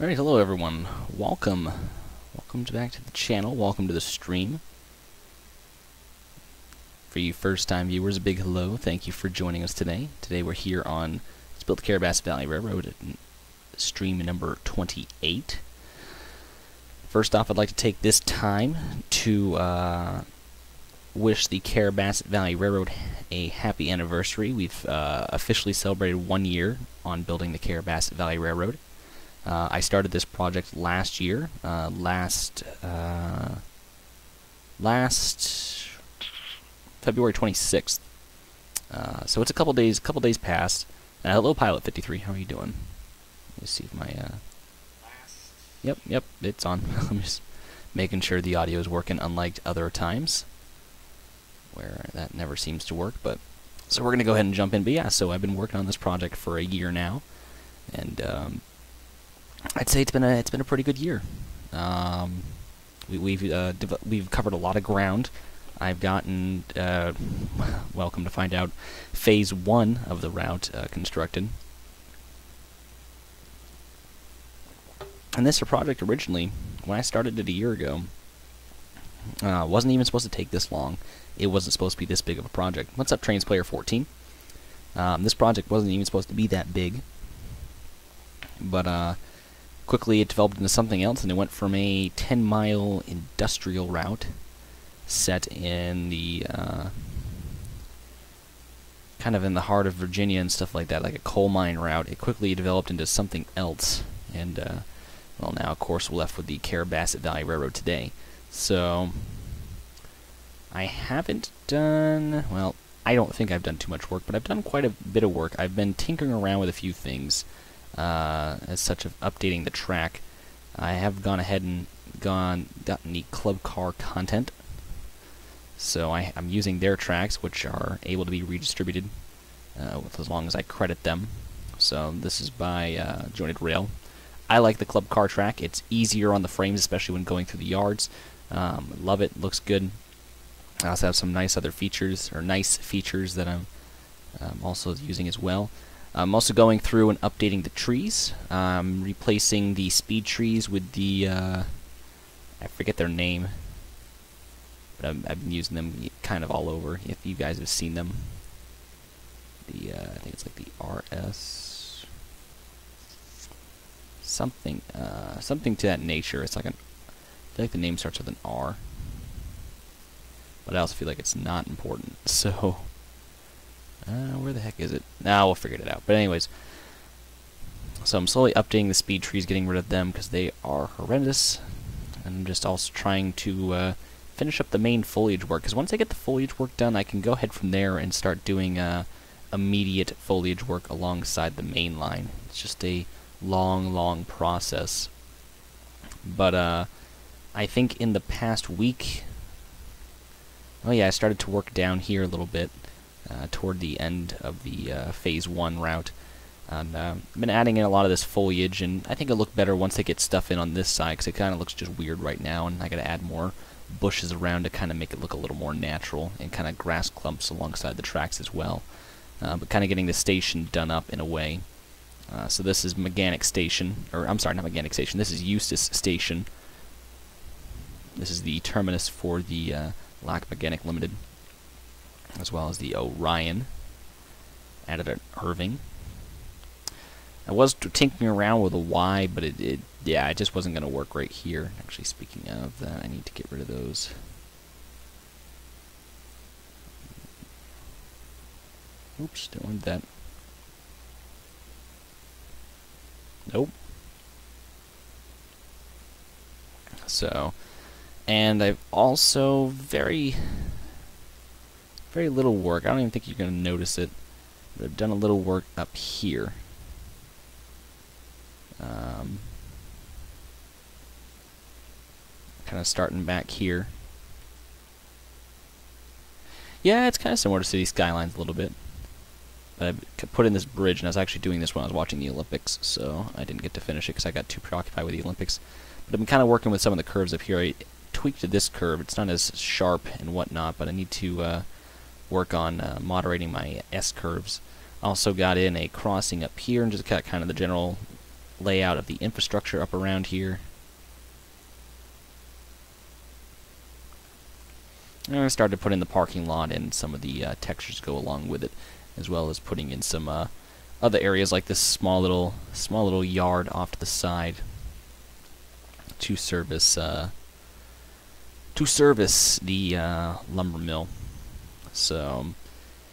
Alright, hello everyone. Welcome back to the channel. Welcome to the stream. For you first-time viewers, a big hello. Thank you for joining us today. Today we're here on Let's Build the Carrabassett Valley Railroad at stream number 28. First off, I'd like to take this time to wish the Carrabassett Valley Railroad a happy anniversary. We've officially celebrated 1 year on building the Carrabassett Valley Railroad. I started this project last year, last February 26th. So it's a couple days past. Hello, Pilot 53. How are you doing? Let me see if my Yep, it's on. I'm just making sure the audio is working, unlike other times where that never seems to work. But so we're gonna go ahead and jump in. But yeah, so I've been working on this project for a year now, and I'd say it's been a pretty good year. We've covered a lot of ground. I've gotten welcome to find out phase 1 of the route constructed. And this project originally, when I started it a year ago, wasn't even supposed to take this long. It wasn't supposed to be this big of a project. What's up, Trains Player 14? This project wasn't even supposed to be that big, but quickly it developed into something else, and it went from a 10-mile industrial route set in the kind of in the heart of Virginia and stuff like that, like a coal mine route. It quickly developed into something else, and well, now of course we're left with the Carrabassett Valley Railroad today. So I haven't done, well, I don't think I've done too much work, but I've done quite a bit of work. I've been tinkering around with a few things, as such of updating the track. I have gone ahead and gotten the club car content, so I'm using their tracks, which are able to be redistributed as long as I credit them. So this is by Jointed Rail. I like the club car track. It's easier on the frames, especially when going through the yards. Love it. Looks good. I also have some nice features that I'm also using as well. I'm also going through and updating the trees, replacing the speed trees with the, I forget their name, but I've been using them kind of all over, if you guys have seen them. The, I think it's like the RS, something to that nature. It's like I feel like the name starts with an R, but I also feel like it's not important, so where the heck is it? Now we'll figure it out. But anyways, so I'm slowly updating the speed trees, getting rid of them because they are horrendous. And I'm just also trying to finish up the main foliage work, because once I get the foliage work done, I can go ahead from there and start doing immediate foliage work alongside the main line. It's just a long process. But I think in the past week, oh yeah, I started to work down here a little bit. Toward the end of the phase 1 route. And I've been adding in a lot of this foliage, and I think it'll look better once I get stuff in on this side, because it kind of looks just weird right now, and I gotta add more bushes around to kind of make it look a little more natural, and kind of grass clumps alongside the tracks as well. But kind of getting the station done up in a way. So this is Mechanic Station, or I'm sorry, not Mechanic Station, this is Eustis Station. This is the terminus for the Lac Mechanic Limited, as well as the Orion added at Irving. I was tinkering around with a Y, but it just wasn't going to work right here. Actually, speaking of that, I need to get rid of those. Oops, don't want that. Nope. So, and I've also very little work. I don't even think you're going to notice it, but I've done a little work up here. Kind of starting back here. Yeah, it's kind of similar to City Skylines a little bit. But I put in this bridge, and I was actually doing this when I was watching the Olympics, so I didn't get to finish it because I got too preoccupied with the Olympics. But I've been kind of working with some of the curves up here. I tweaked this curve. It's not as sharp and whatnot, but I need to work on moderating my S-curves. Also got in a crossing up here, and just got kind of the general layout of the infrastructure up around here. And I started to put in the parking lot and some of the textures go along with it, as well as putting in some other areas like this small little yard off to the side to service the lumber mill. So,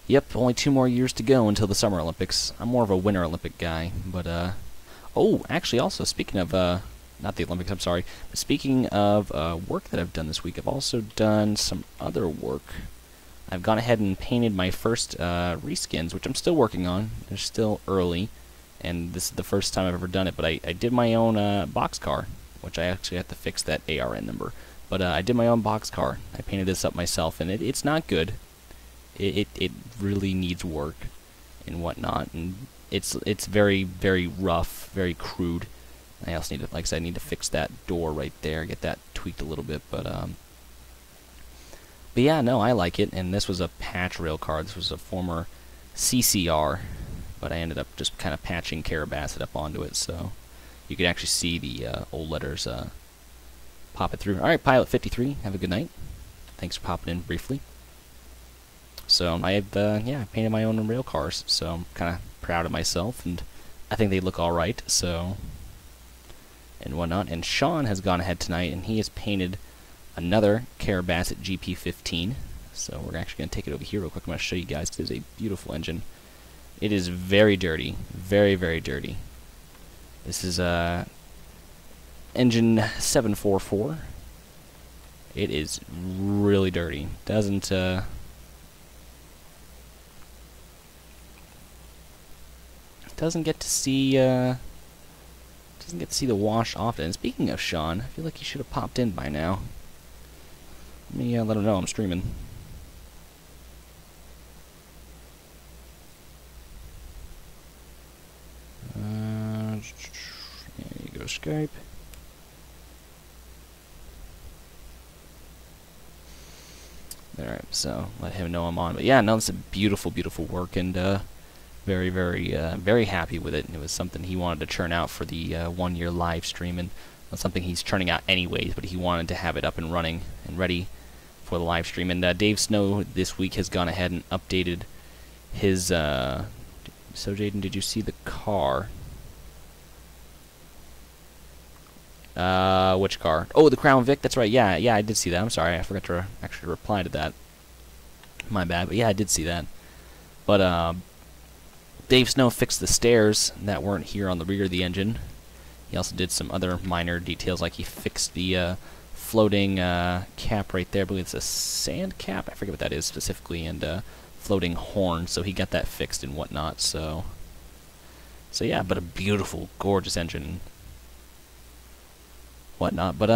yep, only 2 more years to go until the Summer Olympics. I'm more of a Winter Olympic guy, but oh, actually, also speaking of not the Olympics, I'm sorry, but speaking of work that I've done this week, I've also done some other work. I've gone ahead and painted my first reskins, which I'm still working on. They're still early, and this is the first time I've ever done it, but I did my own boxcar, which I actually have to fix that ARN number. But I did my own boxcar. I painted this up myself, and it's not good. It really needs work and whatnot, and it's very, very rough, very crude. I also need to, like I said, I need to fix that door right there, get that tweaked a little bit, but yeah, no, I like it, and this was a patch rail car. This was a former CCR, but I ended up just kind of patching Carrabassett up onto it, so you could actually see the old letters pop it through. Alright, Pilot 53, have a good night. Thanks for popping in briefly. So I have, yeah, painted my own rail cars, so I'm kind of proud of myself, and I think they look alright, so, and whatnot. And Sean has gone ahead tonight, and he has painted another Carrabassett GP15. So we're actually going to take it over here real quick. I'm going to show you guys. It is a beautiful engine. It is very dirty. Very, very dirty. This is engine 744. It is really dirty. Doesn't get to see the wash often. And speaking of Sean, I feel like he should have popped in by now. Let me let him know I'm streaming. There you go, Skype. Alright, so let him know I'm on. But yeah, no, it's a beautiful, beautiful work, and very, very, very happy with it. It was something he wanted to churn out for the 1-year live stream, and that's something he's churning out anyways, but he wanted to have it up and running and ready for the live stream. And Dave Snow this week has gone ahead and updated his so Jaden, did you see the car? Which car? Oh, the Crown Vic, that's right. Yeah, I did see that. I'm sorry, I forgot to actually reply to that. My bad, but yeah, I did see that. But Dave Snow fixed the stairs that weren't here on the rear of the engine. He also did some other minor details, like he fixed the floating cap right there. I believe it's a sand cap. I forget what that is specifically, and floating horn. So he got that fixed and whatnot. So yeah, but a beautiful, gorgeous engine, whatnot. But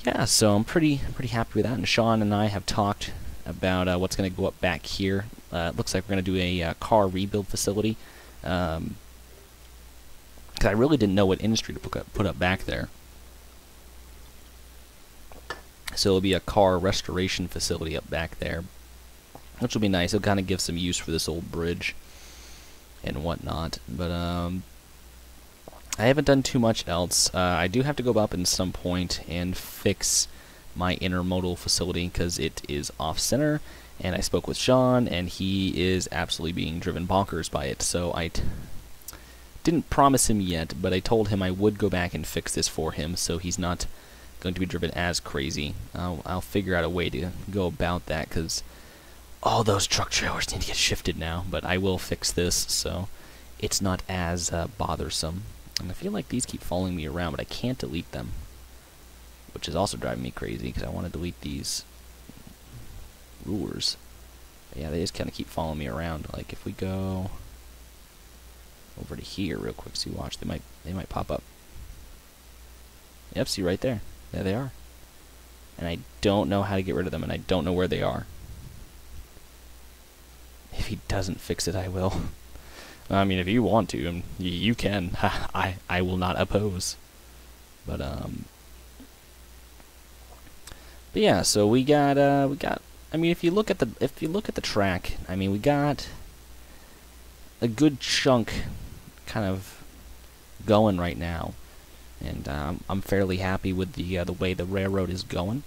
yeah, so I'm pretty happy with that. And Sean and I have talked about what's going to go up back here. It looks like we're going to do a car rebuild facility. Because I really didn't know what industry to put up back there. So it'll be a car restoration facility up back there, which will be nice. It'll kind of give some use for this old bridge and whatnot. But I haven't done too much else. I do have to go up in some point and fix my intermodal facility because it is off-center. And I spoke with Sean, and he is absolutely being driven bonkers by it. So I didn't promise him yet, but I told him I would go back and fix this for him, so he's not going to be driven as crazy. I'll figure out a way to go about that, because all those truck trailers need to get shifted now. But I will fix this, so it's not as bothersome. And I feel like these keep following me around, but I can't delete them, which is also driving me crazy, because I want to delete these rulers. But yeah, they just kind of keep following me around. Like if we go over to here real quick, see, watch, they might pop up. Yep, see right there. There they are. And I don't know how to get rid of them, and I don't know where they are. If he doesn't fix it, I will. I mean, if you want to, you can. I will not oppose. But yeah, so we got. I mean, if you look at the track, I mean, we got a good chunk kind of going right now, and I'm fairly happy with the way the railroad is going.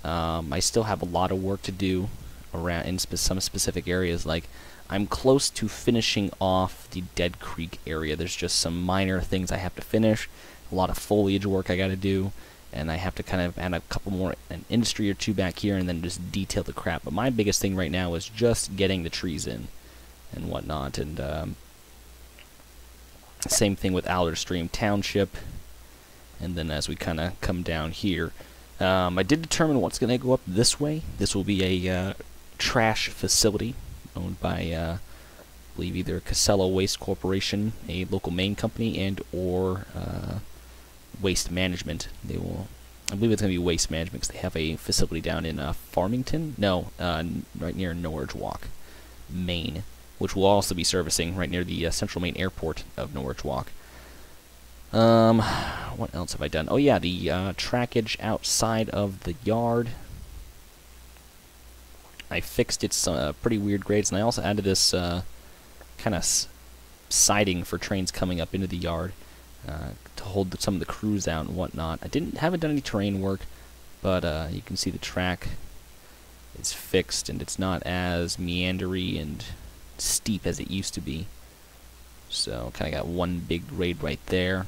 I still have a lot of work to do around in some specific areas. Like, I'm close to finishing off the Dead Creek area. There's just some minor things I have to finish, a lot of foliage work I got to do, and I have to kind of add a couple more, an industry or two back here, and then just detail the crap. But my biggest thing right now is just getting the trees in and whatnot. And same thing with Alderstream Township. And then as we kind of come down here, I did determine what's going to go up this way. This will be a trash facility owned by, I believe, either Casella Waste Corporation, a local Maine company, and or Waste Management. They will, I believe it's going to be Waste Management because they have a facility down in Farmington. No, right near Norwich Walk, Maine, which will also be servicing right near the Central Maine Airport of Norwich Walk. What else have I done? Oh yeah, the trackage outside of the yard. I fixed its pretty weird grades, and I also added this kind of siding for trains coming up into the yard to hold some of the crews out and whatnot. I haven't done any terrain work, but you can see the track is fixed, and it's not as meandery and steep as it used to be. So kind of got one big grade right there,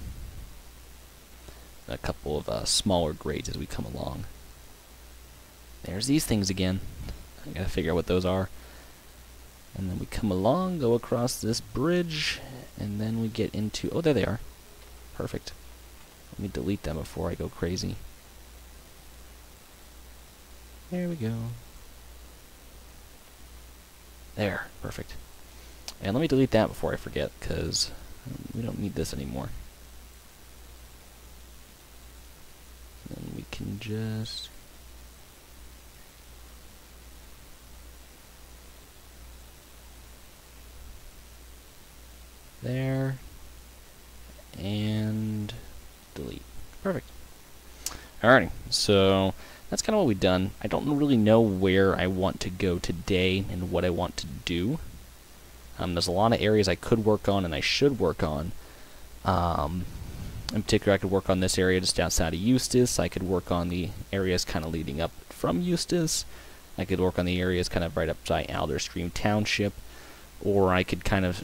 a couple of smaller grades as we come along. There's these things again. I gotta figure out what those are. And then we come along, go across this bridge, and then we get into... Oh, there they are. Perfect. Let me delete them before I go crazy. There we go. There. Perfect. And let me delete that before I forget, because we don't need this anymore. And we can just... there, and delete. Perfect. Alrighty, so that's kind of what we've done. I don't really know where I want to go today and what I want to do. There's a lot of areas I could work on and I should work on. In particular, I could work on this area just outside of Eustis. I could work on the areas kind of leading up from Eustis. I could work on the areas kind of right up by Alderstream Township. Or I could kind of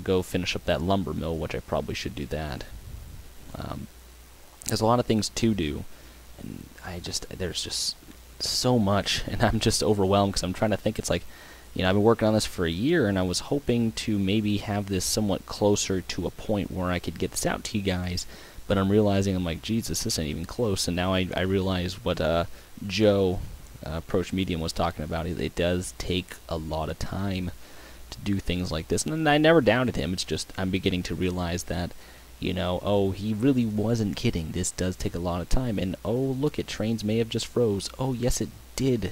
go finish up that lumber mill, which I probably should do that. There's a lot of things to do, and there's just so much, and I'm just overwhelmed because I'm trying to think. It's like, you know, I've been working on this for a year, and I was hoping to maybe have this somewhat closer to a point where I could get this out to you guys, but I'm realizing, I'm like, Jesus, this ain't even close, and now I realize what Joe, Approach Medium, was talking about. It does take a lot of time to do things like this, and I never doubted him. It's just I'm beginning to realize that, you know, oh, he really wasn't kidding. This does take a lot of time, and oh, look, trains may have just froze. Oh, yes, it did.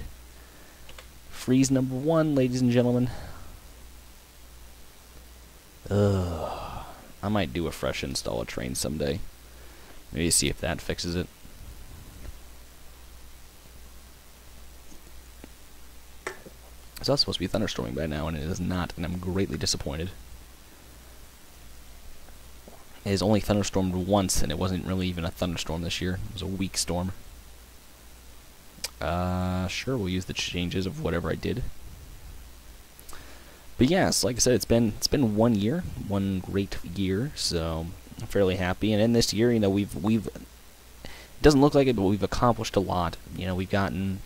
Freeze number 1, ladies and gentlemen. Ugh. I might do a fresh install of train someday. Maybe see if that fixes it. It's also supposed to be thunderstorming by now, and it is not, and I'm greatly disappointed. It has only thunderstormed once, and it wasn't really even a thunderstorm this year. It was a weak storm. Sure, we'll use the changes of whatever I did. But yes, like I said, it's been 1 year, one great year, so I'm fairly happy. And in this year, you know, we've it doesn't look like it, but we've accomplished a lot. You know, we've gotten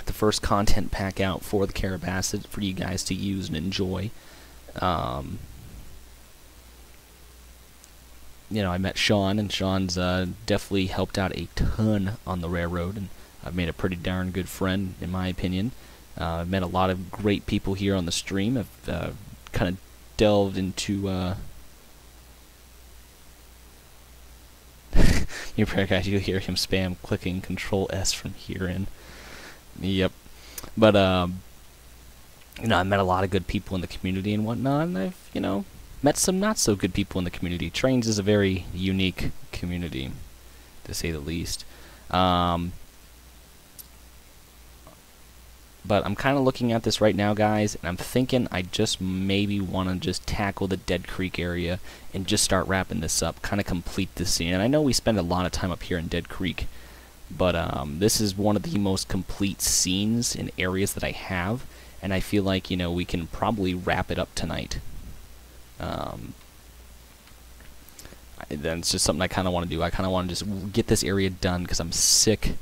the first content pack out for the Carrabassett for you guys to use and enjoy. You know, I met Sean, and Sean's definitely helped out a ton on the railroad, and I've made a pretty darn good friend, in my opinion. I've met a lot of great people here on the stream. I've kind of delved into... you hear him spam clicking Control S from here in. Yep. But, you know, I met a lot of good people in the community and whatnot, and I've, you know, met some not-so-good people in the community. Trains is a very unique community, to say the least. But I'm kind of looking at this right now, guys, and I'm thinking I just maybe want to just tackle the Dead Creek area and just start wrapping this up, kind of complete this scene. And I know we spend a lot of time up here in Dead Creek, but this is one of the most complete scenes and areas that I have, and I feel like, you know, we can probably wrap it up tonight. That's just something I kind of want to do. I kind of want to just get this area done because I'm sick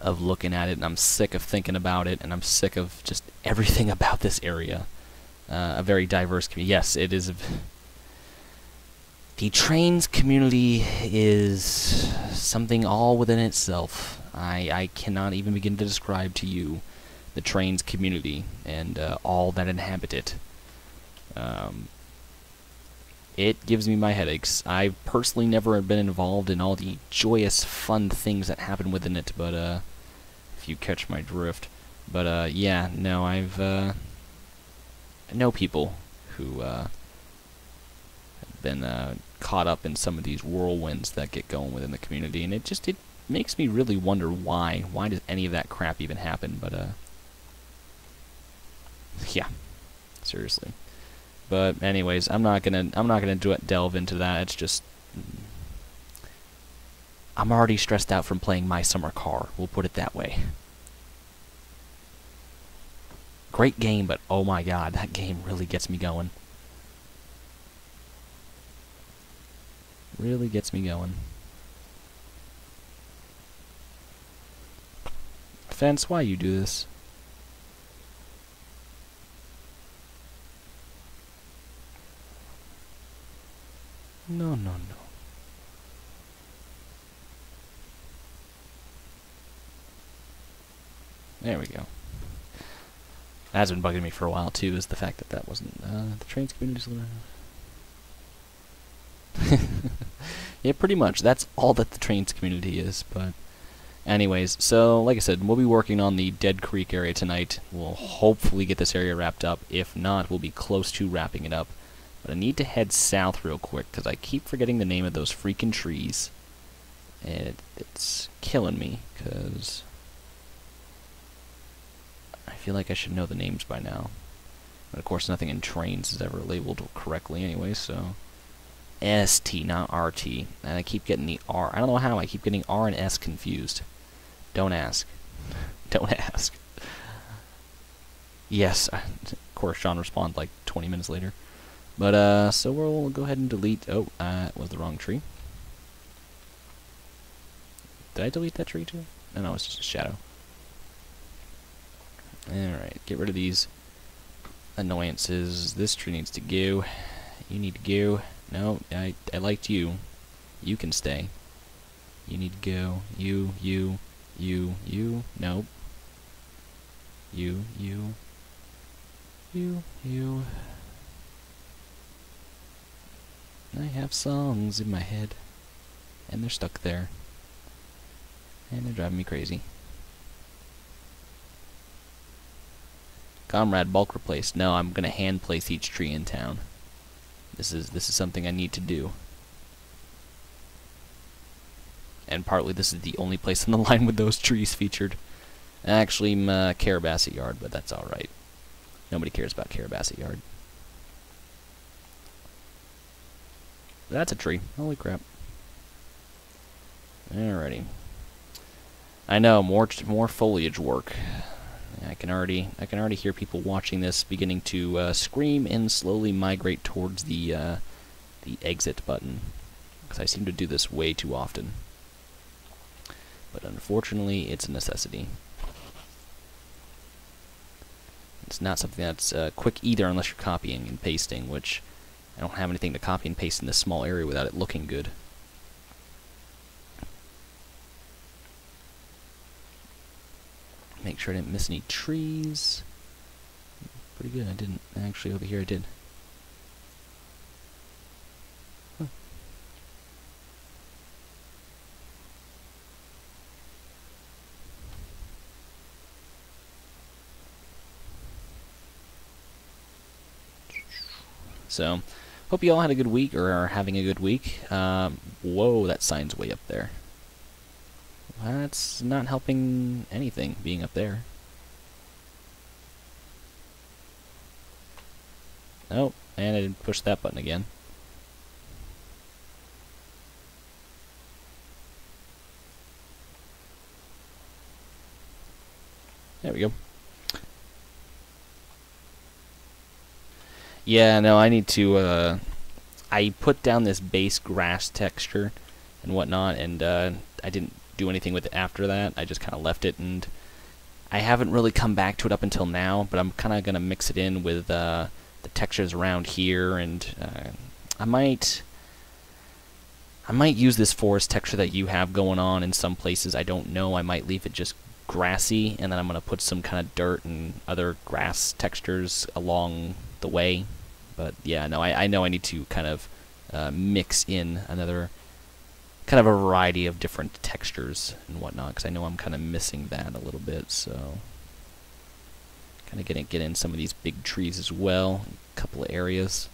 of looking at it, and I'm sick of thinking about it, and I'm sick of just everything about this area. A very diverse community. Yes, it is. The trains community is something all within itself. I cannot even begin to describe to you the trains community and all that inhabit it. It gives me my headaches. I've personally never been involved in all the joyous, fun things that happen within it, but, if you catch my drift. But, yeah, no, I know people who, have been, caught up in some of these whirlwinds that get going within the community, and it makes me really wonder why. Why does any of that crap even happen? But, yeah, seriously. But anyways, I'm not gonna delve into that. It's just I'm already stressed out from playing My Summer Car. We'll put it that way. Great game, but oh my god, that game really gets me going. Really gets me going. Fence, why you do this? No, no, no. There we go. That's been bugging me for a while, too, is the fact that that wasn't, the trains community's Yeah, pretty much. That's all that the trains community is, but anyways, so, like I said, we'll be working on the Dead Creek area tonight. We'll hopefully get this area wrapped up. If not, we'll be close to wrapping it up. But I need to head south real quick, because I keep forgetting the name of those freaking trees. And it's killing me, because I feel like I should know the names by now. But of course, nothing in trains is ever labeled correctly anyway, so... ST, not RT. And I keep getting the R. I don't know how, I keep getting R and S confused. Don't ask. Don't ask. Yes, of course, Sean responded like 20 minutes later. But, so we'll go ahead and delete... Oh, it was the wrong tree. Did I delete that tree too? No, no, it's just a shadow. Alright, get rid of these annoyances. This tree needs to go. You need to go. No, I liked you. You can stay. You need to go. You. Nope. You. I have songs in my head, and they're stuck there, and they're driving me crazy. Comrade, bulk replace. No, I'm gonna hand place each tree in town. This is something I need to do, and partly this is the only place on the line with those trees featured. Actually, Carrabassett Yard, but that's all right. Nobody cares about Carrabassett Yard. That's a tree. Holy crap. Alrighty. I know, more foliage work. I can already hear people watching this beginning to scream and slowly migrate towards the exit button, because I seem to do this way too often. But unfortunately, it's a necessity. It's not something that's quick either, unless you're copying and pasting, which I don't have anything to copy and paste in this small area without it looking good. Make sure I didn't miss any trees. Pretty good, I didn't. Actually, over here I did. Huh. So, hope you all had a good week, or are having a good week. Whoa, that sign's way up there. That's not helping anything, being up there. Oh, and I didn't push that button again. There we go. Yeah, no, I need to, I put down this base grass texture and whatnot, and I didn't do anything with it after that. I just kind of left it, and I haven't really come back to it up until now, but I'm kind of going to mix it in with the textures around here, and I might use this forest texture that you have going on in some places. I don't know. I might leave it just grassy, and then I'm going to put some kind of dirt and other grass textures along the way. But yeah, no, I know I need to kind of mix in another kind of a variety of different textures and whatnot, because I know I'm kind of missing that a little bit. So kind of get in some of these big trees as well, a couple of areas.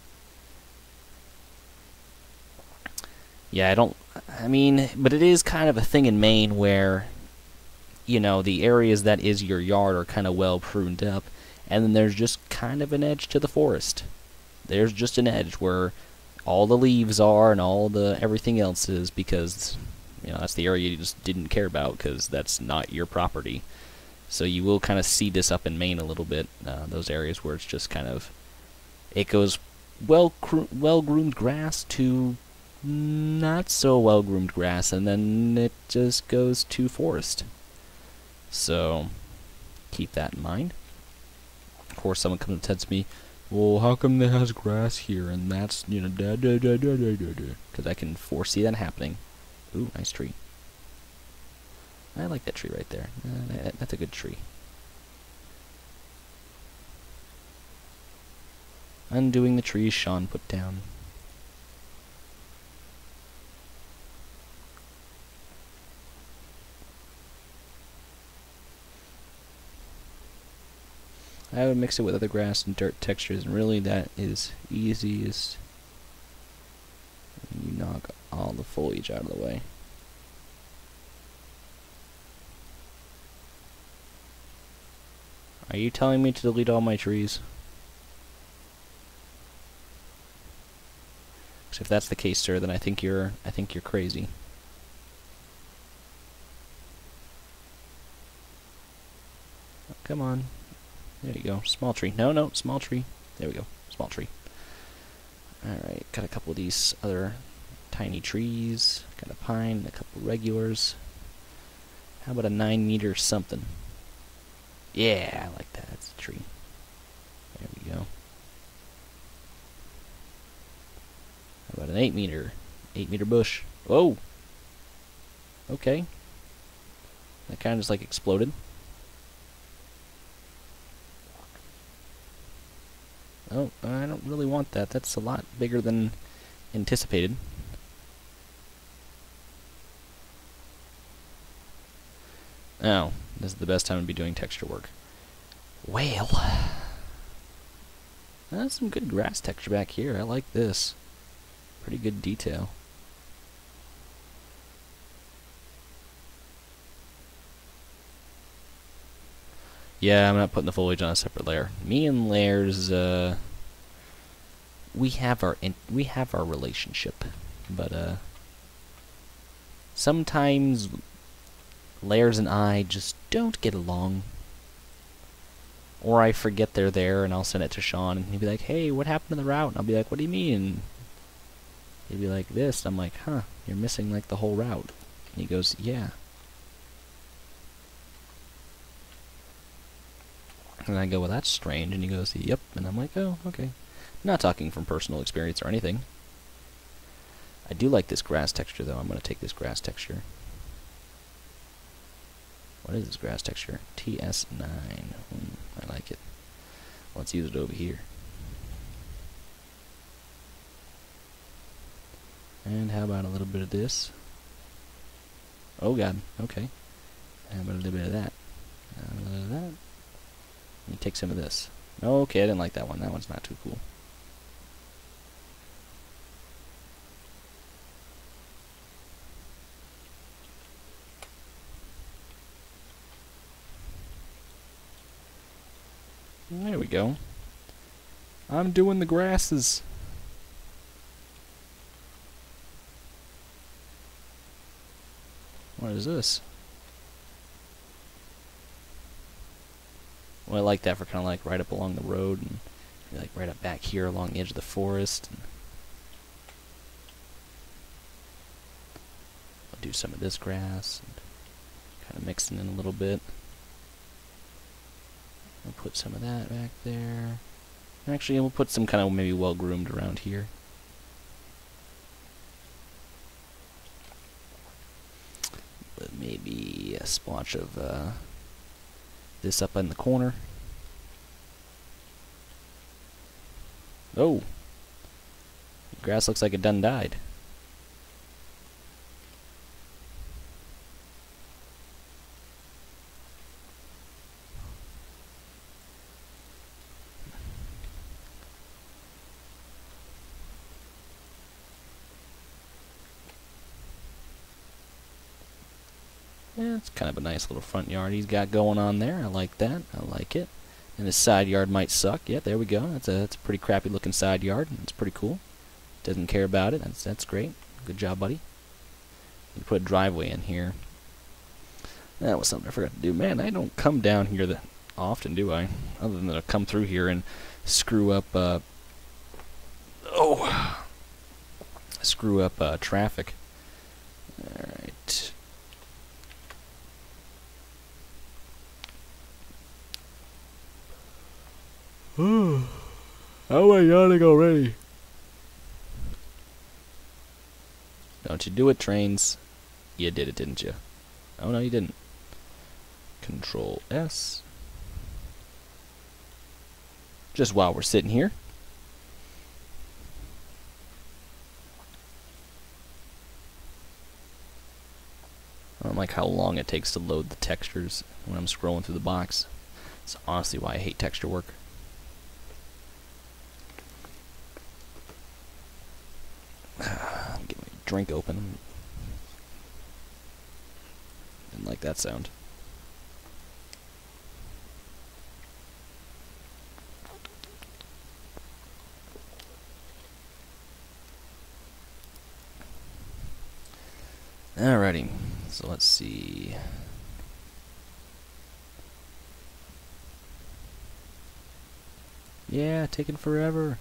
Yeah, I mean, but it is kind of a thing in Maine where, you know, the areas that is your yard are kind of well pruned up, and then there's just kind of an edge to the forest. There's just an edge where all the leaves are and all the everything else is, because, you know, that's the area you just didn't care about because that's not your property. So you will kind of see this up in Maine a little bit, those areas where it's just kind of, it goes well-groomed grass to not so well-groomed grass, and then it just goes to forest. So keep that in mind. Of course, someone comes and tells me, well, how come there has grass here, and that's, you know, because I can foresee that happening. Ooh, nice tree. I like that tree right there. That's a good tree. Undoing the trees Sean put down. I would mix it with other grass and dirt textures, and really that is easiest. You knock all the foliage out of the way. Are you telling me to delete all my trees? Because if that's the case, sir, then I think you're crazy. Oh, come on. There you go. Small tree. No, small tree. There we go. Small tree. Alright, got a couple of these other tiny trees. Got a pine and a couple of regulars. How about a 9-meter something? Yeah, I like that. That's a tree. There we go. How about an 8-meter? 8-meter bush. Whoa! Okay. That kind of just like exploded. Oh, I don't really want that. That's a lot bigger than anticipated. Oh, this is the best time to be doing texture work. Well, that's some good grass texture back here. I like this. Pretty good detail. Yeah, I'm not putting the foliage on a separate layer. Me and layers, we have our relationship, but sometimes layers and I just don't get along. Or I forget they're there, and I'll send it to Sean, and he'll be like, "Hey, what happened to the route?" And I'll be like, "What do you mean?" He'd be like, "This." I'm like, "Huh, you're missing like the whole route." And he goes, "Yeah." And I go, "Well, that's strange." And he goes, "Yep." And I'm like, "Oh, okay." Not talking from personal experience or anything. I do like this grass texture, though. I'm going to take this grass texture. What is this grass texture? TS9. I like it. Let's use it over here. And how about a little bit of this? Oh, God. Okay. How about a little bit of that? A little bit of that. You take some of this. Okay, I didn't like that one. That one's not too cool. There we go. I'm doing the grasses. What is this? Well, I like that for kind of like right up along the road and like right up back here along the edge of the forest. And I'll do some of this grass and kind of mixing in a little bit. I'll put some of that back there. Actually, we'll put some kind of maybe well-groomed around here. But maybe a splotch of this up in the corner. Oh! The grass looks like it done died. Yeah, it's kind of a nice little front yard he's got going on there. I like that. I like it. And his side yard might suck. Yeah, there we go. That's a pretty crappy looking side yard. It's pretty cool. Doesn't care about it. That's great. Good job, buddy. You put a driveway in here. That was something I forgot to do. Man, I don't come down here that often, do I? Other than to come through here and screw up. Screw up traffic. All right. How am I yawning already? Don't you do it, trains. You did it, didn't you? Oh, no, you didn't. Control S. Just while we're sitting here. I don't like how long it takes to load the textures when I'm scrolling through the box. That's honestly why I hate texture work. Get my drink open. Didn't like that sound. Alrighty, so let's see. Yeah, taking forever.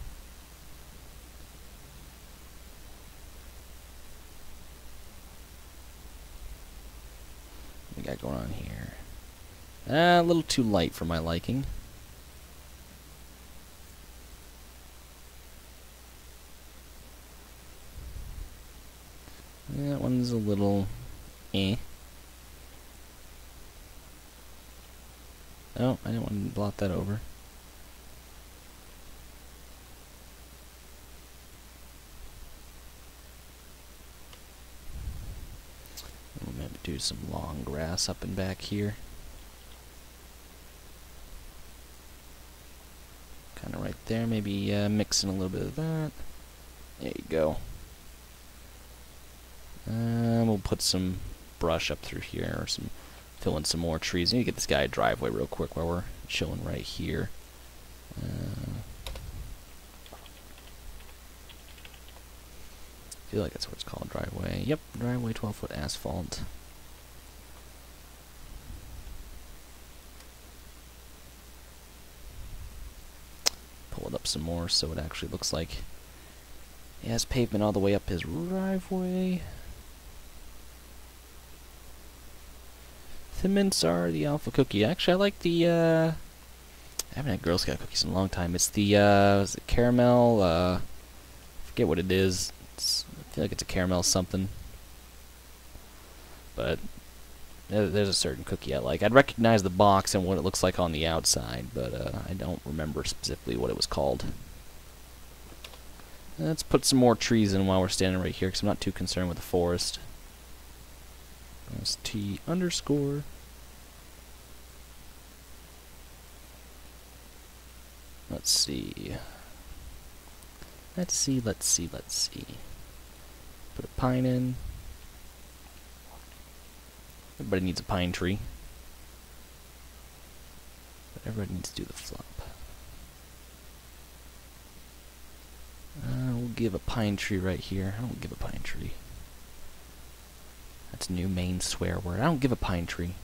What we got going on here? A little too light for my liking. That one's a little eh. Oh, I didn't want to blot that over. We'll maybe do some long grass up and back here. Kind of right there, maybe mix in a little bit of that. There you go. We'll put some brush up through here, or fill in some more trees. I need to get this guy a driveway real quick while we're chilling right here. I feel like that's what it's called, driveway. Yep, driveway, 12-foot asphalt. Pull it up some more so it actually looks like he has pavement all the way up his driveway. Thin Mints are the alpha cookie. Actually, I like the, I haven't had Girl Scout cookies in a long time. It's the, is it caramel, I forget what it is. I feel like it's a caramel something. But there's a certain cookie I like. I'd recognize the box and what it looks like on the outside, but I don't remember specifically what it was called. Let's put some more trees in while we're standing right here, because I'm not too concerned with the forest. T underscore. Let's see. Let's see. Put a pine in. Everybody needs a pine tree. But everybody needs to do the flop. give a pine tree right here. I don't give a pine tree. That's a new main swear word. I don't give a pine tree.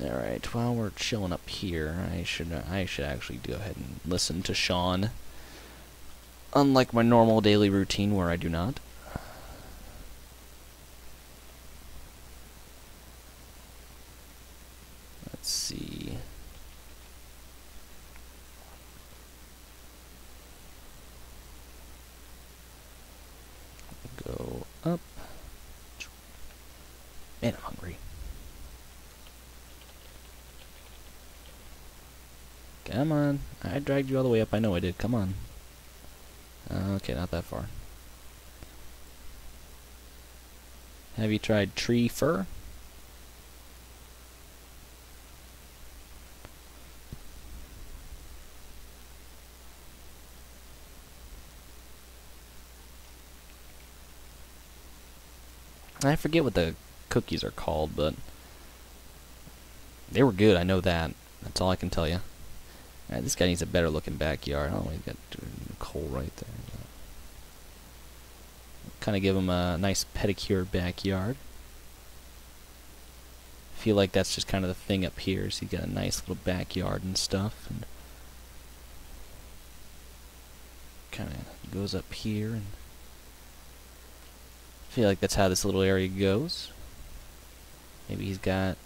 Alright, while we're chilling up here, I should actually go ahead and listen to Sean. Unlike my normal daily routine where I do not. Let's see. Go up. Man, I'm hungry. Come on. I dragged you all the way up. I know I did. Come on. Okay, not that far. Have you tried tree fur? I forget what the cookies are called, but they were good. I know that. That's all I can tell you. Alright, this guy needs a better looking backyard. Oh, he's got coal right there. Kind of give him a nice pedicure backyard. Feel like that's just kind of the thing up here. So you got a nice little backyard and stuff, and kind of goes up here, and feel like that's how this little area goes. Maybe he's got.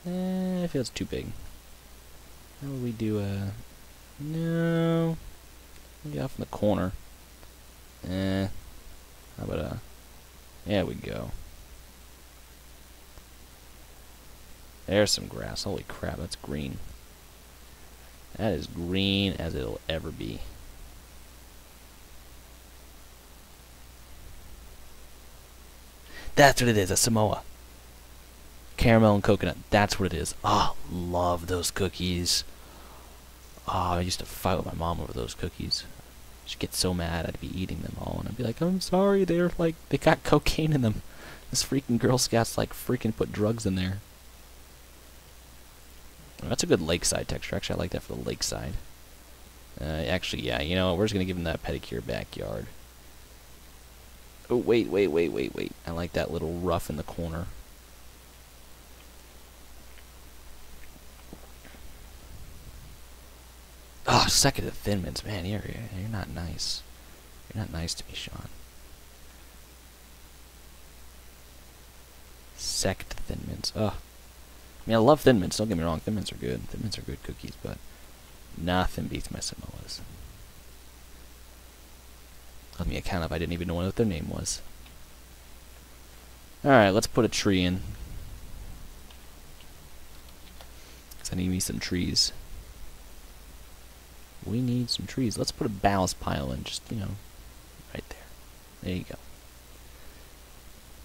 I feel it's too big. How would we do a? No. Maybe off in the corner. How about a? There we go. There's some grass. Holy crap, that's green. That is green as it'll ever be. That's what it is, a Samoa. Caramel and coconut, that's what it is. Oh, love those cookies. Oh, I used to fight with my mom over those cookies. She'd get so mad I'd be eating them all, and I'd be like, I'm sorry, they got cocaine in them. This freaking Girl Scouts freaking put drugs in there. That's a good lakeside texture. Actually, I like that for the lakeside. Actually, yeah, you know what? We're just going to give him that pedicure backyard. Oh, wait. I like that little rough in the corner. Oh, second to Thin Mints. Man, you're not nice. You're not nice to me, Sean. Second to Thin Mints. Ugh. I mean, I love Thin Mints. Don't get me wrong. Thin Mints are good. Thin Mints are good cookies, but nothing beats my Samoas. Let me account if I didn't even know what their name was. Alright, let's put a tree in. Because I need me some trees. We need some trees. Let's put a ballast pile in, just, you know, right there. There you go.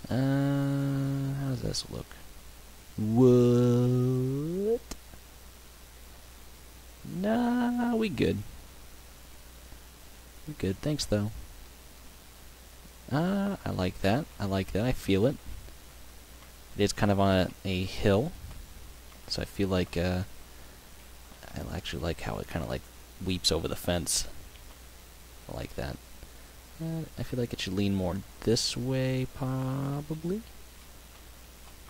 How does this look? What? Nah, we good. We good. Thanks, though. I like that. I like that. I feel it. It is kind of on a hill, so I feel like I actually like how it kind of weeps over the fence. I like that. I feel like it should lean more this way, probably.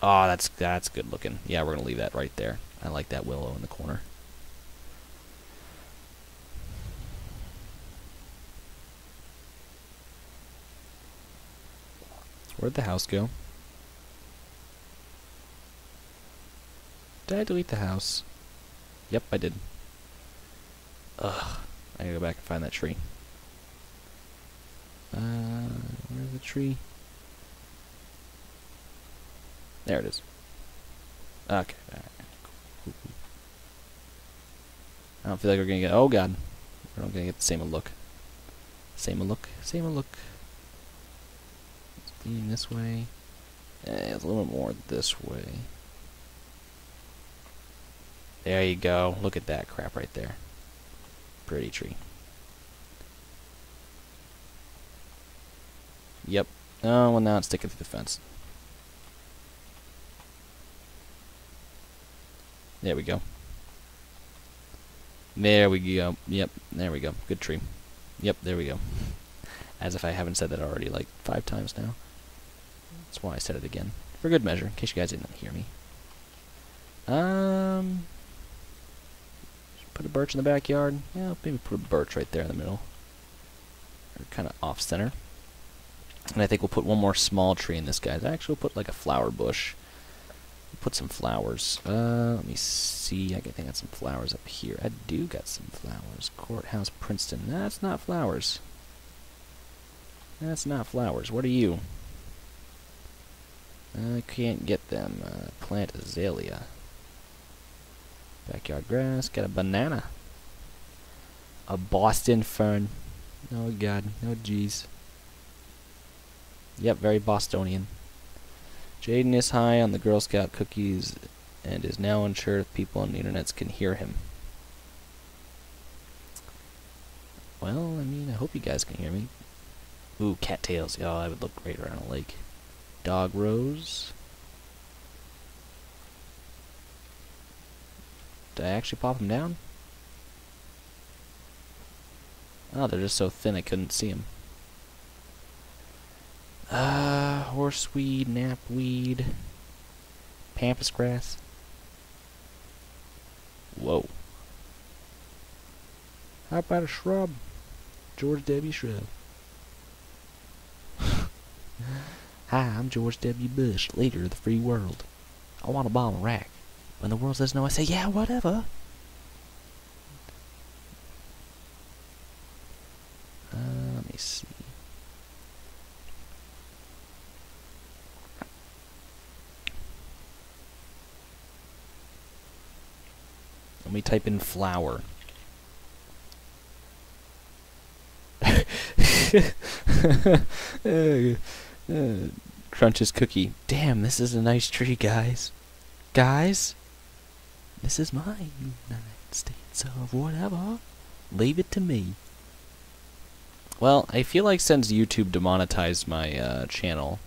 Oh, that's good looking. Yeah, we're gonna leave that right there. I like that willow in the corner. Where'd the house go? Did I delete the house? Yep, I did. Ugh. I gotta go back and find that tree. Where's the tree? There it is. Okay. All right. Cool. I don't feel like we're gonna get. Oh God, we're not gonna get the same look. Same look. It's leaning this way. It's a little more this way. There you go. Look at that crap right there. Pretty tree. Yep. Oh, well, now it's sticking through the fence. There we go. There we go. Yep, there we go. Good tree. Yep, there we go. As if I haven't said that already like 5 times now. That's why I said it again. For good measure, in case you guys didn't hear me. Put a birch in the backyard. Yeah, maybe put a birch right there in the middle. Or kind of off-center. And I think we'll put one more small tree in this guy's. Actually, we'll put like a flower bush. Put some flowers. Let me see. I think I got some flowers up here. I do got some flowers. Courthouse, Princeton. That's not flowers. That's not flowers. What are you? I can't get them. Plant azalea. Backyard grass. Got a banana. A Boston fern. Oh God. Oh jeez. Yep, very Bostonian. Jaden is high on the Girl Scout cookies and is now unsure if people on the internets can hear him. Well, I mean, I hope you guys can hear me. Ooh, cattails. Oh, that would look great around a lake. Dog rose. Did I actually pop them down? Oh, they're just so thin I couldn't see them. Horseweed, knapweed, pampas grass. Whoa. How about a shrub? George W. Shrub. Hi, I'm George W. Bush, leader of the free world. I want to bomb Iraq. When the world says no, I say, yeah, whatever. Let me see. Let me type in flower. Crunch's cookie. Damn, this is a nice tree, guys. Guys, this is my United States of whatever. Leave it to me. Well, I feel like since YouTube demonetized my channel,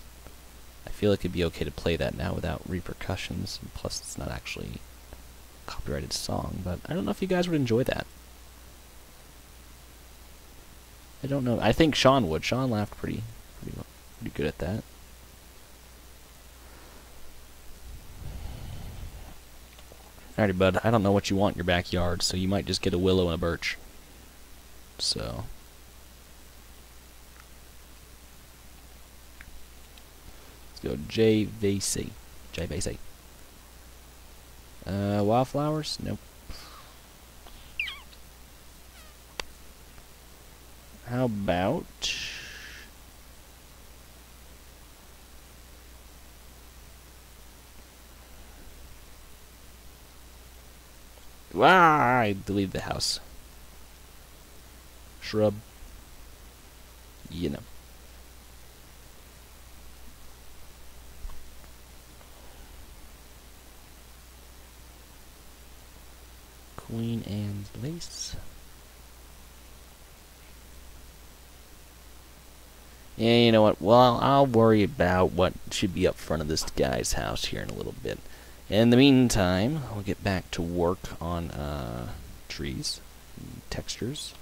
I feel like it'd be okay to play that now without repercussions. And plus, it's not actually a copyrighted song, but I don't know if you guys would enjoy that. I don't know. I think Sean would. Sean laughed pretty good at that. Alrighty, bud. I don't know what you want in your backyard, so you might just get a willow and a birch. So. Let's go JVC. JVC. Wildflowers? Nope. How about... I deleted the house. Shrub. You know. Queen Anne's lace. Yeah, you know what? Well, I'll worry about what should be up front of this guy's house here in a little bit. In the meantime, I'll get back to work on trees, textures.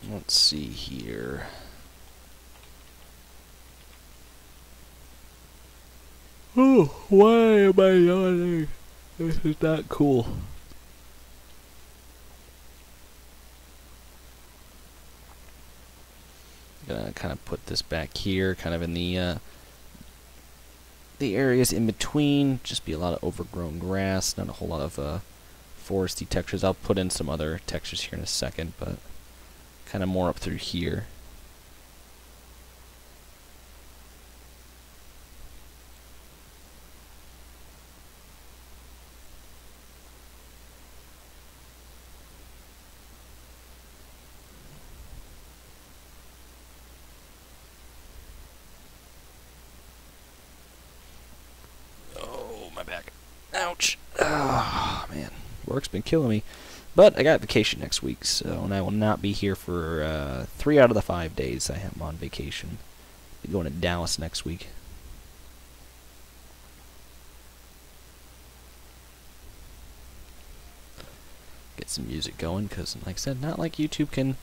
Let's see here. Oh, why am I yawning? This is not cool. Gonna kind of put this back here, kind of in the areas in between. Just be a lot of overgrown grass, not a whole lot of foresty textures. I'll put in some other textures here in a second, but kind of more up through here. Ouch. Oh, man. Work's been killing me. But I got vacation next week, so and I will not be here for 3 out of the 5 days I am on vacation. Going to Dallas next week. Get some music going, because, like I said, not like YouTube can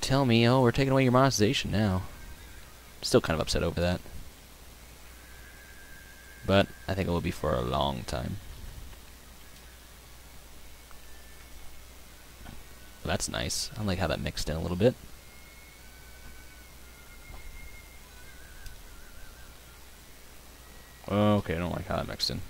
tell me, oh, we're taking away your monetization now. Still kind of upset over that. But I think it will be for a long time. Well, that's nice. I like how that mixed in a little bit. Okay, I don't like how that mixed in.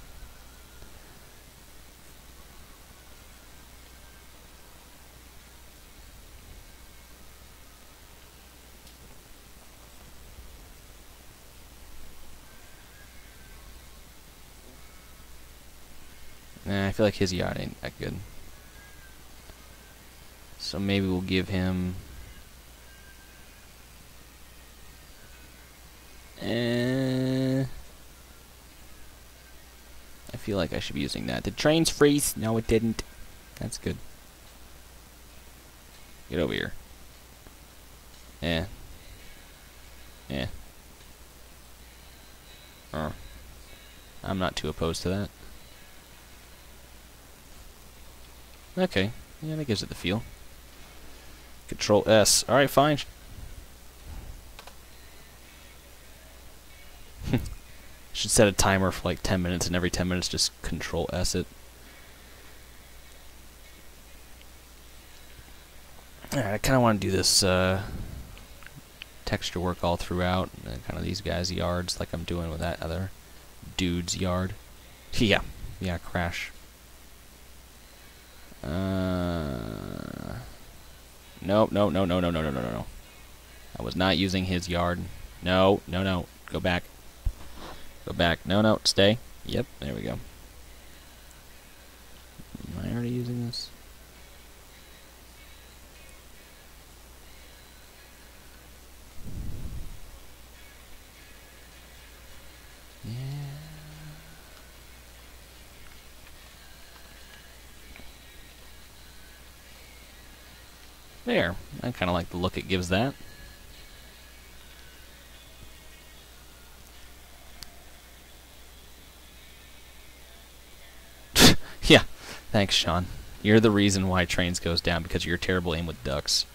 Nah, I feel like his yard ain't that good. So maybe we'll give him... I feel like I should be using that. Did trains freeze? No, it didn't. That's good. Get over here. Yeah. Yeah. I'm not too opposed to that. Okay. Yeah, that gives it the feel. Control S. Alright, fine. Should set a timer for like 10 minutes, and every 10 minutes just Control S it. Alright, I kind of want to do this texture work all throughout, and kind of these guys' yards like I'm doing with that other dude's yard. Yeah, crash. Nope, no. I was not using his yard. No. Go back. Go back. No, stay. Yep, there we go. Am I already using this? Yeah. There. I kind of like the look it gives that. Yeah. Thanks, Sean. You're the reason why trains goes down, because of your terrible aim with ducks.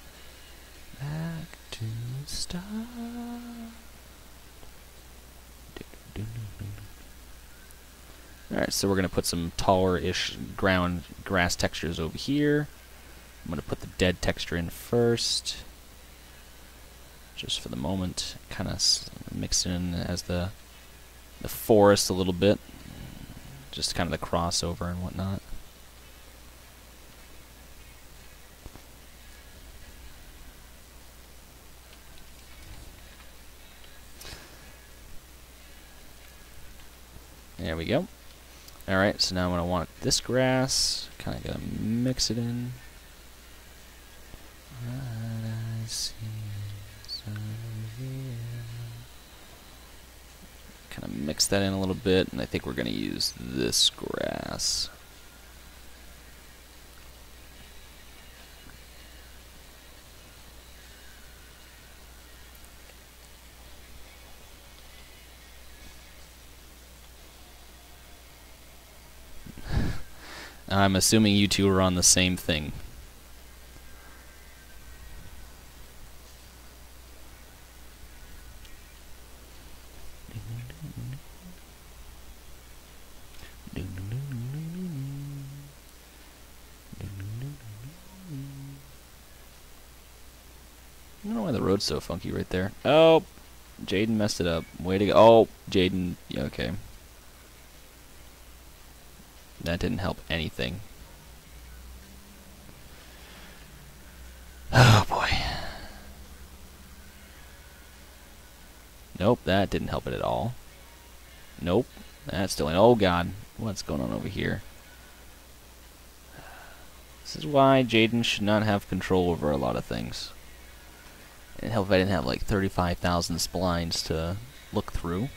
Back to start. Alright, so we're going to put some taller-ish ground grass textures over here. I'm going to put the dead texture in first. Just for the moment. Kind of mix in as the forest a little bit. Just kind of the crossover and whatnot. There we go. Alright, so now I'm going to want this grass. Kind of going to mix it in. Kind of mix that in a little bit, and I think we're going to use this grass. I'm assuming you two are on the same thing. I don't know why the road's so funky right there. Oh, Jaden messed it up. Way to go. Oh, Jaden. Yeah, okay. That didn't help anything. Oh, boy. Nope, that didn't help it at all. Nope, that's still in. Oh, God. What's going on over here? This is why Jaden should not have control over a lot of things. It'd help if I didn't have like 35,000 splines to look through.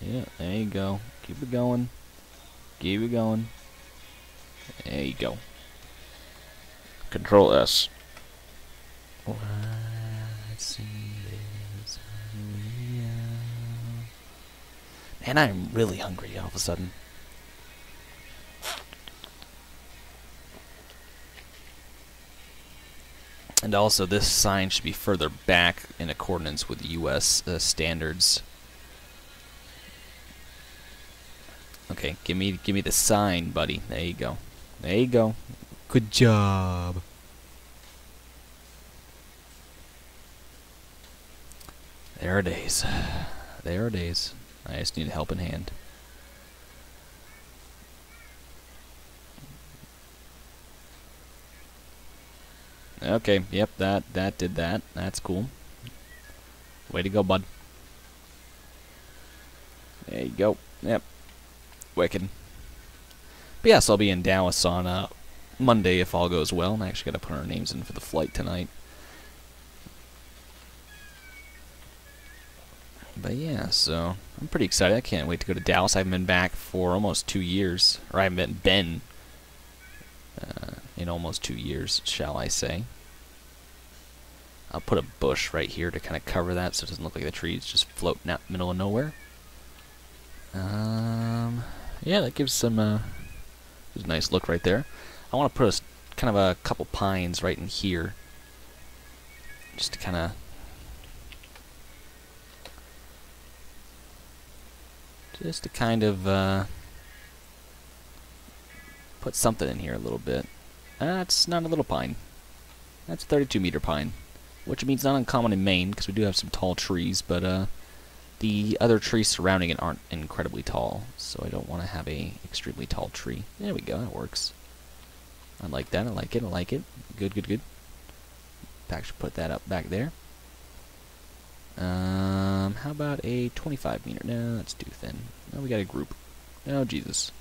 Yeah, there you go. Keep it going. Keep it going. There you go. Control S. What Man, I'm really hungry all of a sudden. And also, this sign should be further back in accordance with U.S. Standards. Okay, give me the sign, buddy. There you go. There you go. Good job. There are days. There are days. I just need a helping hand. Okay, yep, that did that. That's cool. Way to go, bud. There you go. Yep. Wicked. But yes, I'll be in Dallas on Monday if all goes well. I'm actually going to put our names in for the flight tonight. But yeah, so I'm pretty excited. I can't wait to go to Dallas. I haven't been back for almost 2 years. Or I haven't been in almost 2 years, shall I say. I'll put a bush right here to kind of cover that so it doesn't look like the trees just floating out in the middle of nowhere. Yeah, that gives some gives a nice look right there. I want to put kind of a couple pines right in here, just to kind of put something in here a little bit. That's not a little pine. That's a 32-meter pine, which means not uncommon in Maine because we do have some tall trees, but the other trees surrounding it aren't incredibly tall, so I don't want to have a extremely tall tree. There we go, that works. I like that, I like it, I like it. Good, good, good. I should put that up back there. How about a 25-meter? No, that's too thin. No, we got a group. Oh, Jesus.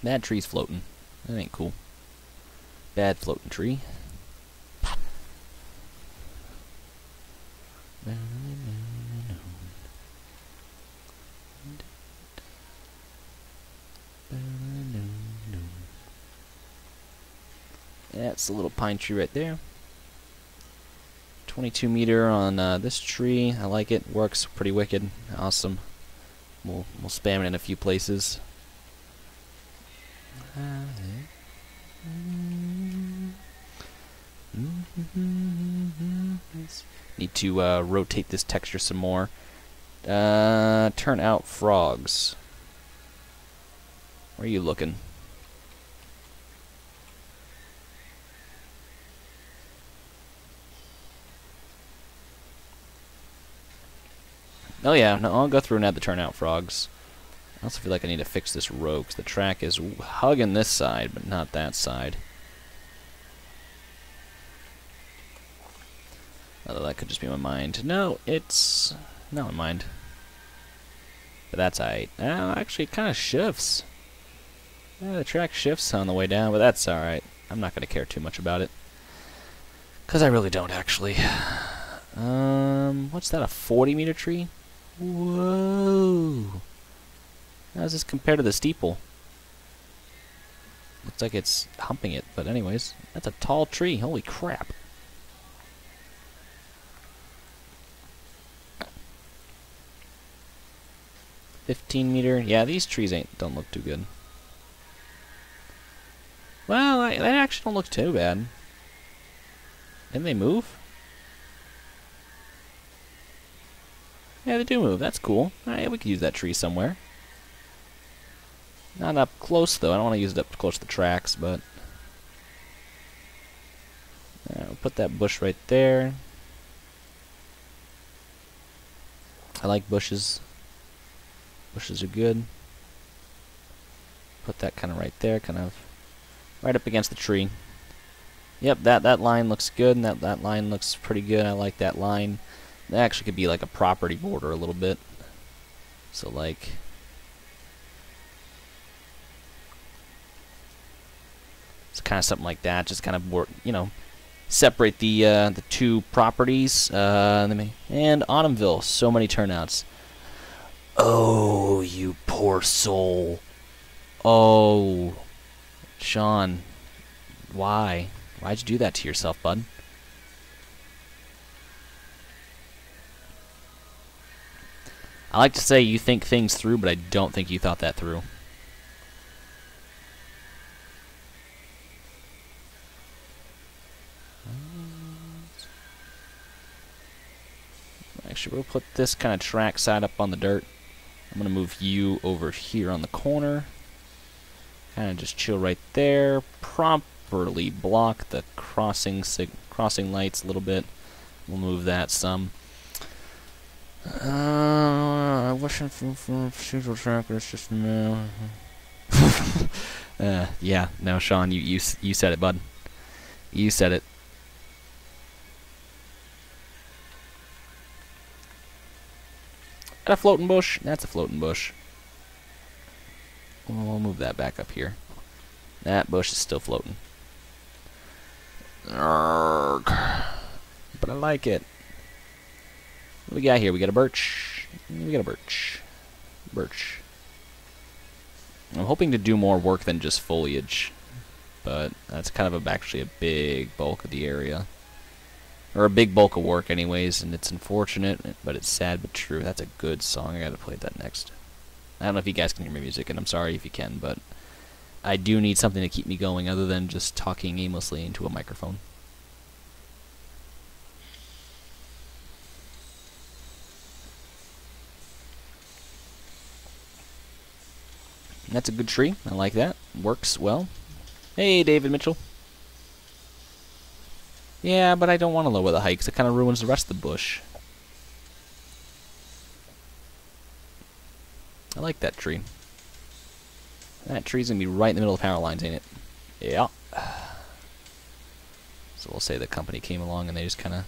That tree's floating. That ain't cool. Bad floating tree. That's a little pine tree right there. 22-meter on this tree. I like it. Works pretty wicked. Awesome. We'll spam it in a few places. Need to rotate this texture some more. Turn out frogs. Where are you looking? Oh yeah, no, I'll go through and add the turnout frogs. I also feel like I need to fix this row, because the track is hugging this side, but not that side. Although that could just be my mind. No, it's not my mind. But that's alright. Actually, it kind of shifts. Yeah, the track shifts on the way down, but that's alright. I'm not going to care too much about it. Because I really don't, actually. What's that, a 40-meter tree? Whoa! How does this compare to the steeple? Looks like it's humping it, but anyways, that's a tall tree. Holy crap. $15-meter. Yeah, these trees don't look too good. Well, they actually don't look too bad. Didn't they move? Yeah, they do move. That's cool. Alright, we could use that tree somewhere. Not up close, though. I don't want to use it up close to the tracks, but... we'll put that bush right there. I like bushes. Bushes are good. Put that kind of right there, kind of right up against the tree. Yep, that line looks good, and that line looks pretty good. I like that line. That actually could be like a property border a little bit. So like... it's kind of something like that. Just kind of, you know, separate the two properties. And Autumnville, so many turnouts. Oh, you poor soul. Oh, Sean, why? Why'd you do that to yourself, bud? I like to say you think things through, but I don't think you thought that through. Actually, we'll put this kind of track side up on the dirt. I'm going to move you over here on the corner. Kind of just chill right there. Properly block the crossing lights a little bit. We'll move that some. I wish for procedural track, but it's just no. Yeah, no, Sean, you said it, bud. You said it. Got a floating bush? That's a floating bush. We'll move that back up here. That bush is still floating. Arrgh. But I like it. What do we got here? We got a birch. We got a birch. Birch. I'm hoping to do more work than just foliage, but that's kind of actually a big bulk of the area. Or a big bulk of work anyways, and it's unfortunate, but it's sad but true. That's a good song. I gotta play that next. I don't know if you guys can hear my music, and I'm sorry if you can, but I do need something to keep me going other than just talking aimlessly into a microphone. That's a good tree. I like that. Works well. Hey, David Mitchell. Yeah, but I don't want to lower the height because it kind of ruins the rest of the bush. I like that tree. That tree's going to be right in the middle of the power lines, ain't it? Yeah. So we'll say the company came along and they just kind of...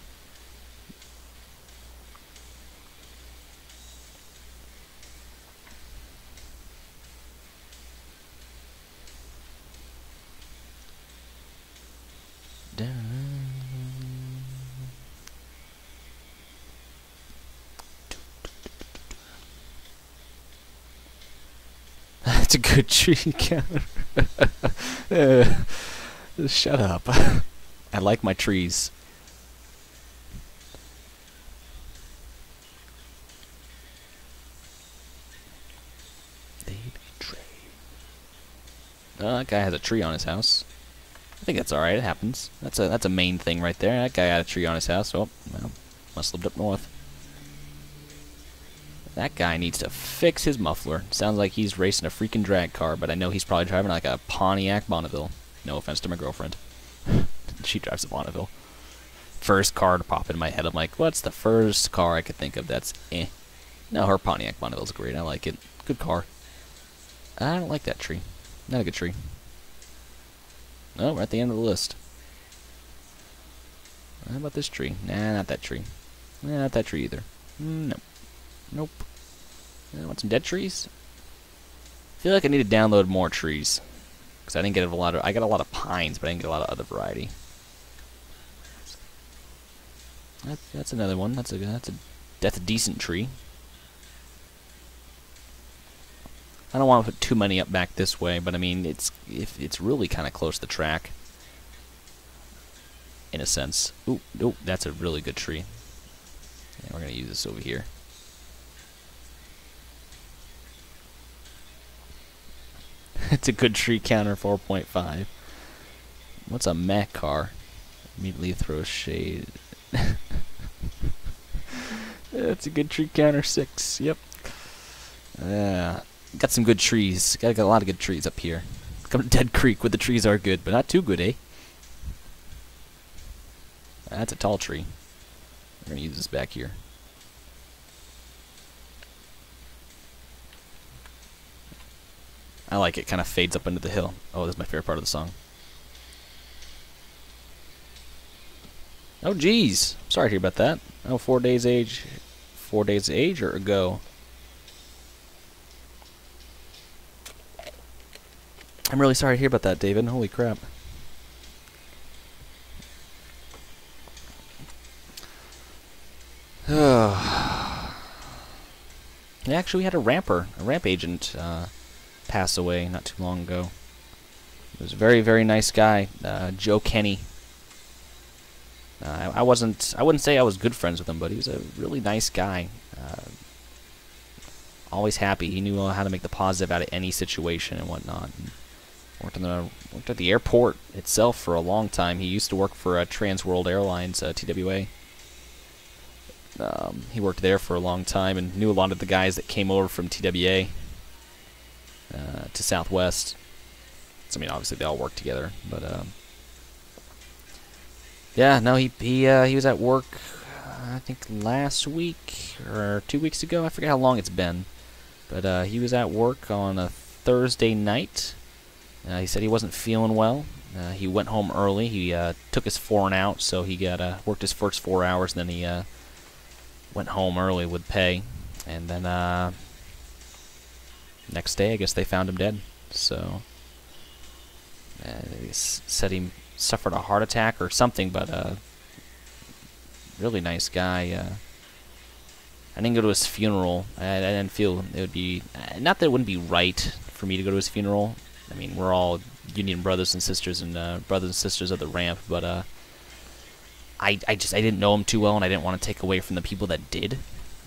That's a good tree counter. Shut up. I like my trees. That guy has a tree on his house. I think that's alright, it happens. That's a main thing right there. That guy had a tree on his house. Oh, well, must have lived up north. That guy needs to fix his muffler. Sounds like he's racing a freaking drag car, but I know he's probably driving like a Pontiac Bonneville. No offense to my girlfriend. She drives a Bonneville. First car to pop in my head. I'm like, what's the first car I could think of that's eh? No, her Pontiac Bonneville's great. I like it. Good car. I don't like that tree. Not a good tree. Oh, we're at the end of the list. How about this tree? Nah, not that tree. Nah, not that tree either. Nope. Nope. I want some dead trees. I feel like I need to download more trees because I didn't get a lot of. I got a lot of pines, but I didn't get a lot of other variety. That's another one. That's a decent tree. I don't want to put too many up back this way, but I mean it's really kind of close to the track. In a sense. Ooh, nope, that's a really good tree. Yeah, we're gonna use this over here. It's a good tree counter, 4.5. What's a Mac car? Immediately throw shade. That's a good tree counter, 6. Yep. Got some good trees. Got a lot of good trees up here. Come to Dead Creek where the trees are good, but not too good, eh? That's a tall tree. We're gonna use this back here. I like it. Kind of fades up into the hill. Oh, this is my favorite part of the song. Oh, geez. Sorry to hear about that. Oh, 4 days age. 4 days age or ago? I'm really sorry to hear about that, David. Holy crap. Actually, we had a ramp agent pass away not too long ago. He was a very, very nice guy, Joe Kenny. I wouldn't say I was good friends with him, but he was a really nice guy. Always happy. He knew how to make the positive out of any situation and whatnot. And worked at the airport itself for a long time. He used to work for Trans World Airlines, TWA. He worked there for a long time and knew a lot of the guys that came over from TWA to Southwest. So, I mean, obviously they all worked together, but yeah, no, he was at work. I think last week or 2 weeks ago. I forget how long it's been, but he was at work on a Thursday night. He said he wasn't feeling well. He went home early. He took his 4 and out, so he got worked his first 4 hours, and then he went home early with pay. And then next day, I guess they found him dead. So he said he suffered a heart attack or something, but really nice guy. I didn't go to his funeral. I didn't feel it would be, not that it wouldn't be right for me to go to his funeral. I mean, we're all Union brothers and sisters of the ramp, but I didn't know him too well, and I didn't want to take away from the people that did.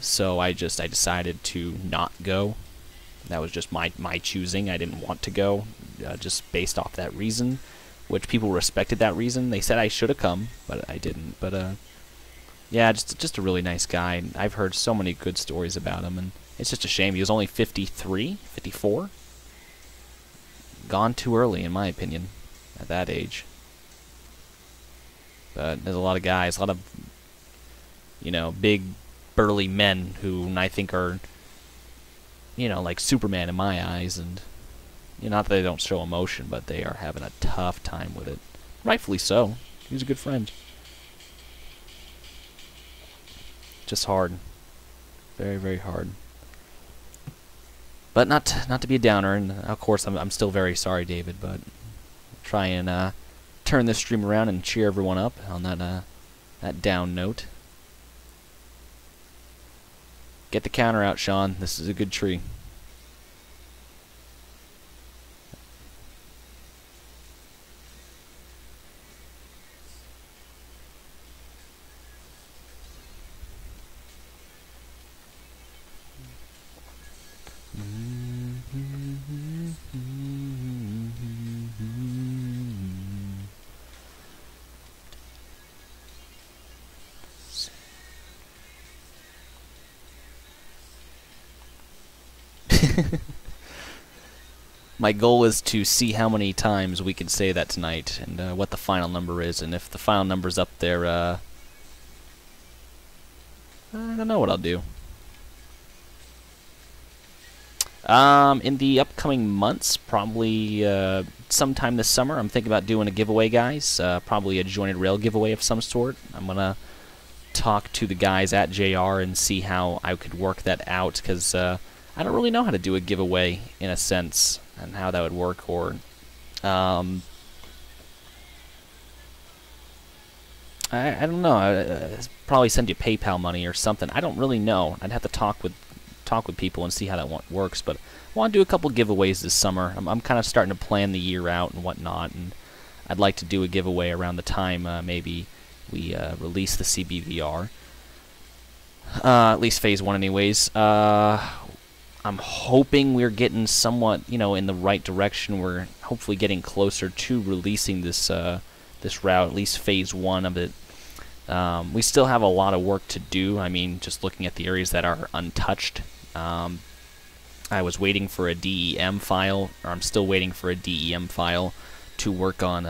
So I decided to not go. That was just my choosing. I didn't want to go, just based off that reason, which people respected that reason. They said I should have come, but I didn't. But yeah, just a really nice guy. I've heard so many good stories about him, and it's just a shame. He was only 53, 54. Gone too early, in my opinion, at that age. But there's a lot of guys, a lot of, big, burly men who I think are, like Superman in my eyes, and not that they don't show emotion, but they are having a tough time with it. Rightfully so. He was a good friend. Just hard. Very, very hard. But not to be a downer, and of course I'm still very sorry, David, but try and turn this stream around and cheer everyone up on that down note. Get the counter out, Sean. This is a good tree. My goal is to see how many times we can say that tonight, and what the final number is, and if the final number's up there, I don't know what I'll do. In the upcoming months, probably sometime this summer, I'm thinking about doing a giveaway, guys. Probably a jointed rail giveaway of some sort. I'm gonna talk to the guys at JR and see how I could work that out, because I don't really know how to do a giveaway in a sense, and how that would work, or I don't know. I'd probably send you PayPal money or something. I don't really know. I'd have to talk with people and see how that works. But I want to do a couple giveaways this summer. I'm kind of starting to plan the year out and whatnot, and I'd like to do a giveaway around the time maybe we release the CBVR. At least Phase 1 anyways. I'm hoping we're getting somewhat, in the right direction. We're hopefully getting closer to releasing this this route, at least Phase 1 of it. We still have a lot of work to do. I mean, just looking at the areas that are untouched. I was waiting for a DEM file, or I'm still waiting for a DEM file to work on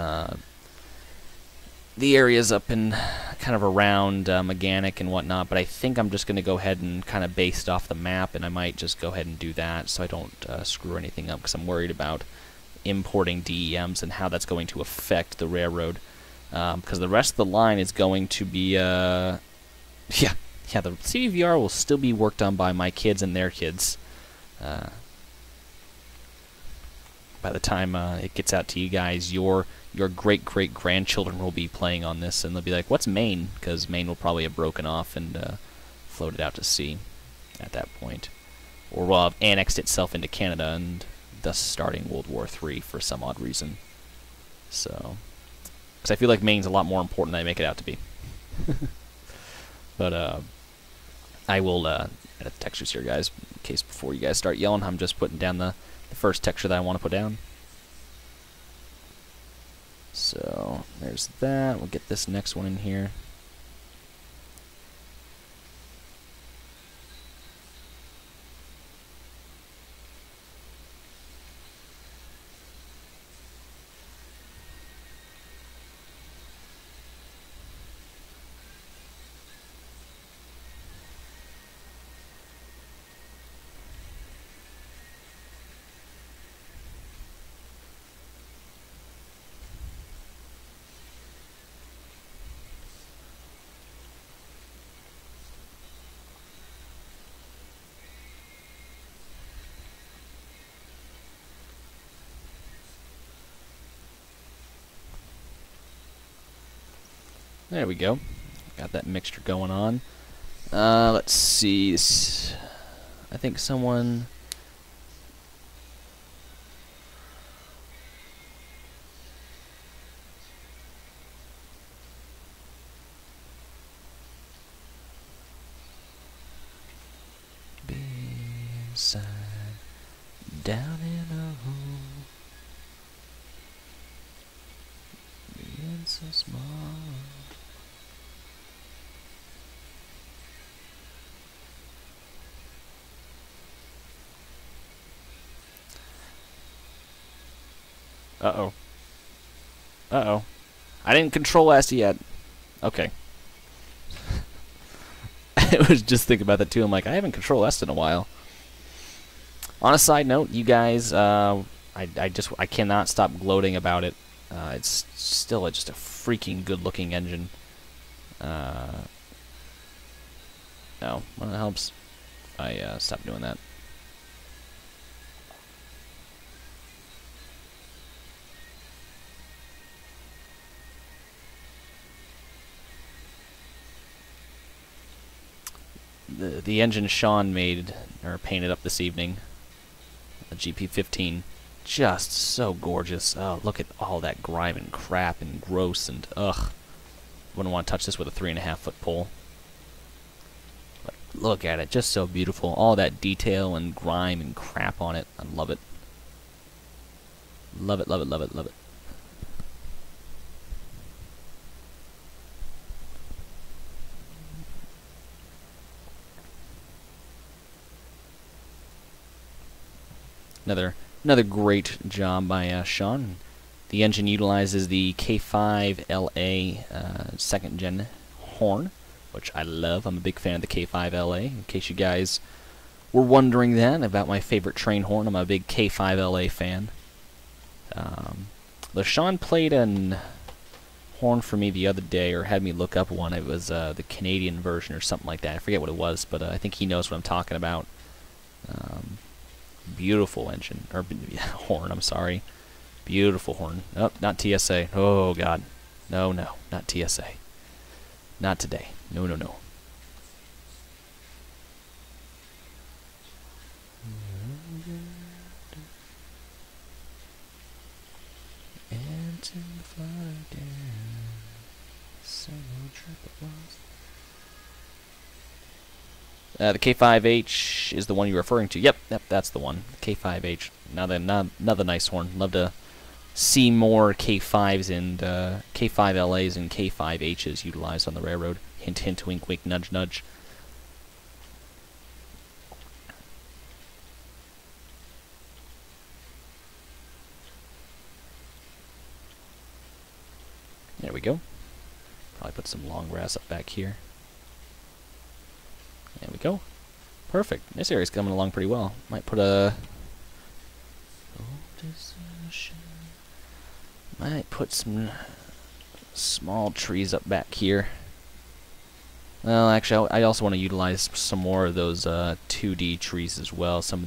the areas up in kind of around Mechanic and whatnot, but I think I'm just going to go ahead and kind of based off the map, and I might just go ahead and do that so I don't screw anything up, because I'm worried about importing DEMs and how that's going to affect the railroad, because the rest of the line is going to be yeah, the CBVR will still be worked on by my kids and their kids by the time it gets out to you guys. Your great-great-grandchildren will be playing on this, and they'll be like, what's Maine? Because Maine will probably have broken off and floated out to sea at that point. Or will have annexed itself into Canada, and thus starting World War III for some odd reason. So, because I feel like Maine's a lot more important than I make it out to be. But I will edit the textures here, guys, in case before you guys start yelling. I'm just putting down the first texture that I want to put down. So there's that. We'll get this next one in here. There we go. Got that mixture going on. Let's see. I think someone... Be inside, down in a hole, being so small. Uh-oh. Uh-oh. I didn't control S yet. Okay. I was just thinking about that too. I'm like, I haven't control S in a while. On a side note, you guys, I cannot stop gloating about it. It's still just a freaking good-looking engine. No, well, it helps if I stop doing that. The engine Sean made or painted up this evening, the GP15, just so gorgeous. Oh, look at all that grime and crap and gross and ugh. Wouldn't want to touch this with a 3.5-foot pole. But look at it, just so beautiful. All that detail and grime and crap on it. I love it. Love it, love it, love it, love it. Another great job by Sean. The engine utilizes the K5LA second-gen horn, which I love. I'm a big fan of the K5LA. In case you guys were wondering that about my favorite train horn, I'm a big K5LA fan. Sean played an horn for me the other day, or had me look up one. It was the Canadian version or something like that. I forget what it was, but I think he knows what I'm talking about. Beautiful engine, or horn, I'm sorry. Beautiful horn. Oh, not TSA. Oh, God. No, no, not TSA. Not today. No, no, no. The K5H is the one you're referring to. Yep, that's the one. The K5H. Another nice horn. Love to see more K5s and K5LAs and K5Hs utilized on the railroad. Hint, hint, wink, wink, nudge, nudge. There we go. Probably put some long grass up back here. There we go. Perfect. This area's coming along pretty well. Might put a... Might put some small trees up back here. Well, actually, I also want to utilize some more of those 2D trees as well. Some of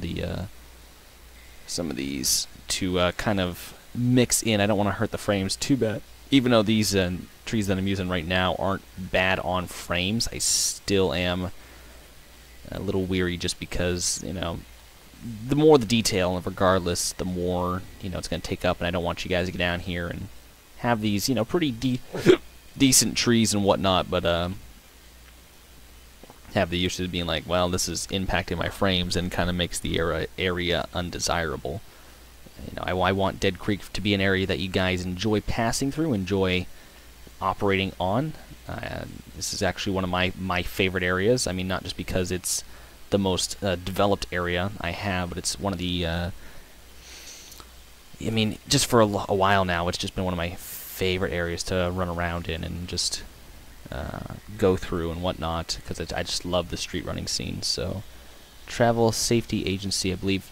these to kind of mix in. I don't want to hurt the frames too bad. Even though these trees that I'm using right now aren't bad on frames, I still am a little weary just because, you know, the more the detail, regardless, the more, you know, it's going to take up, and I don't want you guys to get down here and have these, you know, pretty decent trees and whatnot, but have the issue of being like, well, this is impacting my frames and kind of makes the area undesirable. You know, I want Dead Creek to be an area that you guys enjoy passing through, enjoy operating on. This is actually one of my favorite areas. I mean, not just because it's the most developed area I have, but it's one of the... I mean, just for a while now, it's just been one of my favorite areas to run around in and just go through and whatnot, because I just love the street running scene. So, Travel Safety Agency, I believe.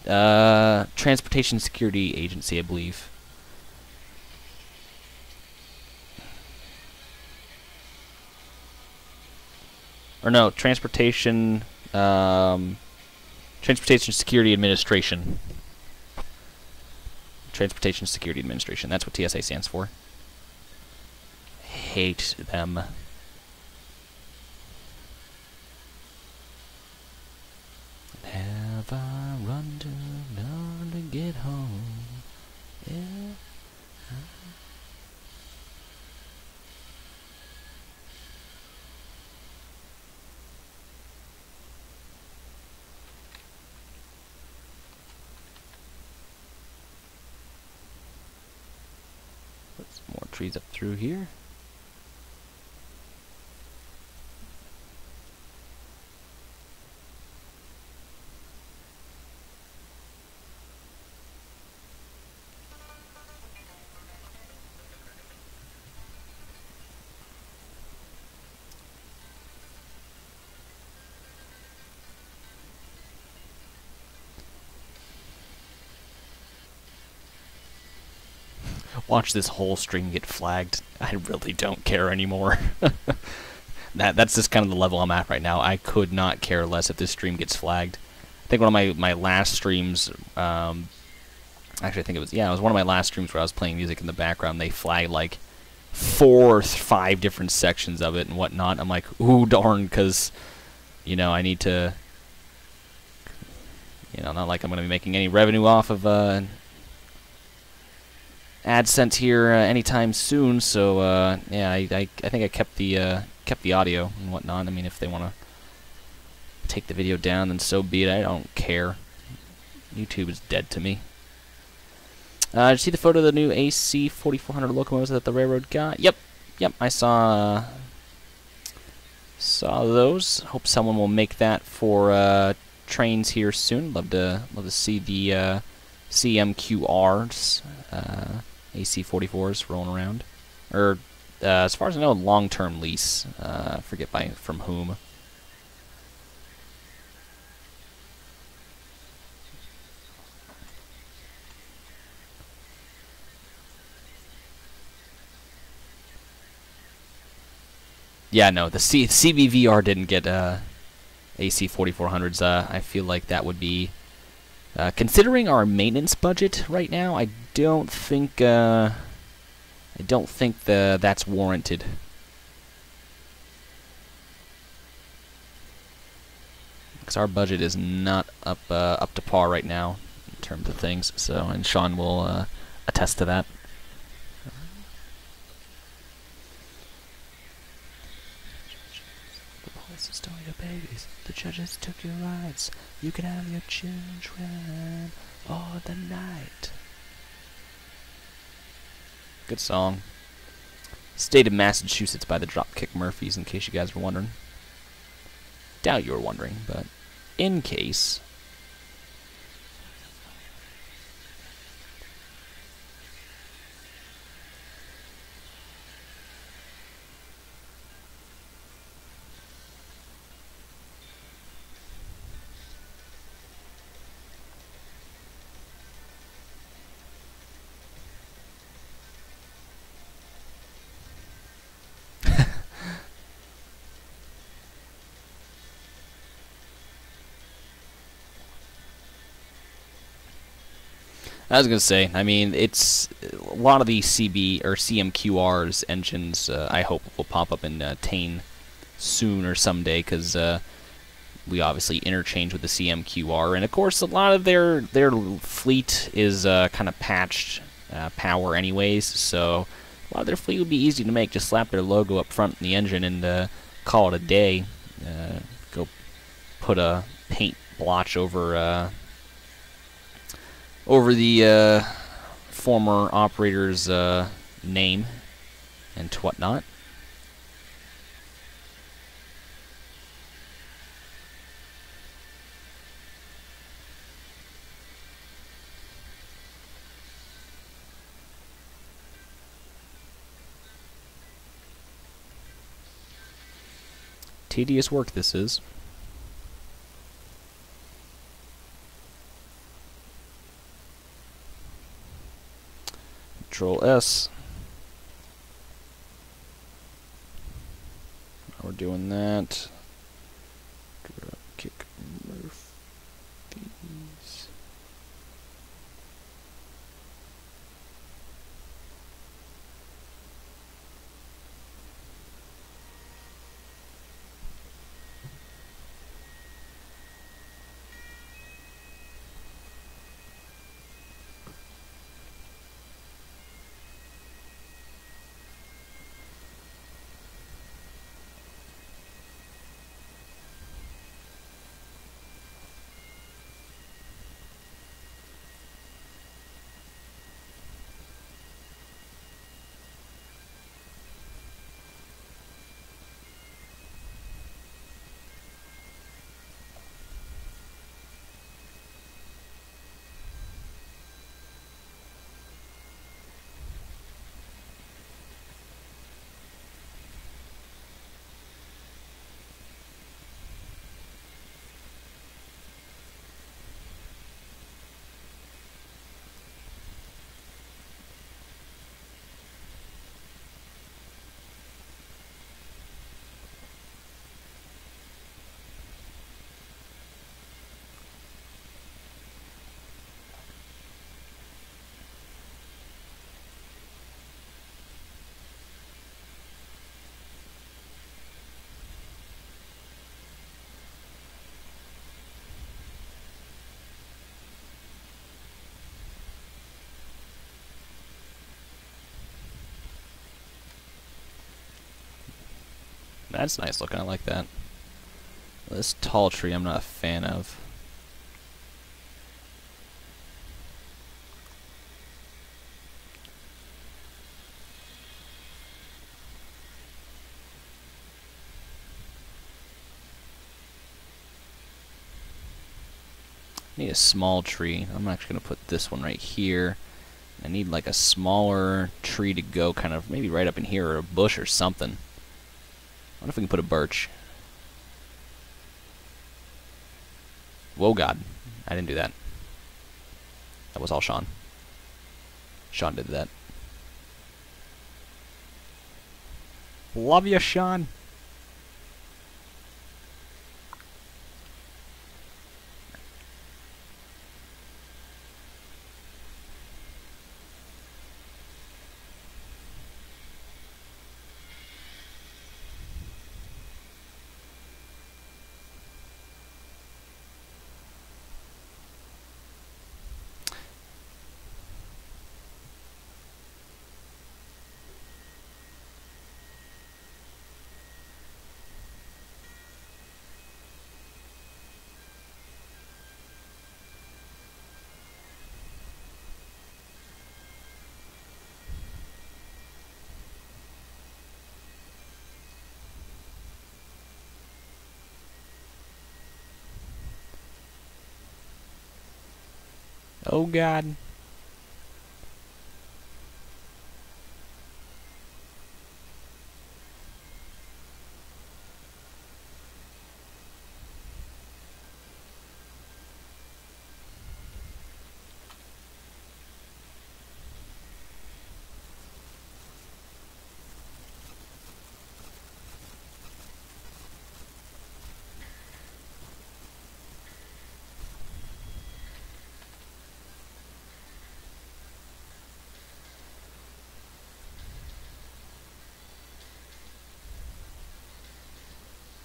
Transportation Security Agency, I believe. Or no, Transportation Security Administration. Transportation Security Administration. That's what TSA stands for. Hate them. Have I run too long to get home? Yeah. Put some more trees up through here. Watch this whole stream get flagged. I really don't care anymore. That's just kind of the level I'm at right now. I could not care less if this stream gets flagged. I think one of my last streams, actually I think it was one of my last streams where I was playing music in the background. They flagged like 4 or 5 different sections of it and whatnot. I'm like, ooh darn, because you know I need to, you know, not like I'm going to be making any revenue off of AdSense here anytime soon, so yeah, I think I kept the audio and whatnot. I mean, if they want to take the video down, then so be it. I don't care. YouTube is dead to me. Did you see the photo of the new AC 4400 locomotives that the railroad got? Yep, I saw those. Hope someone will make that for trains here soon. Love to see the CMQRs. AC-44s rolling around, or as far as I know, long-term lease. Forget from whom. Yeah, no, the CBVR didn't get AC-4400s. I feel like that would be, considering our maintenance budget right now, I don't think that's warranted. Because our budget is not up to par right now in terms of things. So, and Sean will attest to that. The police stole your babies. The judges took your rights. You can have your children all the night. Good song. State of Massachusetts by the Dropkick Murphys, in case you guys were wondering. Doubt you were wondering, but in case. I was gonna say, I mean, it's a lot of the CMQR's engines. I hope will pop up in Tane soon or someday, because we obviously interchange with the CMQR, and of course, a lot of their fleet is kind of patched power, anyways. So A lot of their fleet would be easy to make. Just slap their logo up front in the engine and call it a day. Go put a paint blotch over the former operator's name and whatnot. Tedious work this is. Control S. We're doing that. Kick Murphy's. That's nice looking, I like that. This tall tree I'm not a fan of. I need a small tree. I'm actually going to put this one right here. I need like a smaller tree to go kind of maybe right up in here, or a bush or something. I wonder if we can put a birch. Whoa, God. I didn't do that. That was all Sean. Sean did that. Love you, Sean. Oh, God.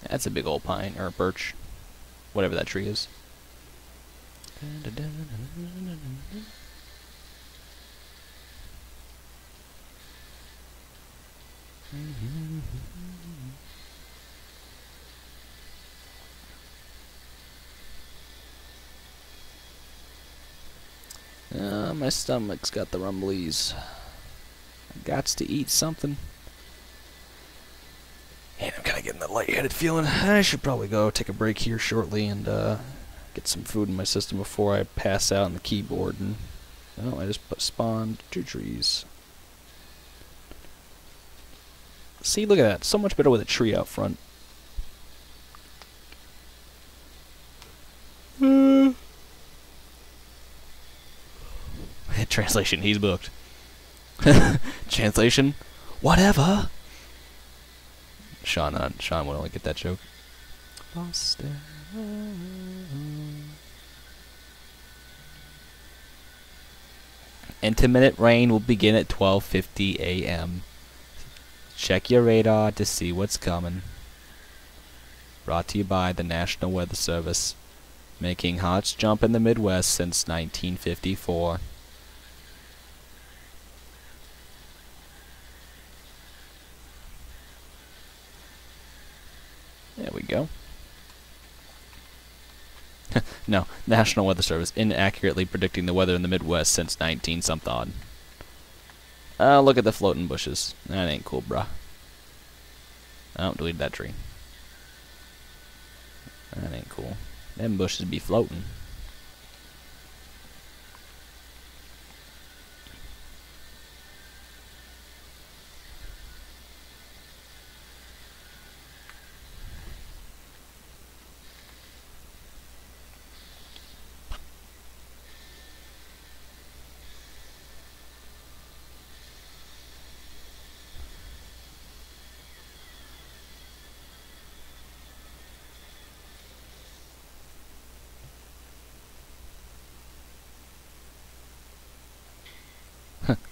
That's a big old pine, or birch. Whatever that tree is. My stomach's got the rumblies. I gots to eat something. And I'm kind of getting that lightheaded feeling. I should probably go take a break here shortly and get some food in my system before I pass out on the keyboard. And oh, I just spawned 2 trees. See, look at that. So much better with a tree out front. Translation, he's booked. Translation, whatever. Sean would only get that joke. Boston. Intermittent rain will begin at 12:50 a.m. Check your radar to see what's coming. Brought to you by the National Weather Service, making hearts jump in the Midwest since 1954. There we go. No, National Weather Service, inaccurately predicting the weather in the Midwest since 19-something. Look at the floating bushes. That ain't cool, bruh. Oh, delete that tree. That ain't cool. Them bushes be floating.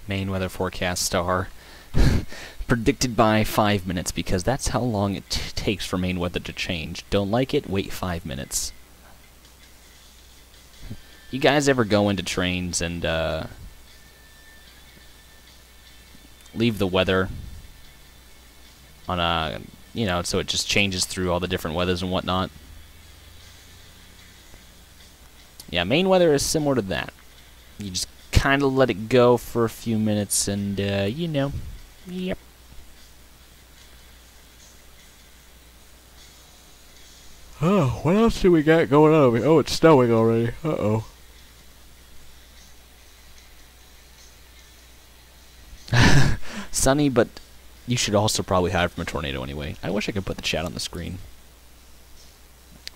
Maine weather forecast star. Predicted by 5 minutes, because that's how long it takes for Maine weather to change. Don't like it? Wait 5 minutes. You guys ever go into trains and leave the weather on a, you know, so it just changes through all the different weathers and whatnot? Yeah, Maine weather is similar to that. You just kind of let it go for a few minutes and, you know, yep. Oh, what else do we got going on? Oh, it's snowing already. Uh-oh. Sunny, but you should also probably hide from a tornado anyway. I wish I could put the chat on the screen.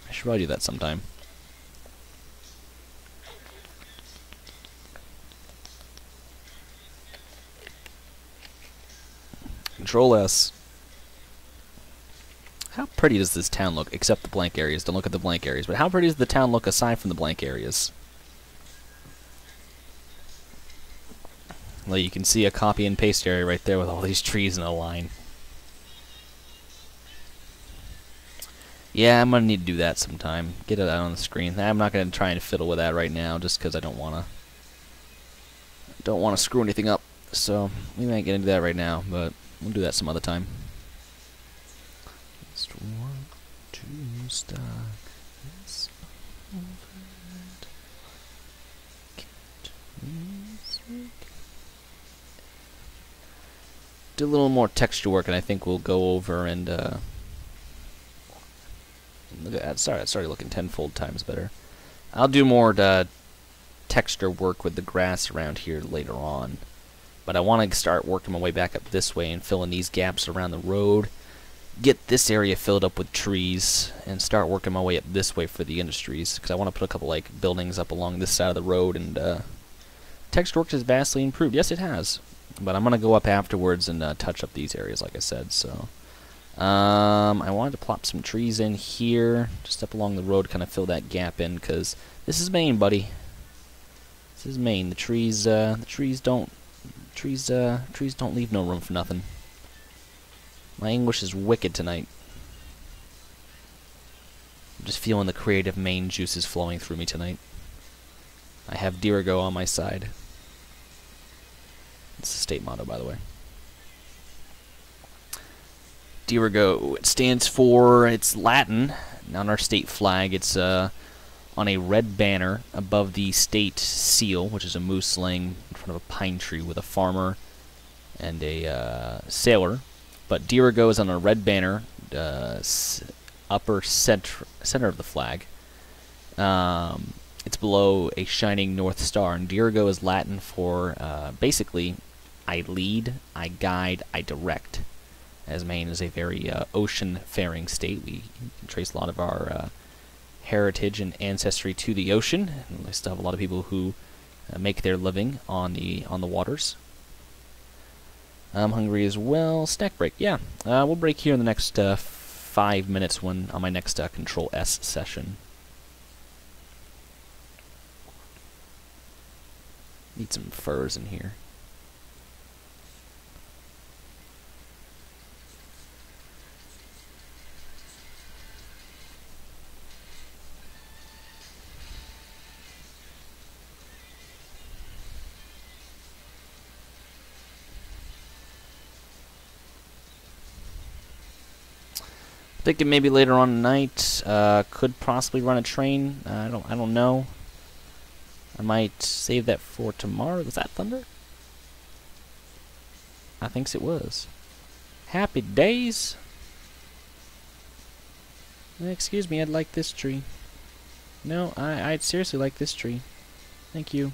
I should probably do that sometime. Control S. How pretty does this town look, except the blank areas? Don't look at the blank areas. But how pretty does the town look aside from the blank areas? Well, you can see a copy and paste area right there with all these trees in a line. Yeah, I'm going to need to do that sometime. Get it out on the screen. I'm not going to try and fiddle with that right now just because I don't want to screw anything up. So, we might get into that right now, but we'll do that some other time. Just want to start this moment. Do a little more texture work, and I think we'll go over and look at that. Sorry, it's already looking tenfold times better. I'll do more texture work with the grass around here later on. But I want to start working my way back up this way and fill in these gaps around the road. Get this area filled up with trees and start working my way up this way for the industries. Because I want to put a couple like buildings up along this side of the road. And texture work has vastly improved. Yes, it has. But I'm going to go up afterwards and touch up these areas like I said. So I wanted to plop some trees in here. Just up along the road, kind of fill that gap in. Because this is Maine, buddy. This is Maine. The trees don't leave no room for nothing. My English is wicked tonight. I'm just feeling the creative Maine juices flowing through me tonight. I have Dirigo on my side. It's the state motto, by the way. Dirigo. It stands for, it's Latin. On our state flag, it's on a red banner above the state seal, which is a moose laying in front of a pine tree with a farmer and a sailor. But Dirigo is on a red banner, upper center of the flag. It's below a shining north star, and Dirigo is Latin for basically, I lead, I guide, I direct. As Maine is a very ocean-faring state, we can trace a lot of our heritage and ancestry to the ocean. And we still have a lot of people who make their living on the waters. I'm hungry as well. Snack break, yeah. We'll break here in the next 5 minutes on my next Control S session. Need some furs in here. Thinking maybe later on tonight, could possibly run a train. I don't know. I might save that for tomorrow. Was that thunder? I thinks it was. Happy days. Excuse me, I'd like this tree. No, I'd seriously like this tree. Thank you.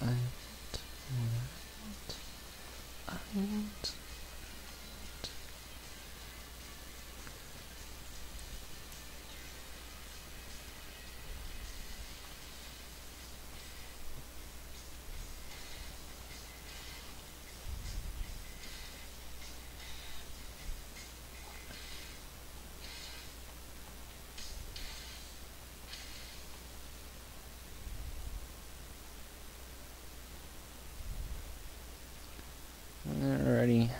I want. Alrighty.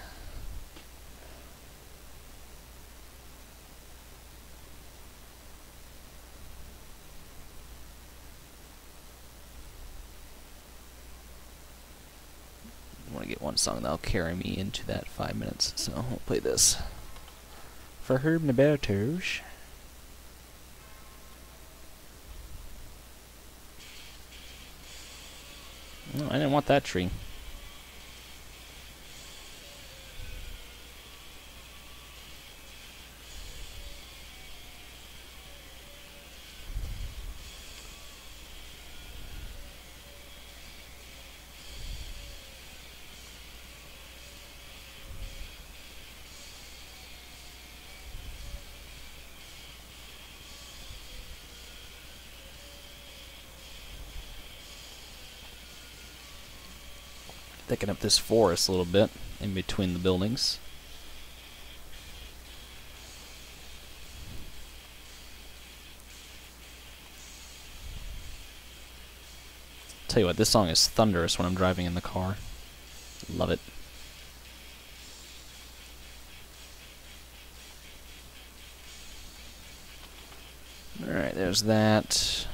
I want to get one song that'll carry me into that 5 minutes, so I'll play this. For Herb Nabertoge. No, I didn't want that tree. Thicken up this forest a little bit in between the buildings. Tell you what, this song is thunderous when I'm driving in the car. Love it. Alright, there's that.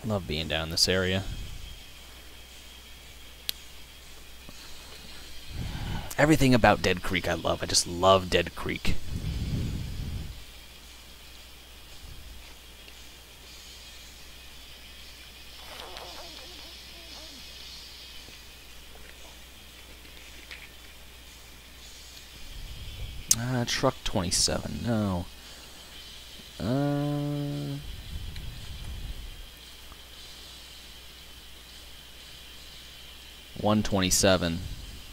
Love being down this area. Everything about Dead Creek I love. I just love Dead Creek. Truck 27. No. 127.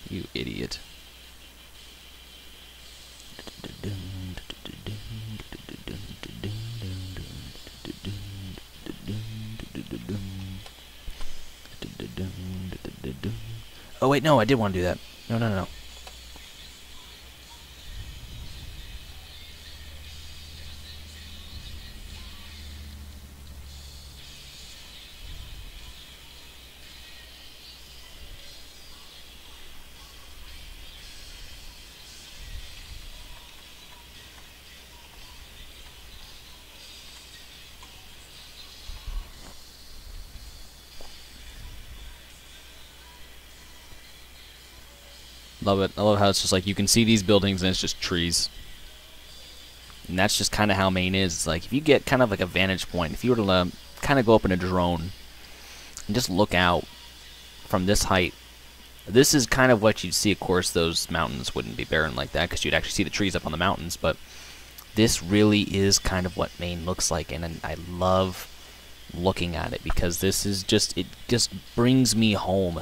You idiot. Oh wait, no, I did want to do that. No. Love it. I love how it's just like you can see these buildings and it's just trees. And that's just kind of how Maine is. It's like if you get kind of like a vantage point, if you were to kind of go up in a drone and just look out from this height, this is kind of what you'd see. Of course, those mountains wouldn't be barren like that because you'd actually see the trees up on the mountains, but this really is kind of what Maine looks like, and I love looking at it because this is just, it just brings me home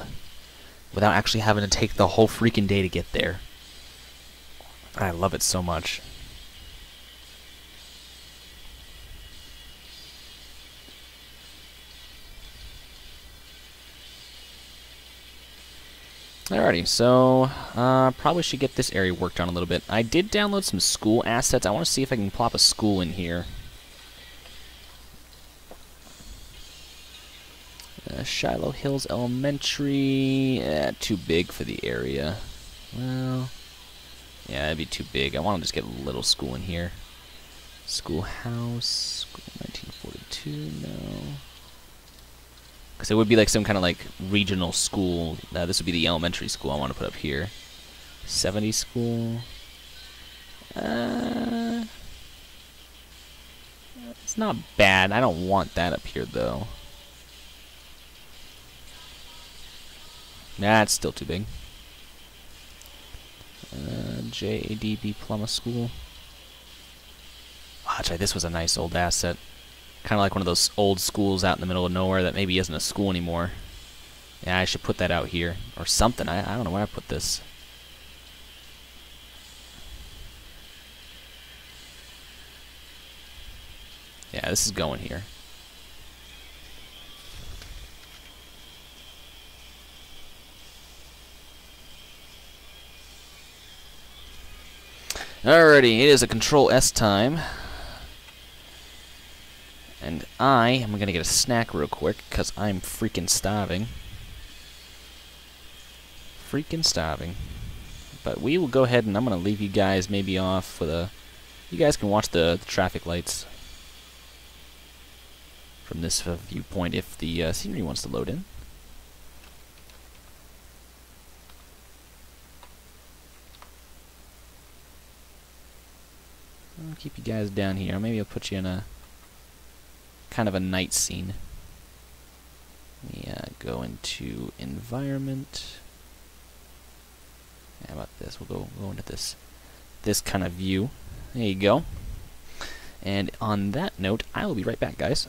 without actually having to take the whole freaking day to get there. I love it so much. Alrighty, so probably should get this area worked on a little bit. I did download some school assets. I want to see if I can plop a school in here. Shiloh Hills Elementary, too big for the area. Well, yeah, that'd be too big. I want to just get a little school in here. Schoolhouse, school 1942, no. Because it would be like some kind of like regional school. This would be the elementary school I want to put up here. 70 school. It's not bad. I don't want that up here though. Nah, it's still too big. JADB Plumma School. Oh, that's right, this was a nice old asset. Kind of like one of those old schools out in the middle of nowhere that maybe isn't a school anymore. Yeah, I should put that out here. Or something. I don't know where I put this. Yeah, this is going here. Alrighty, it is a Control S time. And I am going to get a snack real quick, because I'm freaking starving. Freaking starving. But we will go ahead and I'm going to leave you guys maybe off with a... You guys can watch the traffic lights from this viewpoint if the scenery wants to load in. I'll keep you guys down here. Maybe I'll put you in a kind of a night scene. Let me go into environment. How about this? We'll go into this kind of view. There you go. And on that note, I will be right back, guys.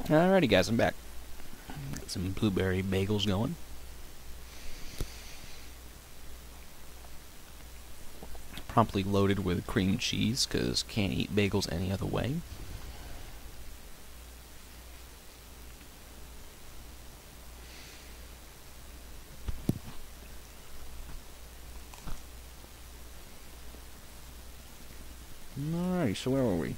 Alrighty, guys, I'm back. Got some blueberry bagels going. Promptly loaded with cream cheese, because can't eat bagels any other way. Alright, so where were we?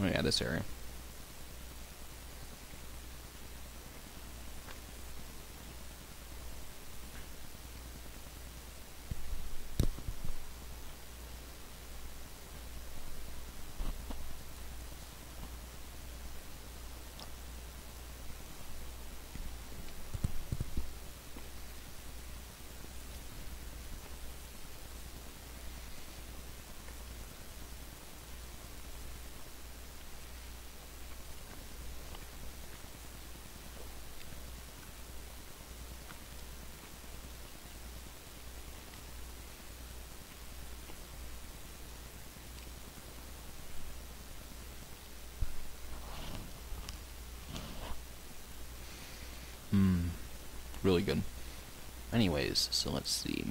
Oh yeah, this area. Really good. Anyways, so let's see.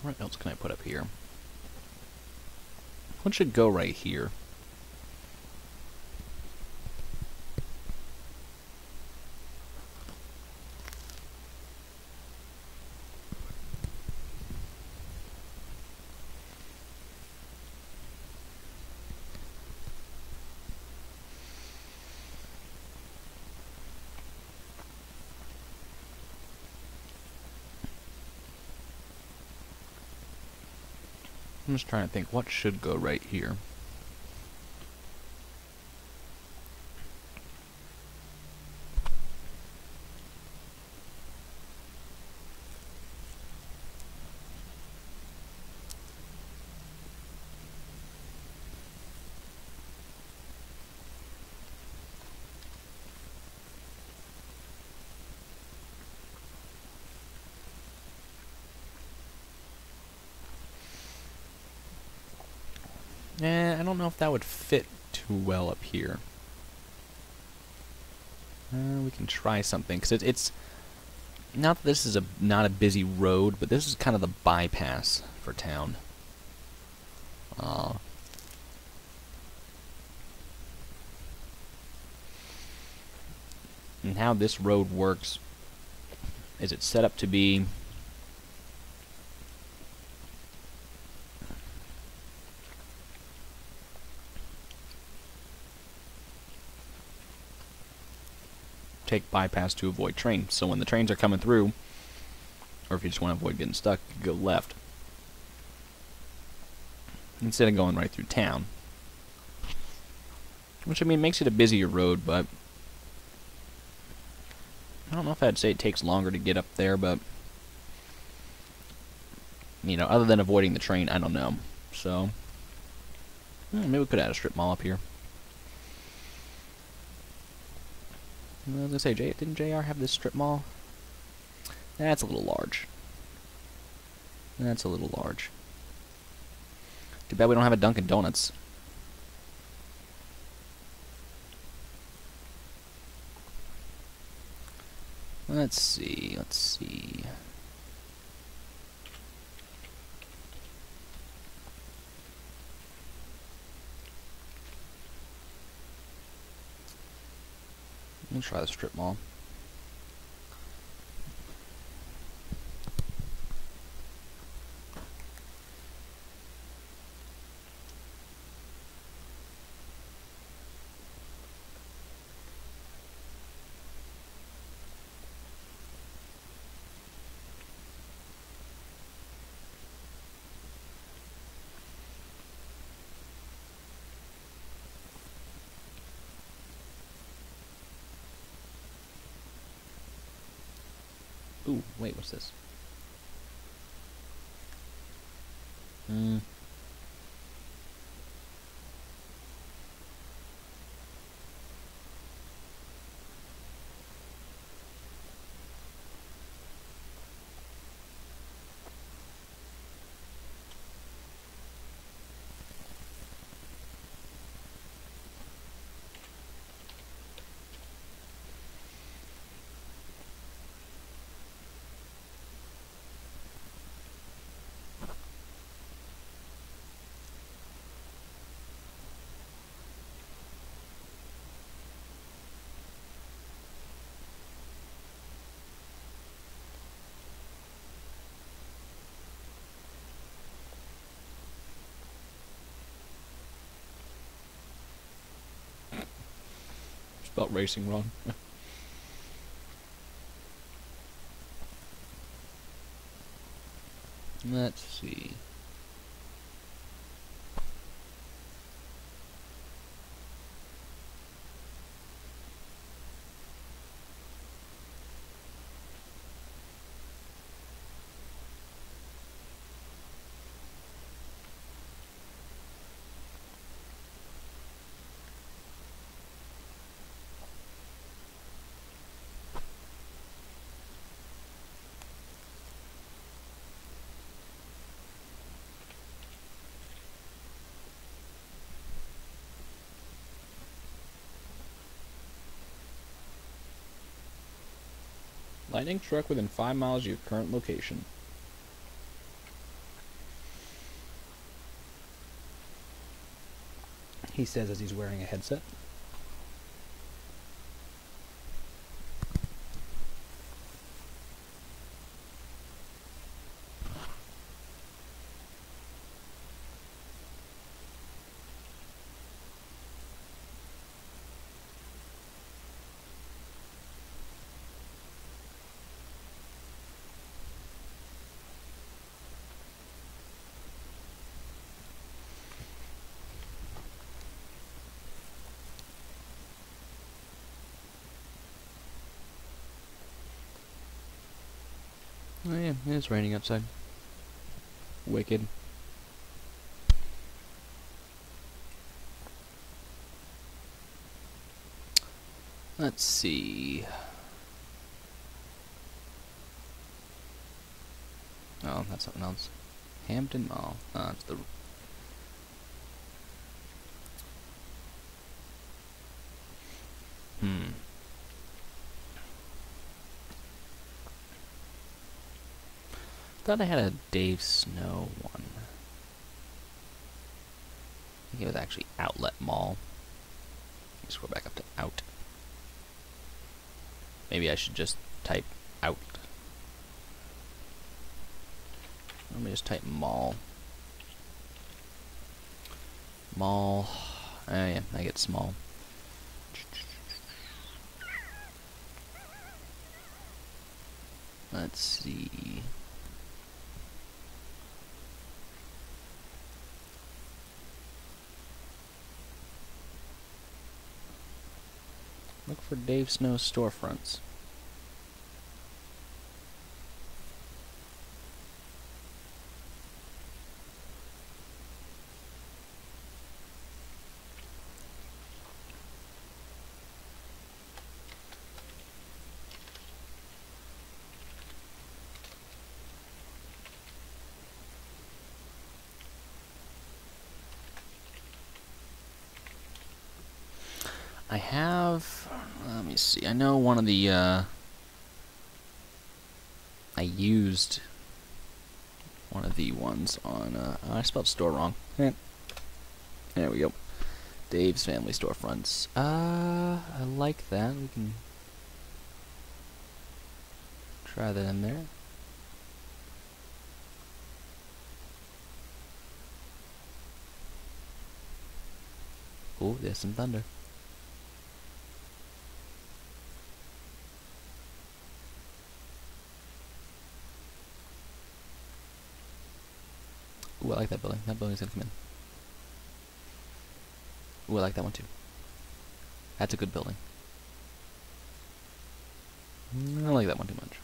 What else can I put up here? What should go right here? I'm just trying to think what should go right here. I don't know if that would fit too well up here. We can try something, because it's not that this is not a busy road, but this is kind of the bypass for town. And how this road works is it's set up to be take bypass to avoid trains. So when the trains are coming through, or if you just want to avoid getting stuck, you go left instead of going right through town. Which, I mean, makes it a busier road, but I don't know if I'd say it takes longer to get up there, but you know, other than avoiding the train, I don't know. So maybe we could add a strip mall up here. I was gonna say, didn't JR have this strip mall? That's a little large. That's a little large. Too bad we don't have a Dunkin' Donuts. Let's see, let's see. Let's try the strip mall. Ooh, wait, what's this? Spelled racing wrong. Let's see. Lightning struck within 5 miles of your current location. He says as he's wearing a headset. Oh yeah, it's raining outside. Wicked. Let's see. Oh, that's something else. Hampton Mall. Oh, it's the... Thought I had a Dave Snow one. I think it was actually Outlet Mall. Scroll back up to out. Maybe I should just type out. Let me just type mall. Mall. Oh yeah, I get small. Let's see. Look for Dave Snow's storefronts. I have, let me see, I know one of the, I used one of the ones on, I spelled store wrong. There we go. Dave's Family Storefronts. I like that. We can try that in there. Oh, there's some thunder. Ooh, I like that building. That building's gonna come in. Ooh, I like that one too. That's a good building. I don't like that one too much.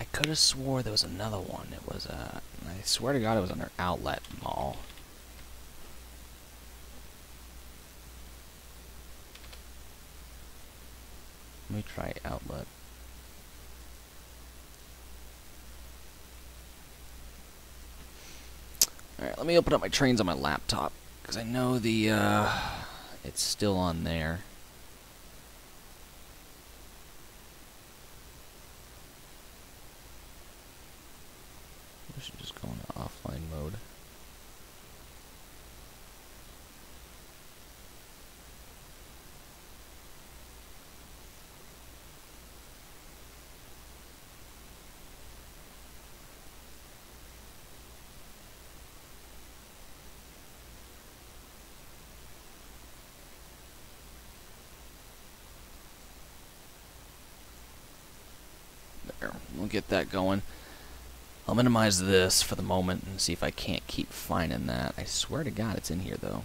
I could have swore there was another one. It was I swear to God, it was under Outlet Mall. Let me try Outlet. Alright, let me open up my trains on my laptop, because I know the, it's still on there. I should just go into offline mode. get that going. I'll minimize this for the moment and see if I can't keep finding that. I swear to God it's in here, though.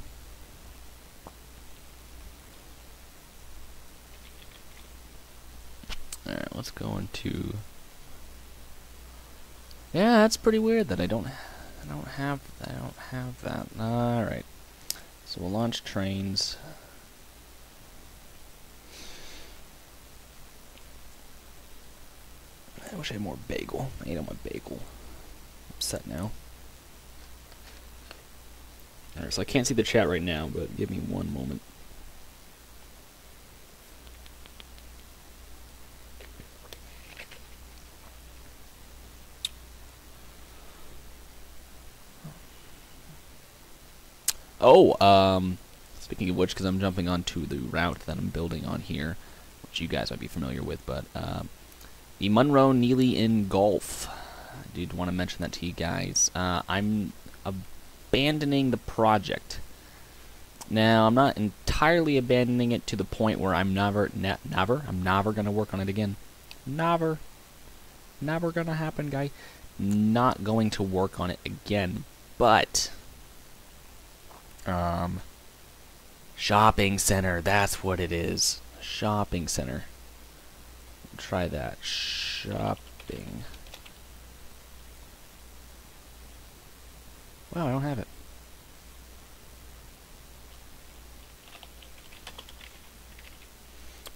Alright, let's go into... Yeah, that's pretty weird that I don't have that. Alright. So we'll launch trains. I wish I had more bagel. I ate all my bagel. I'm upset now. Alright, so I can't see the chat right now, but give me one moment. Oh, speaking of which, because I'm jumping onto the route that I'm building on here, which you guys might be familiar with, but the Monroe Neely in Gulf. I did want to mention that to you guys. I'm abandoning the project. Now, I'm not entirely abandoning it to the point where I'm never going to work on it again. Never going to happen, guy. Not going to work on it again, but... shopping center, that's what it is. Shopping center. Try that. Shopping. Wow, I don't have it.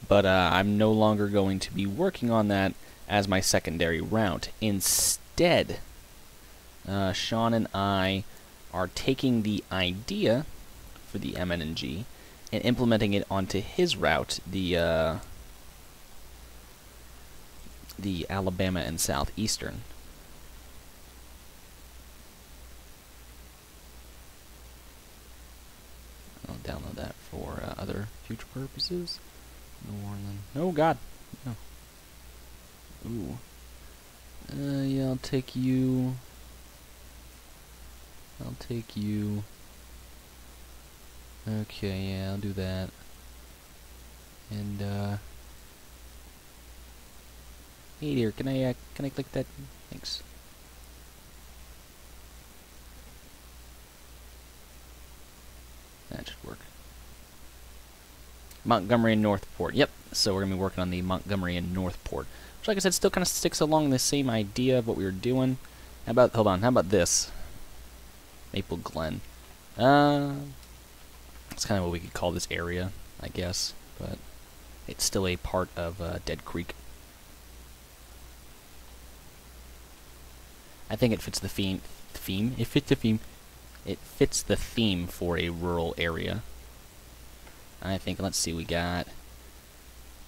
But I'm no longer going to be working on that as my secondary route. Instead, Sean and I are taking the idea for the MN&G and implementing it onto his route, the Alabama and Southeastern. I'll download that for other future purposes. New Orleans. Oh God, no. Ooh. Yeah, I'll take you. I'll take you. Okay, yeah, I'll do that. And hey dear, can I click that? Thanks. That should work. Montgomery and Northport. Yep. So we're gonna be working on the Montgomery and Northport, which, like I said, still kind of sticks along the same idea of what we were doing. How about, hold on, how about this? Maple Glen. That's kind of what we could call this area, I guess, but it's still a part of Dead Creek. I think it fits the theme. It fits the theme. It fits the theme for a rural area. I think. Let's see. We got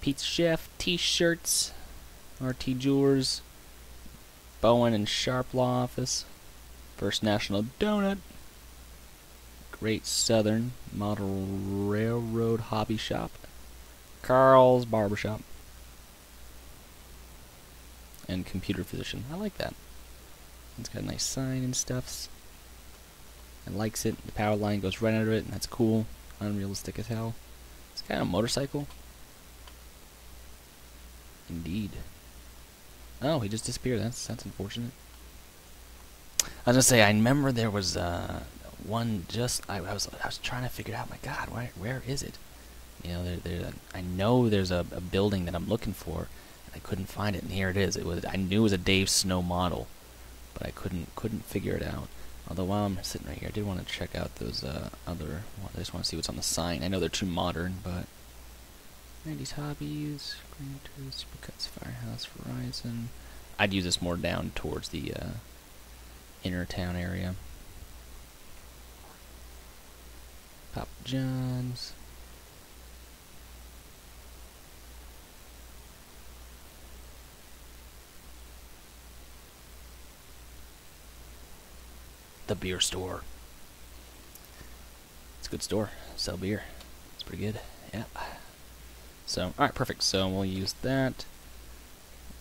Pizza Chef T-shirts, RT Jewelers, Bowen and Sharp Law Office, First National Donut, Great Southern Model Railroad Hobby Shop, Carl's Barbershop, and Computer Physician. I like that. It's got a nice sign and stuff. It likes it. The power line goes right under it, and that's cool. Unrealistic as hell. It's kind of a motorcycle. Indeed. Oh, he just disappeared. That's unfortunate. I was gonna say, I remember there was one just I was trying to figure out. My God, where is it? You know, I know there's a building that I'm looking for, and I couldn't find it. And here it is. I knew it was a Dave Snow model, but I couldn't figure it out. Although while I'm sitting right here, I did want to check out those other. I just want to see what's on the sign. I know they're too modern, but 90s hobbies, Granters, Supercuts, Firehouse, Verizon. I'd use this more down towards the inner town area. Papa John's. The beer store. It's a good store. Sell beer. It's pretty good. Yeah. So, alright, perfect. So we'll use that.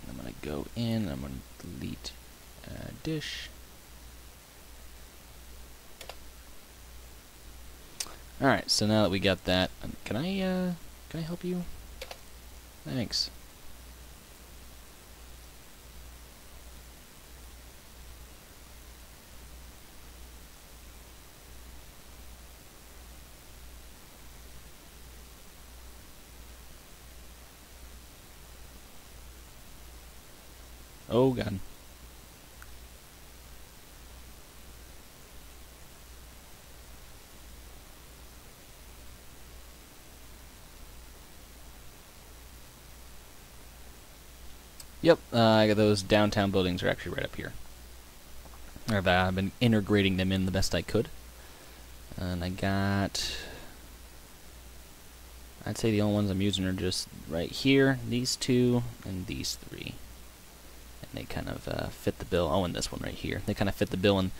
I'm going to go in. I'm going to delete dish. Alright, so now that we got that, can I help you? Thanks. Oh god. Yep, those downtown buildings are actually right up here. I've been integrating them in the best I could. And I got... I'd say the only ones I'm using are just right here, these two, and these three. And they kind of fit the bill. Oh, and this one right here. They kind of fit the bill and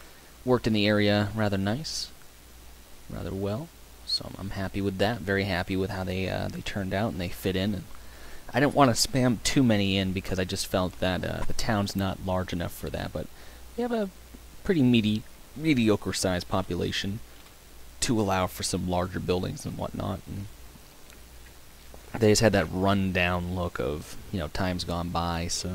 worked in the area rather nice. Rather well. So I'm happy with that. Very happy with how they turned out and they fit in. And I didn't want to spam too many in because I just felt that the town's not large enough for that. But we have a pretty mediocre sized population to allow for some larger buildings and whatnot. And they just had that run-down look of, you know, times gone by, so...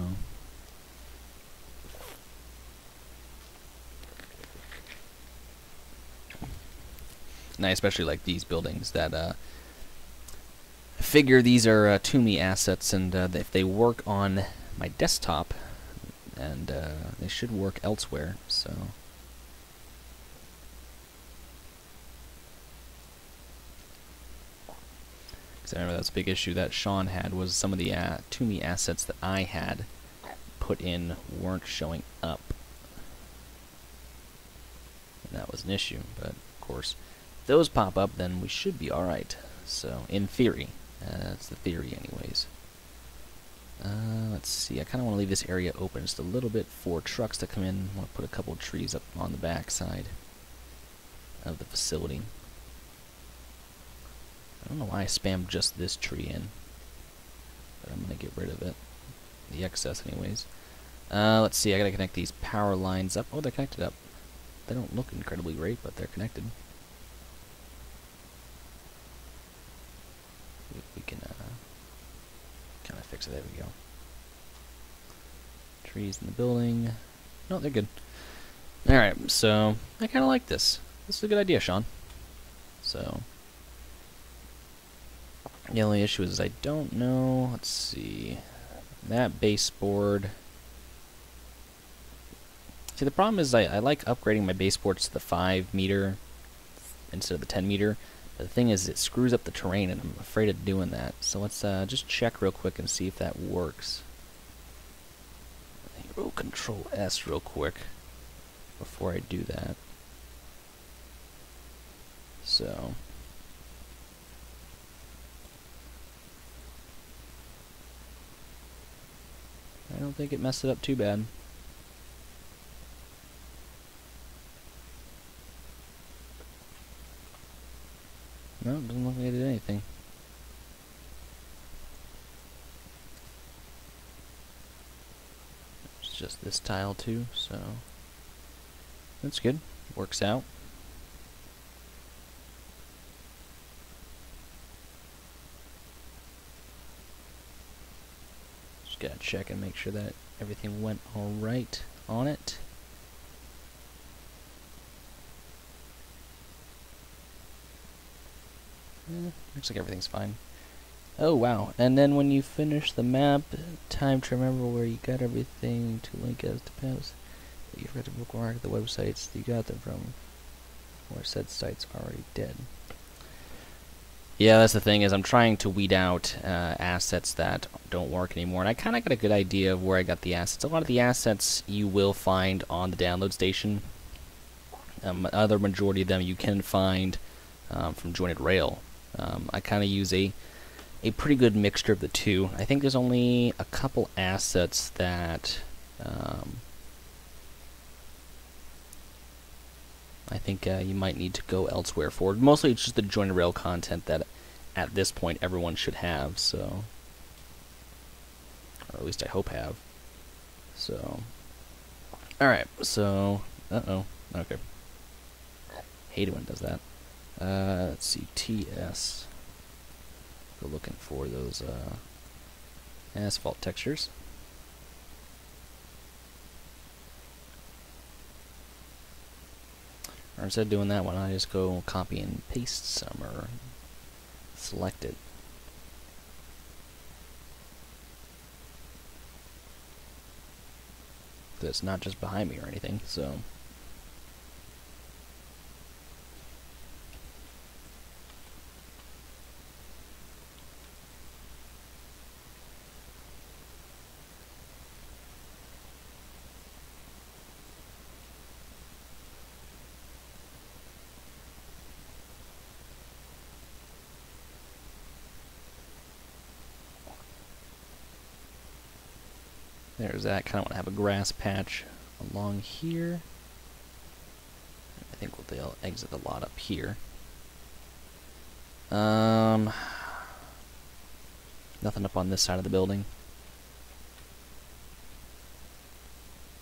And I especially like these buildings that, I figure these are to me assets, and if they work on my desktop, and they should work elsewhere, so... I remember that's a big issue that Sean had, was some of the to me assets that I had put in weren't showing up. And that was an issue, but of course, if those pop up, then we should be alright. So, in theory. That's the theory anyways. Let's see, I kind of want to leave this area open just a little bit for trucks to come in. I want to put a couple of trees up on the back side of the facility. I don't know why I spammed just this tree in, but I'm going to get rid of it. The excess anyways. Let's see, I got to connect these power lines up. Oh, they're connected up. They don't look incredibly great, but they're connected. We can kind of fix it. There we go. Trees in the building. No, they're good. Alright, so I kind of like this. This is a good idea, Sean. So... the only issue is I don't know, let's see, that baseboard. See, the problem is I like upgrading my baseboards to the 5 meter instead of the 10 meter. But the thing is, it screws up the terrain, and I'm afraid of doing that. So let's just check real quick and see if that works. We'll Control S real quick before I do that. So... I don't think it messed it up too bad. No, it doesn't look like it did anything. It's just this tile too, so that's good. Works out. Gotta check and make sure that everything went alright on it. Looks like everything's fine. Oh wow, and then when you finish the map, time to remember where you got everything to link as to pass. You forgot to bookmark the websites that you got them from, or said sites already dead. Yeah, that's the thing, is I'm trying to weed out assets that don't work anymore, and I kind of got a good idea of where I got the assets. A lot of the assets you will find on the download station. Other majority of them you can find from Jointed Rail. I kind of use a pretty good mixture of the two. I think there's only a couple assets that I think you might need to go elsewhere for. Mostly it's just the Jointed Rail content that at this point everyone should have, so, or at least I hope have. So, alright, so, okay. Hate it when it does that. Let's see, TS. Go looking for those asphalt textures. Or instead of doing that one, I just go copy and paste some, or select it. that it's not just behind me or anything, so... There's that. Kind of want to have a grass patch along here. I think they'll exit the lot up here. Nothing up on this side of the building.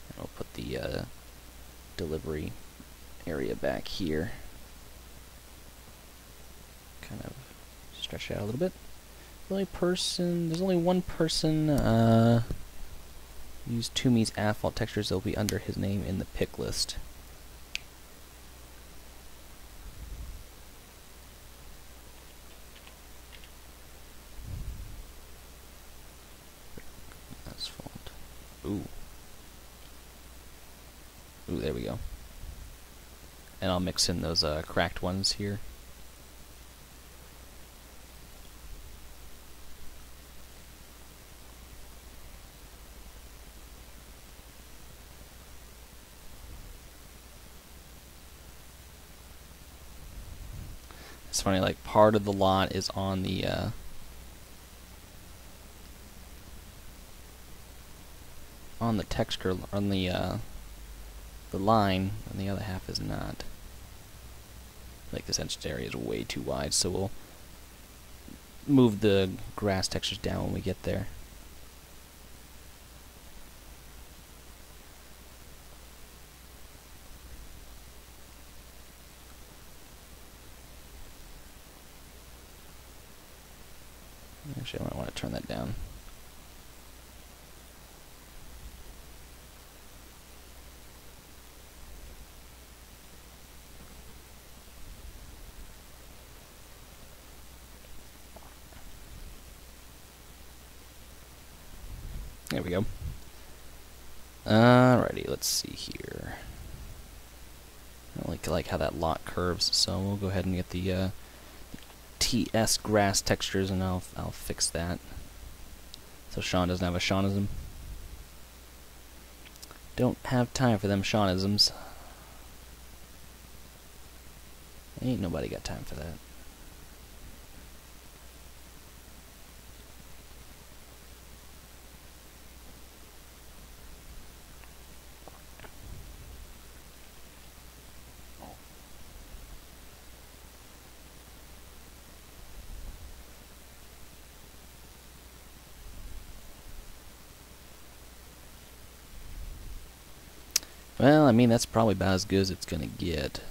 And we'll put the delivery area back here. Kind of stretch it out a little bit. There's only one person use Toomey's asphalt textures. They'll be under his name in the pick list. Asphalt. Ooh. Ooh, there we go. And I'll mix in those cracked ones here. It's funny, like part of the lot is on the texture on the line, and the other half is not. Like this edge area is way too wide, so we'll move the grass textures down when we get there. Actually, I might want to turn that down. There we go. Alrighty, let's see here. I like how that lot curves, so we'll go ahead and get the TS grass textures, and I'll fix that. So Sean doesn't have a Seanism. Don't have time for them Seanisms. Ain't nobody got time for that. Well, I mean, that's probably about as good as it's gonna get.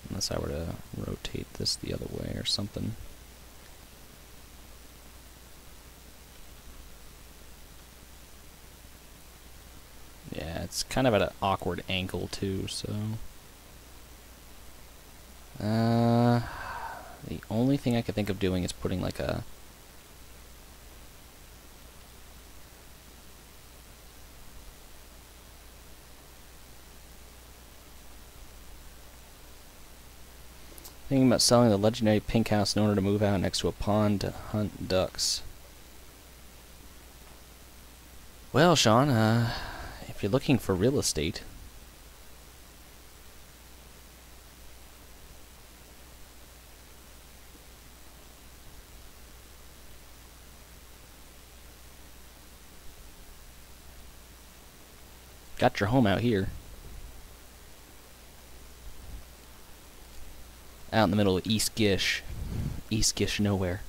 Unless I were to rotate this the other way or something. Yeah, it's kind of at an awkward angle too, so... the only thing I could think of doing is putting like a... Thinking about selling the legendary pink house in order to move out next to a pond to hunt ducks. Well, Sean, if you're looking for real estate... Got your home out here. Out in the middle of East Gish. East Gish nowhere.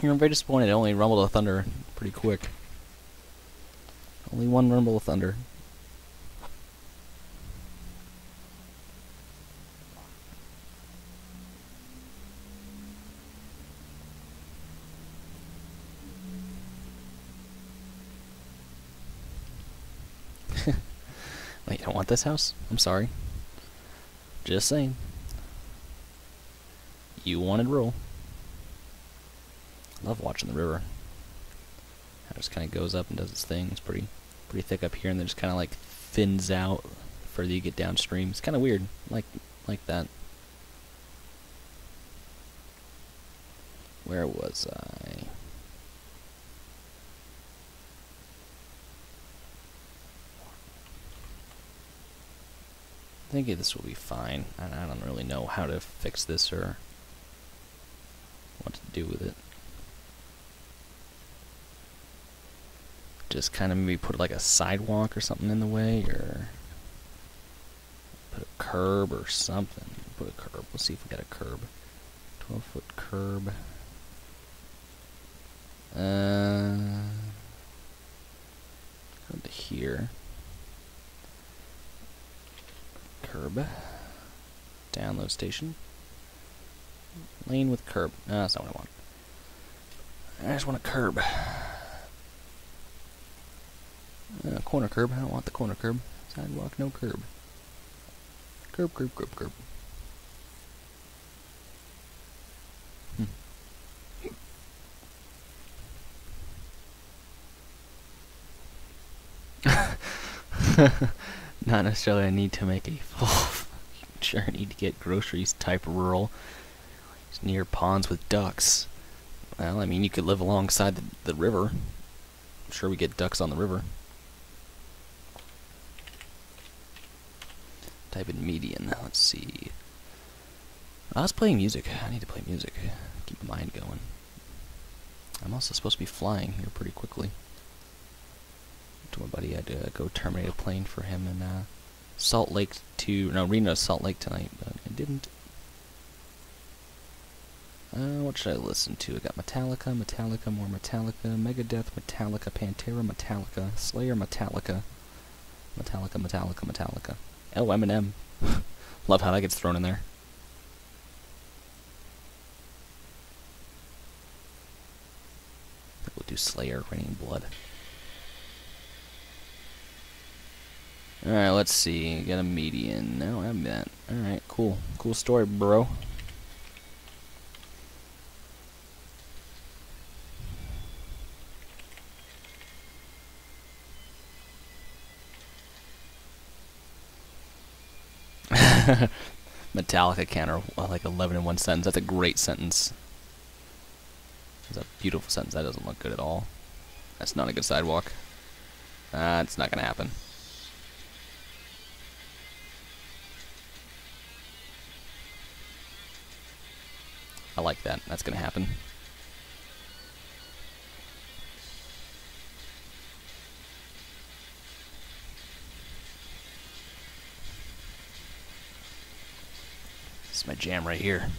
I'm very disappointed. I only rumbled a thunder pretty quick. Only one rumble of thunder. Wait, you don't want this house? I'm sorry. Just saying. You wanted roll. Love watching the river. It just kind of goes up and does its thing. It's pretty thick up here, and then just kind of like thins out the further you get downstream. It's kind of weird, like that. Where was I? I think this will be fine. I don't really know how to fix this or what to do with it. Just kind of maybe put like a sidewalk or something in the way, or put a curb or something. Put a curb. Let's see if we got a curb. 12-foot curb. Come to here. Curb. Download station. Lane with curb. No, that's not what I want. I just want a curb. Corner curb. I don't want the corner curb. Sidewalk, no curb. Curb, curb, curb, curb. Not necessarily a need to make a full journey to get groceries type rural. It's near ponds with ducks. Well, I mean, you could live alongside the river. I'm sure we get ducks on the river. Type in median. Let's see. I was playing music. I need to play music. Keep my mind going. I'm also supposed to be flying here pretty quickly. To my buddy, I had to go terminate a plane for him in Reno to Salt Lake tonight, but I didn't. What should I listen to? I got Metallica, more Metallica, Megadeth, Metallica, Pantera, Metallica, Slayer, Metallica. Oh, Eminem. Love how that gets thrown in there. I think we'll do Slayer, Raining Blood. Alright, let's see. Got a median. No, I haven't that. Alright, cool. Cool story, bro. Metallica counter, like 11 in one sentence. That's a great sentence. That's a beautiful sentence. That doesn't look good at all. That's not a good sidewalk. It's not gonna happen. I like that. That's gonna happen. This is my jam right here.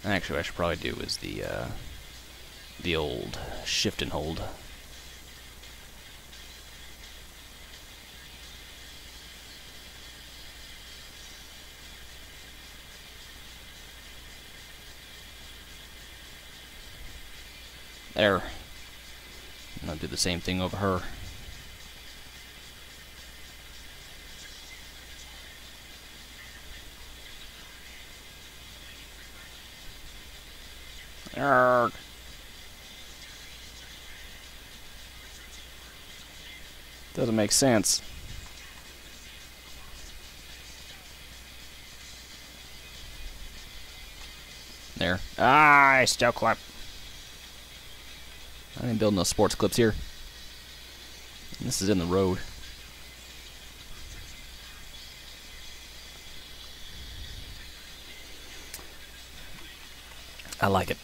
Actually, what I should probably do is the old shift and hold. There. And I'll do the same thing over her. Arrgh. Doesn't make sense. There. Ah, I still clip. I ain't building no sports clips here. This is in the road. I like it.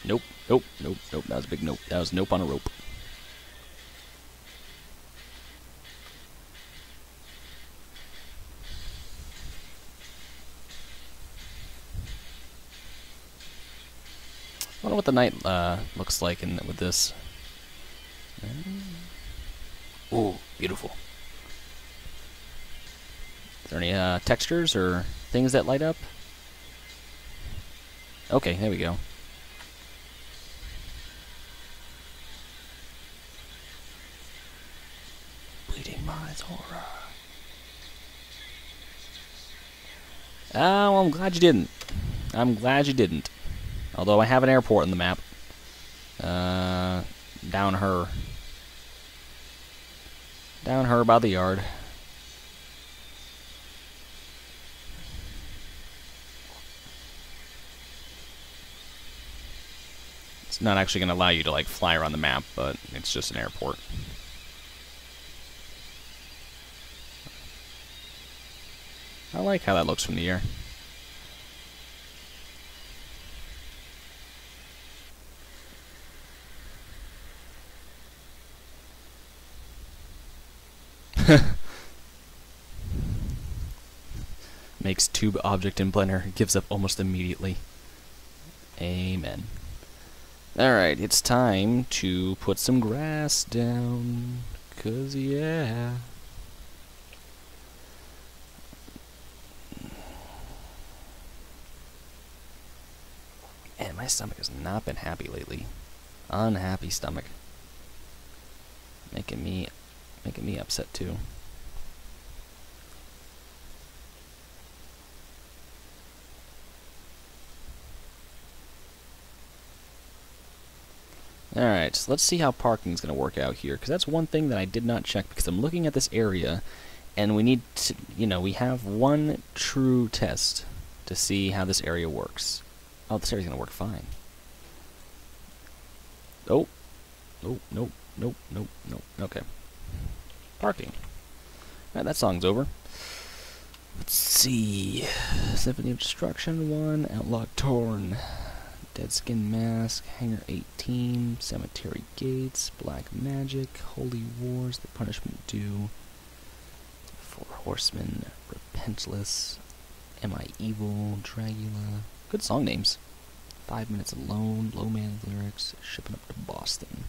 Nope, nope, nope, nope. That was a big nope. That was nope on a rope. I wonder what the night looks like with this. Ooh, beautiful. Is there any textures or things that light up? Okay, there we go. Fleeting minds horror. Oh, well, I'm glad you didn't. I'm glad you didn't. Although I have an airport on the map. Down her. Down her by the yard. It's not actually going to allow you to, like, fly around the map, but it's just an airport. I like how that looks from the air. Makes tube object in Blender. Gives up almost immediately. Amen. Alright, it's time to put some grass down. 'Cause yeah. And my stomach has not been happy lately. Unhappy stomach. Making me upset too. Alright, so let's see how parking's going to work out here, because that's one thing that I did not check, because I'm looking at this area, and we need to, we have one true test to see how this area works. Oh, this area's going to work fine. Oh. Oh, nope, nope, nope, nope. Okay. Parking. Alright, that song's over. Let's see. Symphony of Destruction 1, Outlaw Torn. Dead Skin Mask, Hangar 18, Cemetery Gates, Black Magic, Holy Wars, The Punishment Due, Four Horsemen, Repentless, Am I Evil, Dragula. Good song names. 5 Minutes Alone, Low Man Lyrics, Shipping Up to Boston.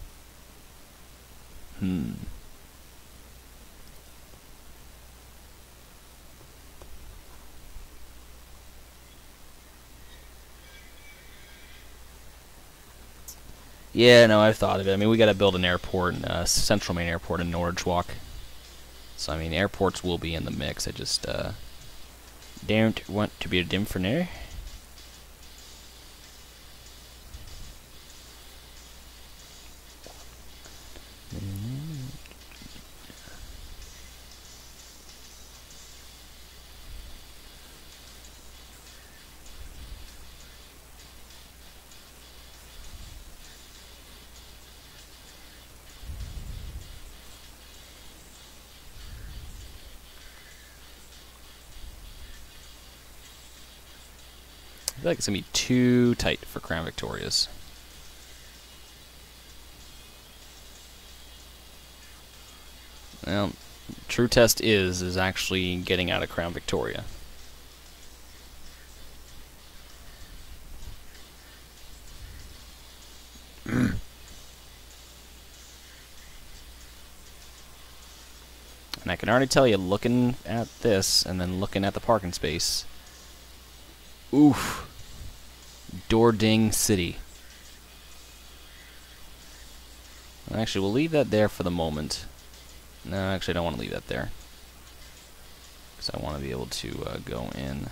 Yeah, no, I've thought of it. I mean, we gotta build an airport, Central Main Airport in Norwich Walk. So, I mean, airports will be in the mix. I just, don't want to be a dim for now. I feel like it's going to be too tight for Crown Victorias. Well, true test is actually getting out of Crown Victoria. And I can already tell you, looking at this and then looking at the parking space, oof. Dording City. Actually, we'll leave that there for the moment. No, actually, I don't want to leave that there. Because I want to be able to go in.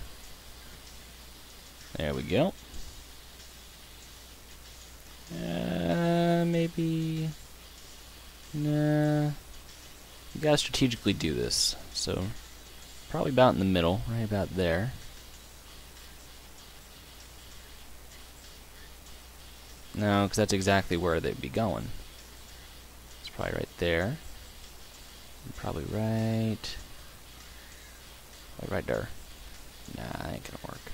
There we go. Maybe... Nah. You gotta strategically do this. So, probably about in the middle, right about there. No, because that's exactly where they'd be going. It's probably right there. And probably right there. Nah, ain't gonna work.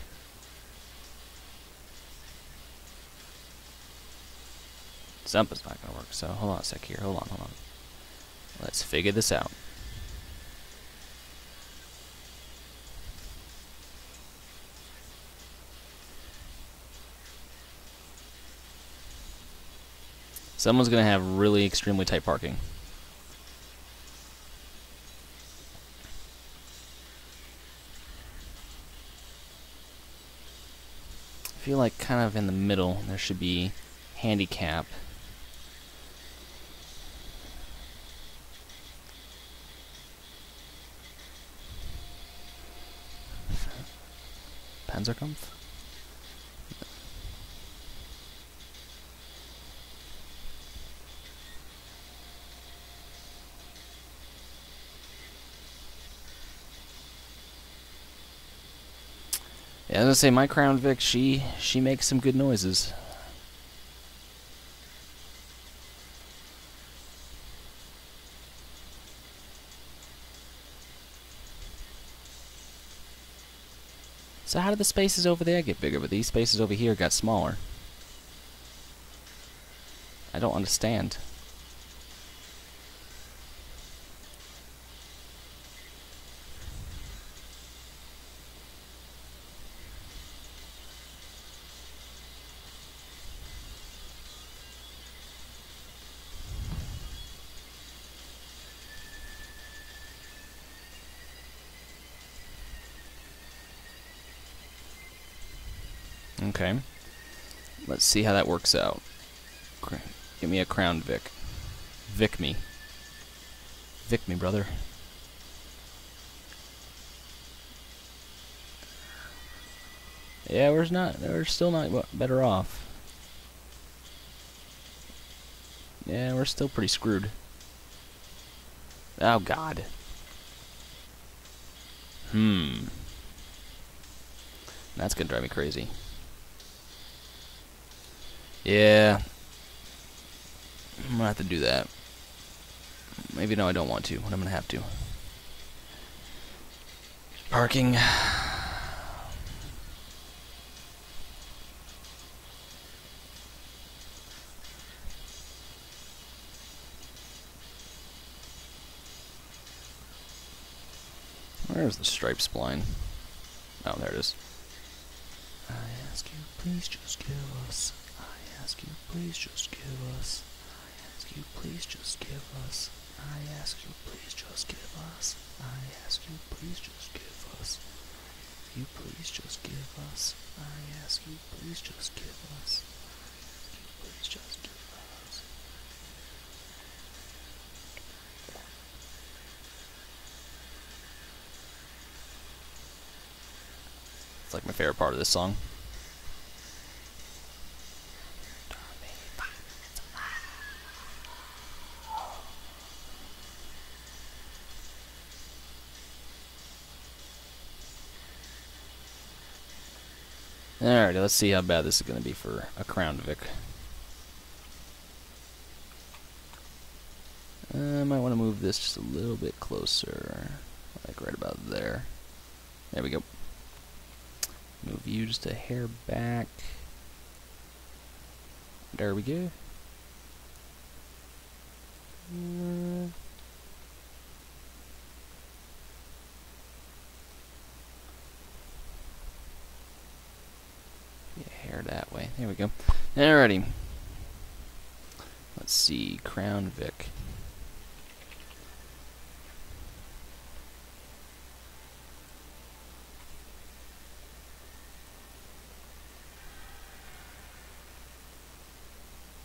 Something's not gonna work, so hold on a sec here. Hold on. Let's figure this out. Someone's going to have really extremely tight parking. I feel like kind of in the middle there should be handicap. Panzerkampf? Yeah, I was gonna say, my Crown Vic, she makes some good noises. So how did the spaces over there get bigger, but these spaces over here got smaller? I don't understand. Okay. Let's see how that works out. Give me a Crown Vic. Vic me. Vic me, brother. Yeah, we're still not better off. Yeah, we're still pretty screwed. Oh, God. That's gonna drive me crazy. Yeah. I'm gonna have to do that. Maybe no, I don't want to, but I'm gonna have to. Parking. Where's the stripe spline? Oh, there it is. I ask you, please just give us. I ask you, please just give us. I ask you, please just give us. I ask you, please just give us. I ask you, please just give us. You please just give us. I ask you, please just give us. You please just give us. It's like my favorite part of this song. Alright, let's see how bad this is going to be for a Crown Vic. I might want to move this just a little bit closer. Like right about there. There we go. Move you just a hair back. There we go. Hair that way. There we go. Alrighty. Let's see. Crown Vic.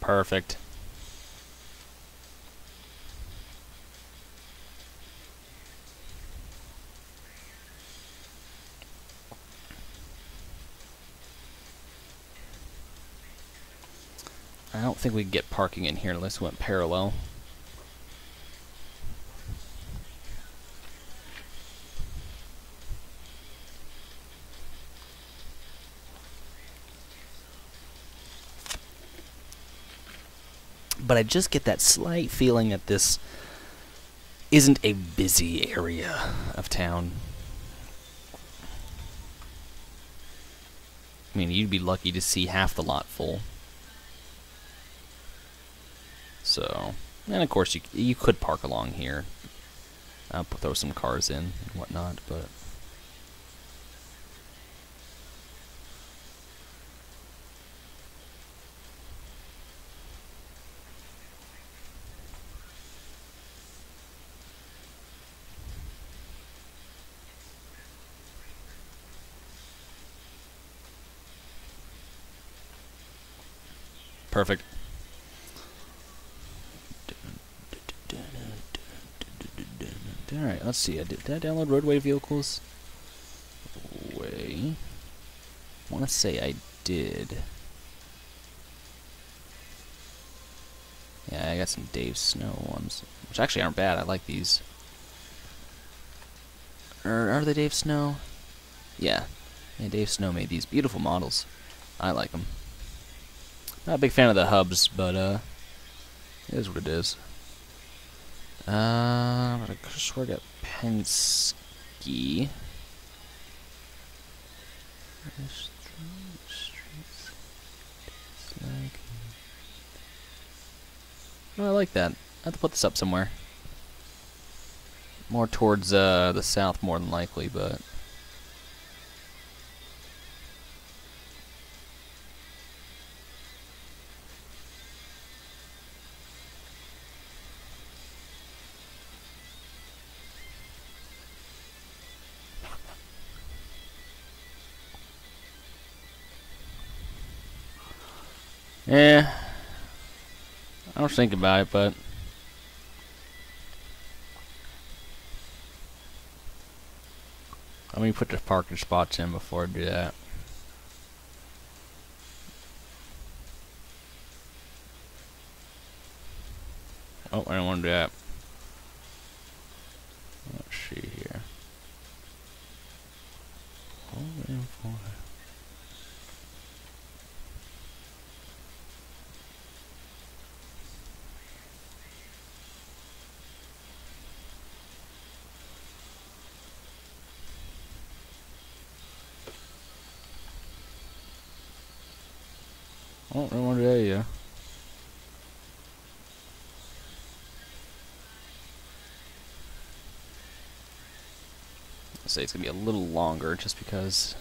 Perfect. I don't think we can get parking in here unless we went parallel. But I just get that slight feeling that this isn't a busy area of town. I mean, you'd be lucky to see half the lot full. So, and of course you could park along here, throw some cars in and whatnot, but perfect. Alright, let's see. Did I download roadway vehicles? Way. want to say I did. Yeah, I got some Dave Snow ones, which actually aren't bad. I like these. Are they Dave Snow? Yeah. Yeah, Dave Snow made these beautiful models. I like them. Not a big fan of the hubs, but it is what it is. I swear I got Penske. Oh, I like that. I have to put this up somewhere. More towards the south, more than likely, but... yeah. I was thinking about it, but... let me put the parking spots in before I do that. Oh, I don't want to do that. Let's see here. Hold in for it. Oh, I don't want to do that yet. I'll say it's going to be a little longer just because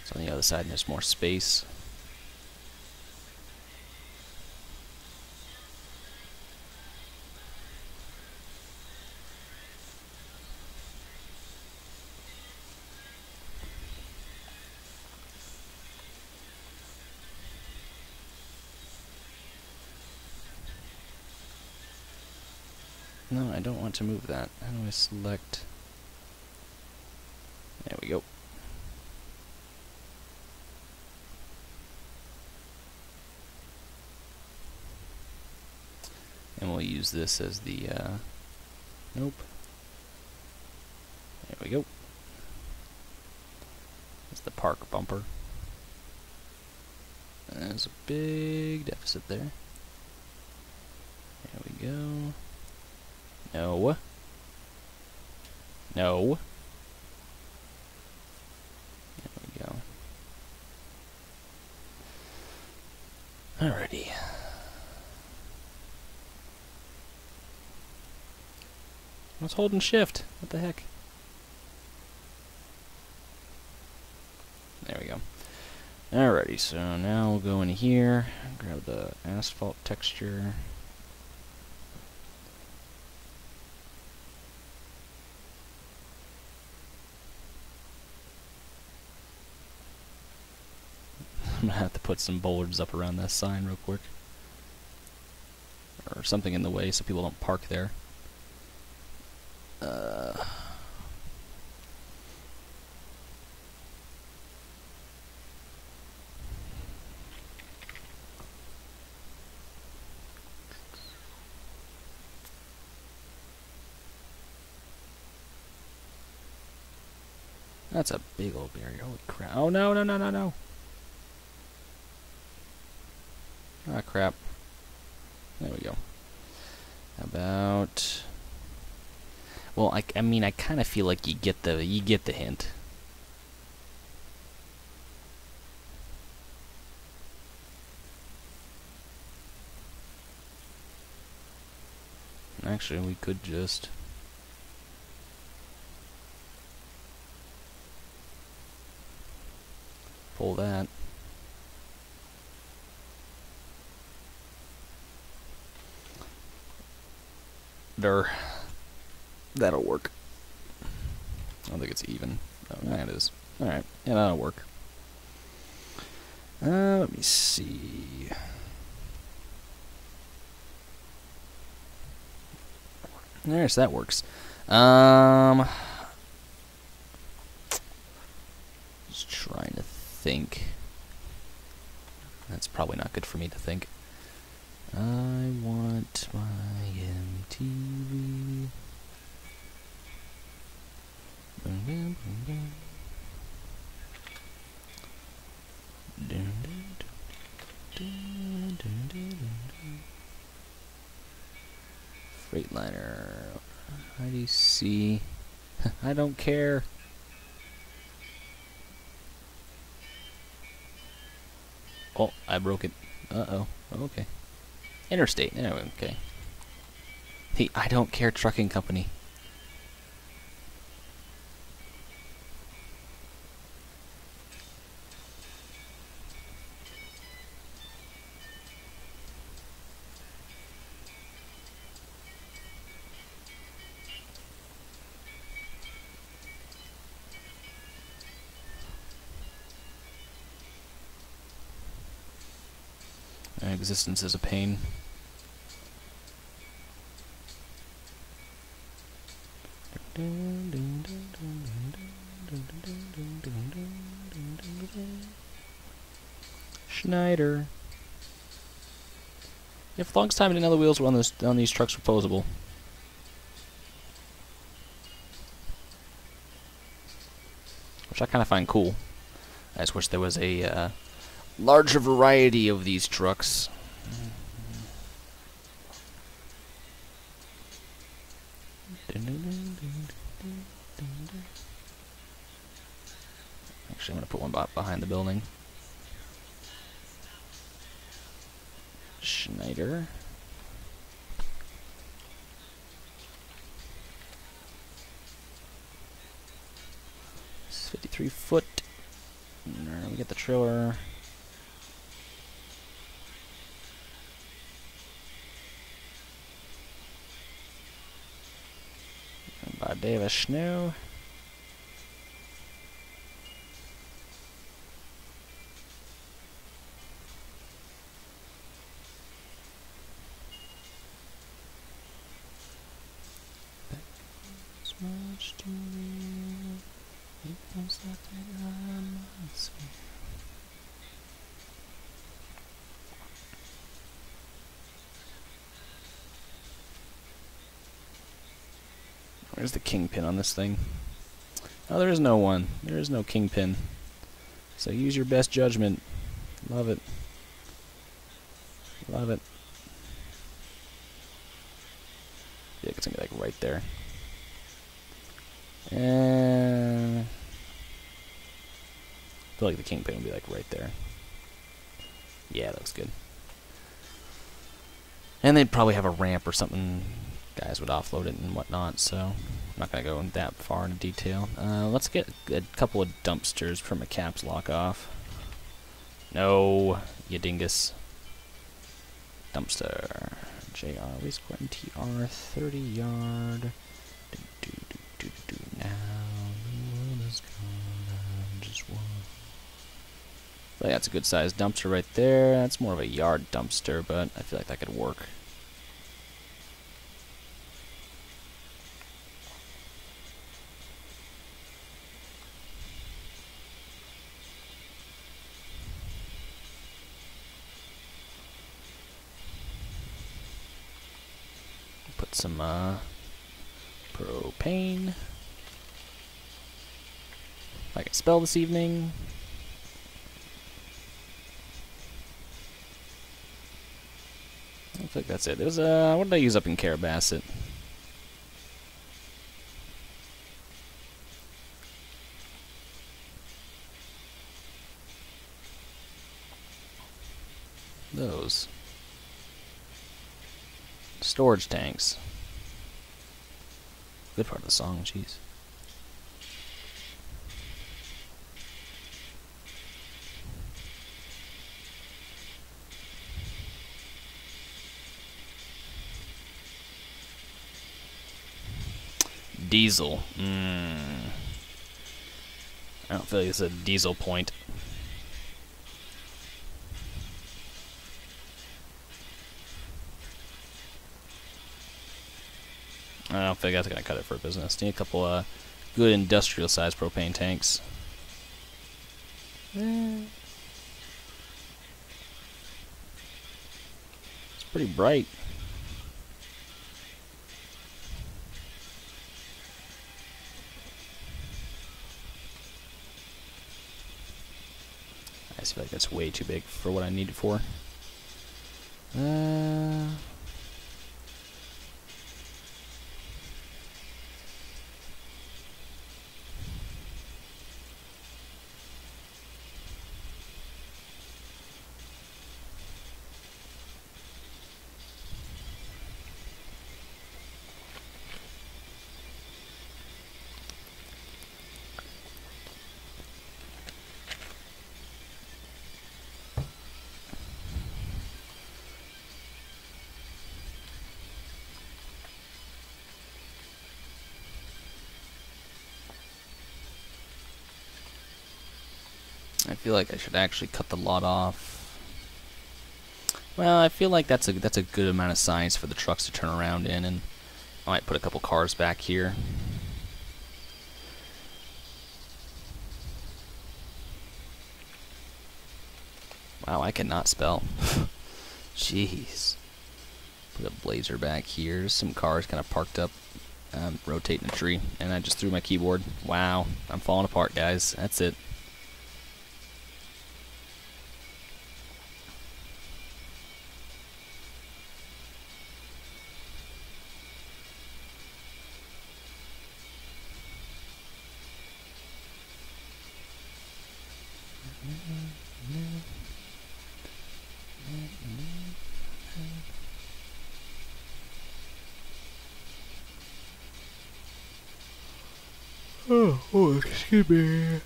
it's on the other side and there's more space. No, I don't want to move that. How do I select? There we go. And we'll use this as the, nope. There we go. That's the park bumper. There's a big deficit there. There we go. No. No. There we go. Alrighty. I was holding shift. What the heck? There we go. Alrighty, so now we'll go in here, grab the asphalt texture. I'm gonna have to put some bollards up around that sign real quick. Or something in the way so people don't park there. That's a big old barrier. Holy crap. Oh, no, no, no, no, no. Ah, crap. There we go. How about... well, I mean, I kind of feel like you get the hint. Actually, we could just... pull that. There. That'll work. I don't think it's even. Oh, yeah, it is. Alright. Yeah, that'll work. Let me see. There, so that works. Just trying to think. That's probably not good for me to think. I want my MTV. Freightliner. IDC. I don't care. Oh, I broke it. Uh-oh. Okay. Interstate. Anyway, okay. The I Don't Care Trucking Company. Existence is a pain. Schneider. Yeah, for the longest time I didn't know the wheels were on these trucks were posable. Which I kind of find cool. I just wish there was a larger variety of these trucks. Actually, I'm going to put one behind the building. Schneider. It's 53 foot. We get the trailer. By Davis Snow. Much to real. It was that I must be. Where's the kingpin on this thing? Oh, there is no one. There is no kingpin. So use your best judgment. Love it. Love it. Yeah, it's gonna be like right there. I feel like the kingpin would be like right there. Yeah, that looks good. And they'd probably have a ramp or something. Guys would offload it and whatnot, so I'm not going to go that far into detail. Let's get a couple of dumpsters from a caps lock off. No, you dingus. Dumpster. JR, Waste Quentin TR, 30 yard. Now the world is gone, just one. But that's a good sized dumpster right there. That's more of a yard dumpster, but I feel like that could work. Put some propane. If I can spell this evening. I think that's it. It was what did I use up in Carrabassett? Those storage tanks. Good part of the song, jeez. Diesel. I don't feel like it's a diesel point. I don't think that's going to cut it for business. Need a couple good industrial-sized propane tanks. It's pretty bright. I just feel like that's way too big for what I need it for. I feel like I should actually cut the lot off. Well, I feel like that's a good amount of size for the trucks to turn around in, and I might put a couple cars back here. Wow, I cannot spell. Jeez. Put a blazer back here. There's some cars kind of parked up, rotating a tree, and I just threw my keyboard. Wow, I'm falling apart, guys. That's it. Oh, excuse me.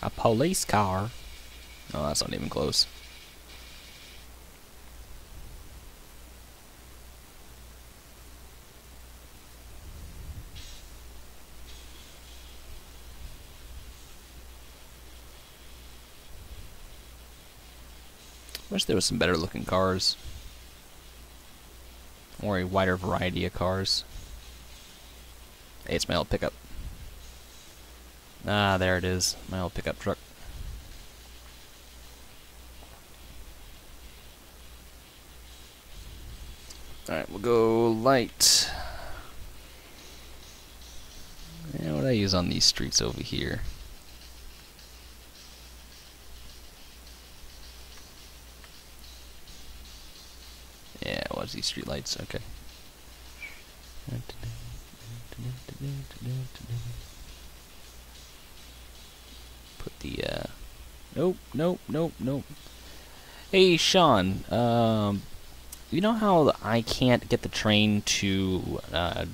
A police car. Oh, that's not even close. Wish there was some better looking cars. Or a wider variety of cars. Hey, it's my old pickup. Ah, there it is. My old pickup truck. Alright, we'll go light. Yeah, what do I use on these streets over here? Yeah, it was these street lights. Okay. Put the nope, nope, nope, nope. Hey, Sean. You know how I can't get the train to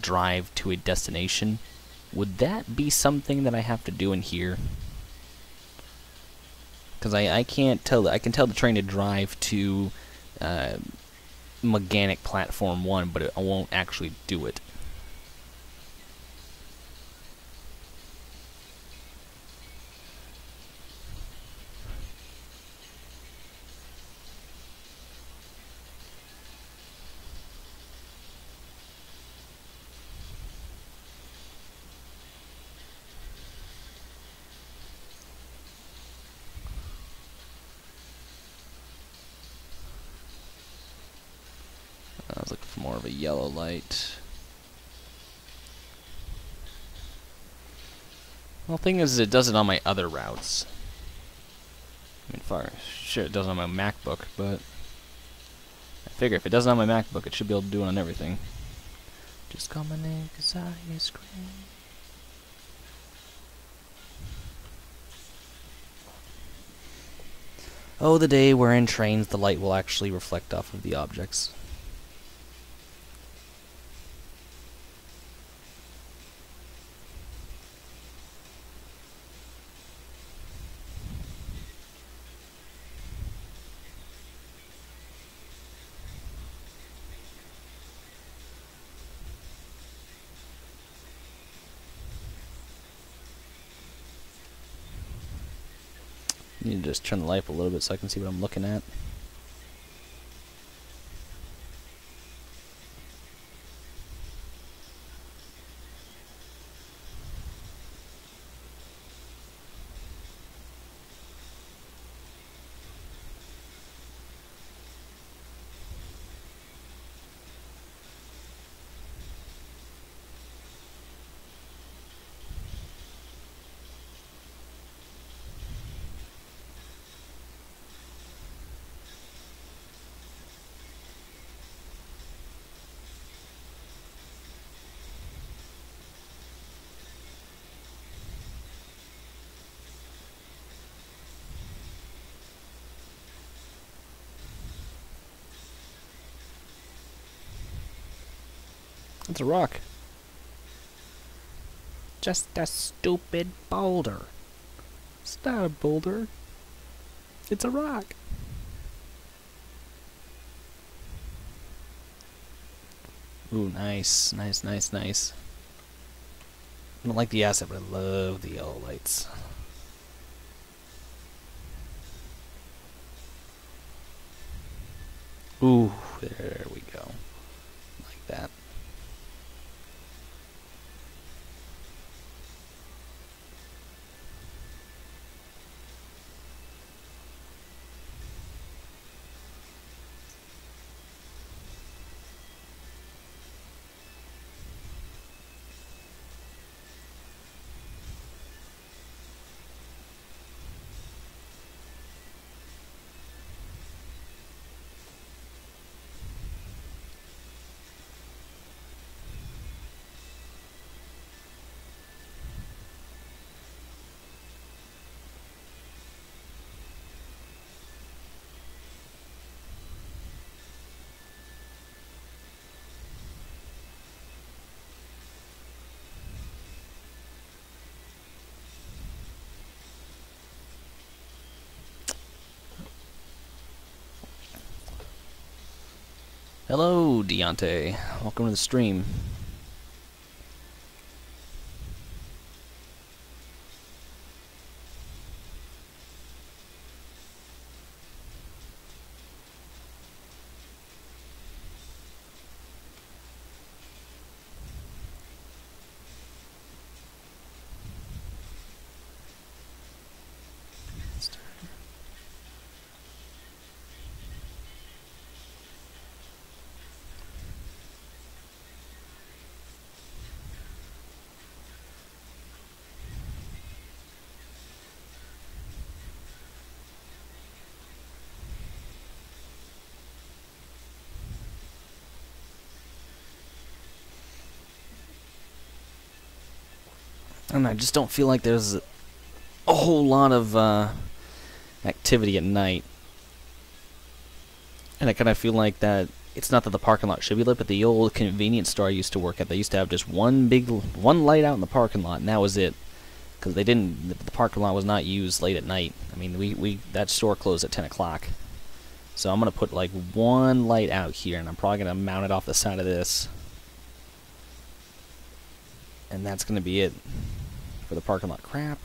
drive to a destination? Would that be something that I have to do in here? Because I can't tell. I can tell the train to drive to Mechanic Platform 1, but I won't actually do it. I was looking for more of a yellow light. Well, the thing is, it does it on my other routes. I mean, sure, it does it on my MacBook, but I figure if it does it on my MacBook, it should be able to do it on everything. Just call my name, 'cause I is great. Oh, the day where in trains the light will actually reflect off of the objects. Need to just turn the light up a little bit so I can see what I'm looking at. It's a rock. Just a stupid boulder. It's not a boulder. It's a rock. Ooh, nice, nice, nice, nice. I don't like the asset, but I love the yellow lights. Ooh, there we go. Like that. Hello, Deontay. Welcome to the stream. And I just don't feel like there's a whole lot of activity at night. And I kind of feel like that it's not that the parking lot should be lit, but the old convenience store I used to work at, they used to have just one light out in the parking lot, and that was it. Because they didn't, the parking lot was not used late at night. I mean, that store closed at 10 o'clock. So I'm going to put like one light out here, and I'm probably going to mount it off the side of this. And that's going to be it for the parking lot. Crap.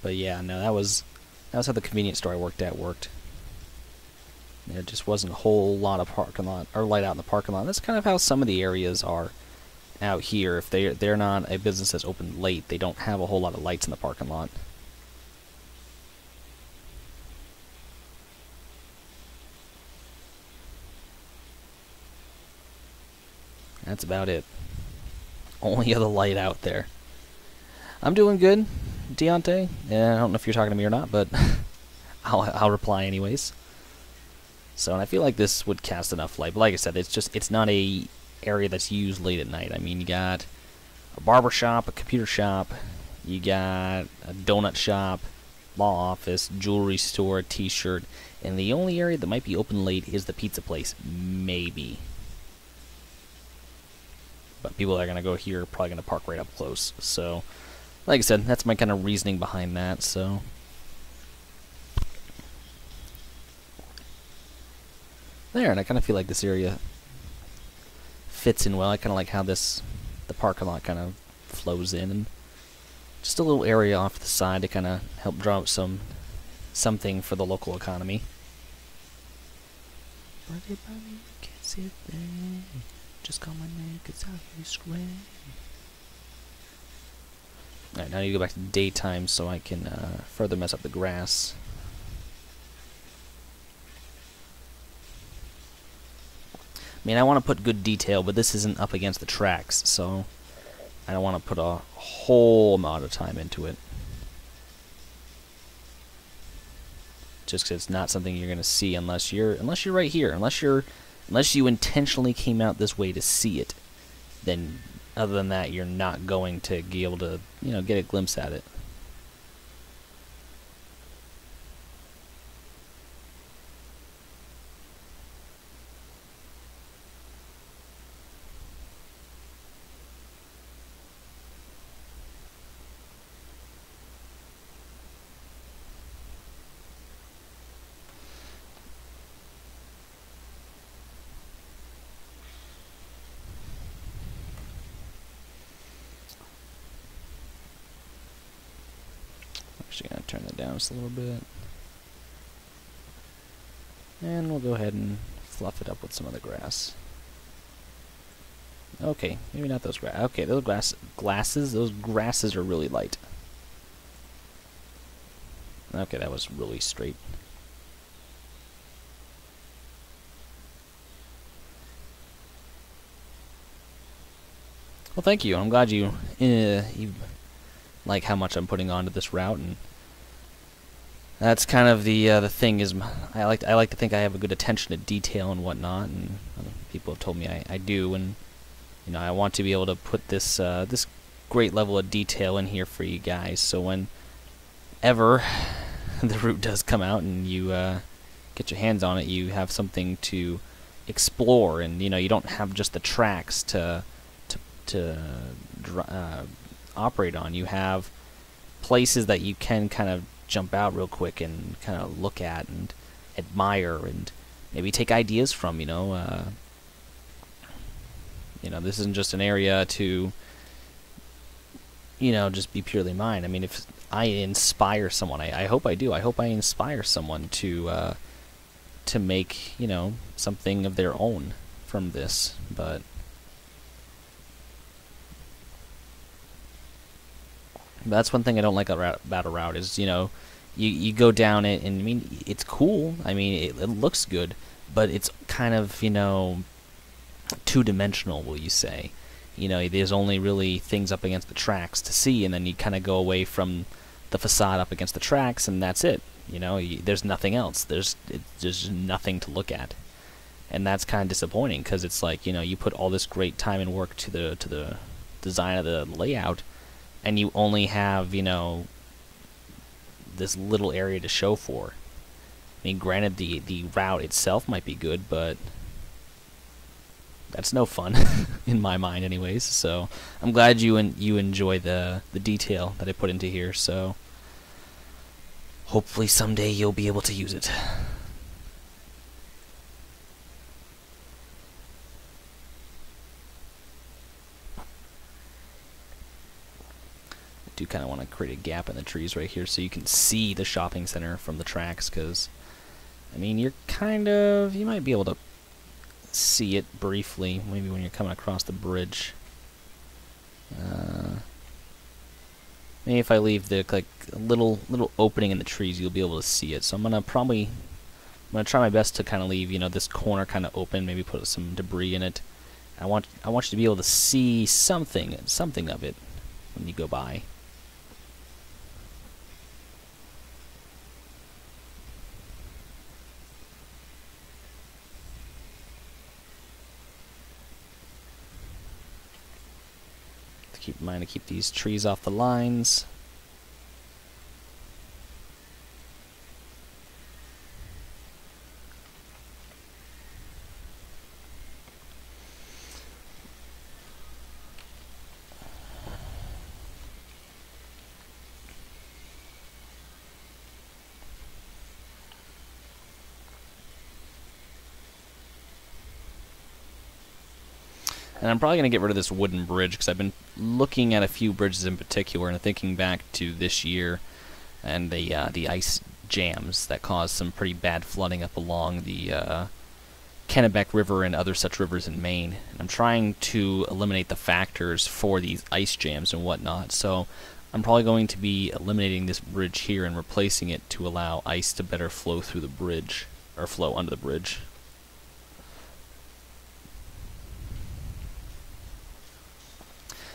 But yeah, no, that was how the convenience store I worked at worked. There just wasn't a whole lot of parking lot or light out in the parking lot. That's kind of how some of the areas are out here. If they're not a business that's open late, they don't have a whole lot of lights in the parking lot. That's about it. Only other light out there. I'm doing good, Deontay. I don't know if you're talking to me or not, but I'll reply anyways. So, and I feel like this would cast enough light. But like I said, it's not a area that's used late at night. I mean, you got a barber shop, a computer shop, you got a donut shop, law office, jewelry store, t-shirt, and the only area that might be open late is the pizza place. Maybe. But people that are going to go here are probably going to park right up close. So, like I said, that's my kind of reasoning behind that, so. There, and I kind of feel like this area fits in well. I kind of like how the parking lot kind of flows in. And just a little area off the side to kind of help draw up something for the local economy. Buddy, can't sit there. Just call my name, 'cause out here square. Alright, now I need to go back to daytime so I can further mess up the grass. I mean, I want to put good detail, but this isn't up against the tracks, so I don't want to put a whole amount of time into it. Just because it's not something you're going to see unless you're right here, unless you intentionally came out this way to see it. Then, other than that, you're not going to be able to, get a glimpse at it. Actually, gonna turn that down just a little bit. And we'll go ahead and fluff it up with some of the grass. Okay, maybe not those grass. Okay, those those grasses are really light. Okay, that was really straight. Well, thank you. I'm glad you like how much I'm putting onto this route, and that's kind of the thing is I like to think I have a good attention to detail and whatnot, and people have told me I do, and you know I want to be able to put this this great level of detail in here for you guys, so whenever the route does come out and you get your hands on it, you have something to explore, and you know you don't have just the tracks to operate on. You have places that you can kind of jump out real quick and kind of look at and admire and maybe take ideas from. You know, this isn't just an area to, you know, just be purely mine. I mean, if I inspire someone, I hope I do. I hope I inspire someone to make, you know, something of their own from this. But that's one thing I don't like about a route is, you know, you go down it, and I mean, it's cool. I mean, it looks good, but it's kind of, you know, two-dimensional, will you say. You know, there's only really things up against the tracks to see, and then you kind of go away from the facade up against the tracks, and that's it. You know, there's nothing else. There's nothing to look at, and that's kind of disappointing, because it's like, you know, you put all this great time and work to the design of the layout, and you only have, you know, this little area to show for. I mean, granted, the route itself might be good, but that's no fun in my mind, anyways. So I'm glad you enjoy the detail that I put into here. So hopefully someday you'll be able to use it. I do kind of want to create a gap in the trees right here so you can see the shopping center from the tracks, because I mean, you might be able to see it briefly, maybe when you're coming across the bridge. Maybe if I leave the a little opening in the trees, you'll be able to see it. So I'm gonna try my best to kind of leave, you know, this corner kind of open, maybe put some debris in it. I want you to be able to see something of it when you go by. Keep in mind to keep these trees off the lines. And I'm probably going to get rid of this wooden bridge, because I've been looking at a few bridges in particular and thinking back to this year and the ice jams that caused some pretty bad flooding up along the Kennebec River and other such rivers in Maine. And I'm trying to eliminate the factors for these ice jams and whatnot. So I'm probably going to be eliminating this bridge here and replacing it to allow ice to better flow through the bridge, or flow under the bridge.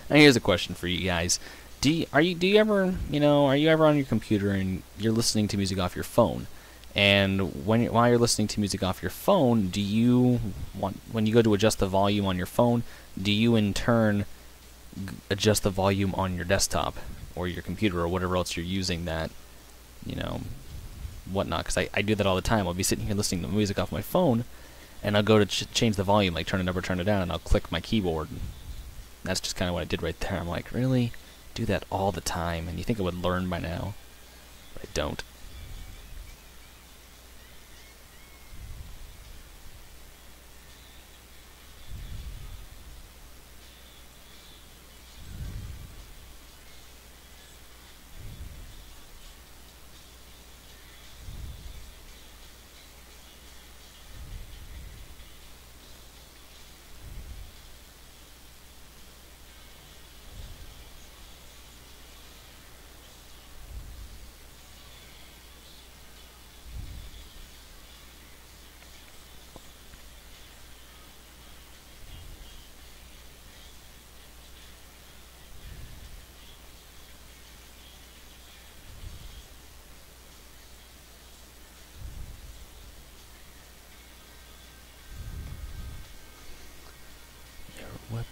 Now here's a question for you guys: do you ever on your computer and you're listening to music off your phone? And while you're listening to music off your phone, when you go to adjust the volume on your phone, do you in turn adjust the volume on your desktop or your computer or whatever else you're using that, you know, whatnot? Because I do that all the time. I'll be sitting here listening to music off my phone, and I'll go to change the volume, like turn it up or turn it down, and I'll click my keyboard. That's just kind of what I did right there. I'm like, really? Do that all the time? And you think I would learn by now, but I don't.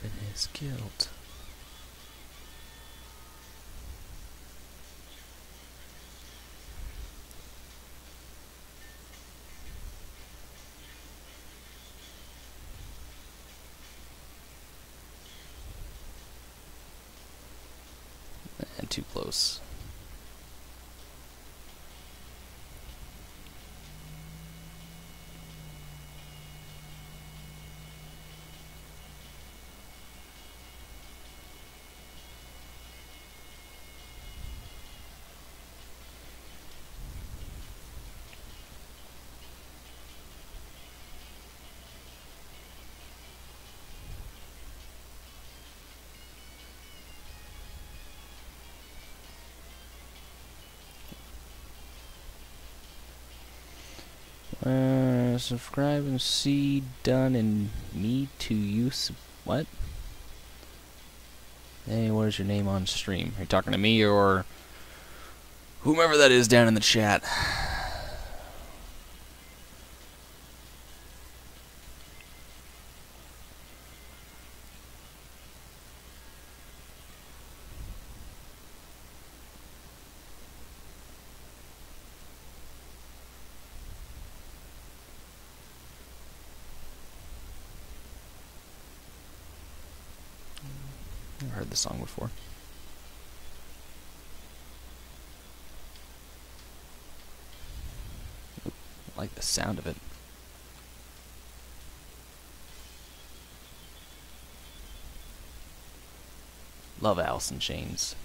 in his guilt. And too close. Subscribe and see done and me to use what? Hey, what is your name on stream? Are you talking to me or whomever that is down in the chat? I've heard this song before. Ooh, I like the sound of it. Love Alice in Chains.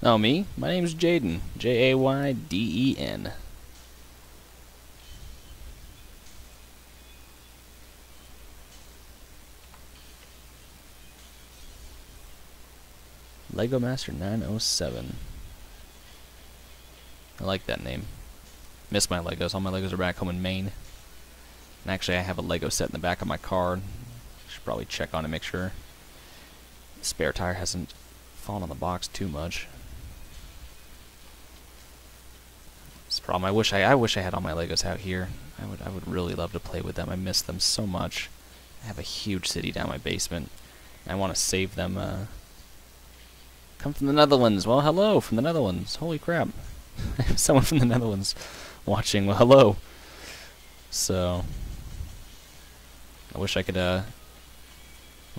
Oh, me? My name's Jayden. Jayden. Lego Master 907. I like that name. Miss my Legos. All my Legos are back home in Maine. And actually, I have a Lego set in the back of my car. Should probably check on it, make sure the spare tire hasn't fallen on the box too much. It's a problem. I wish I had all my Legos out here. I would really love to play with them. I miss them so much. I have a huge city down my basement. I want to save them. Come from the Netherlands. Well, hello from the Netherlands. Holy crap. I have someone from the Netherlands watching. Well, hello. So, I wish I could, well,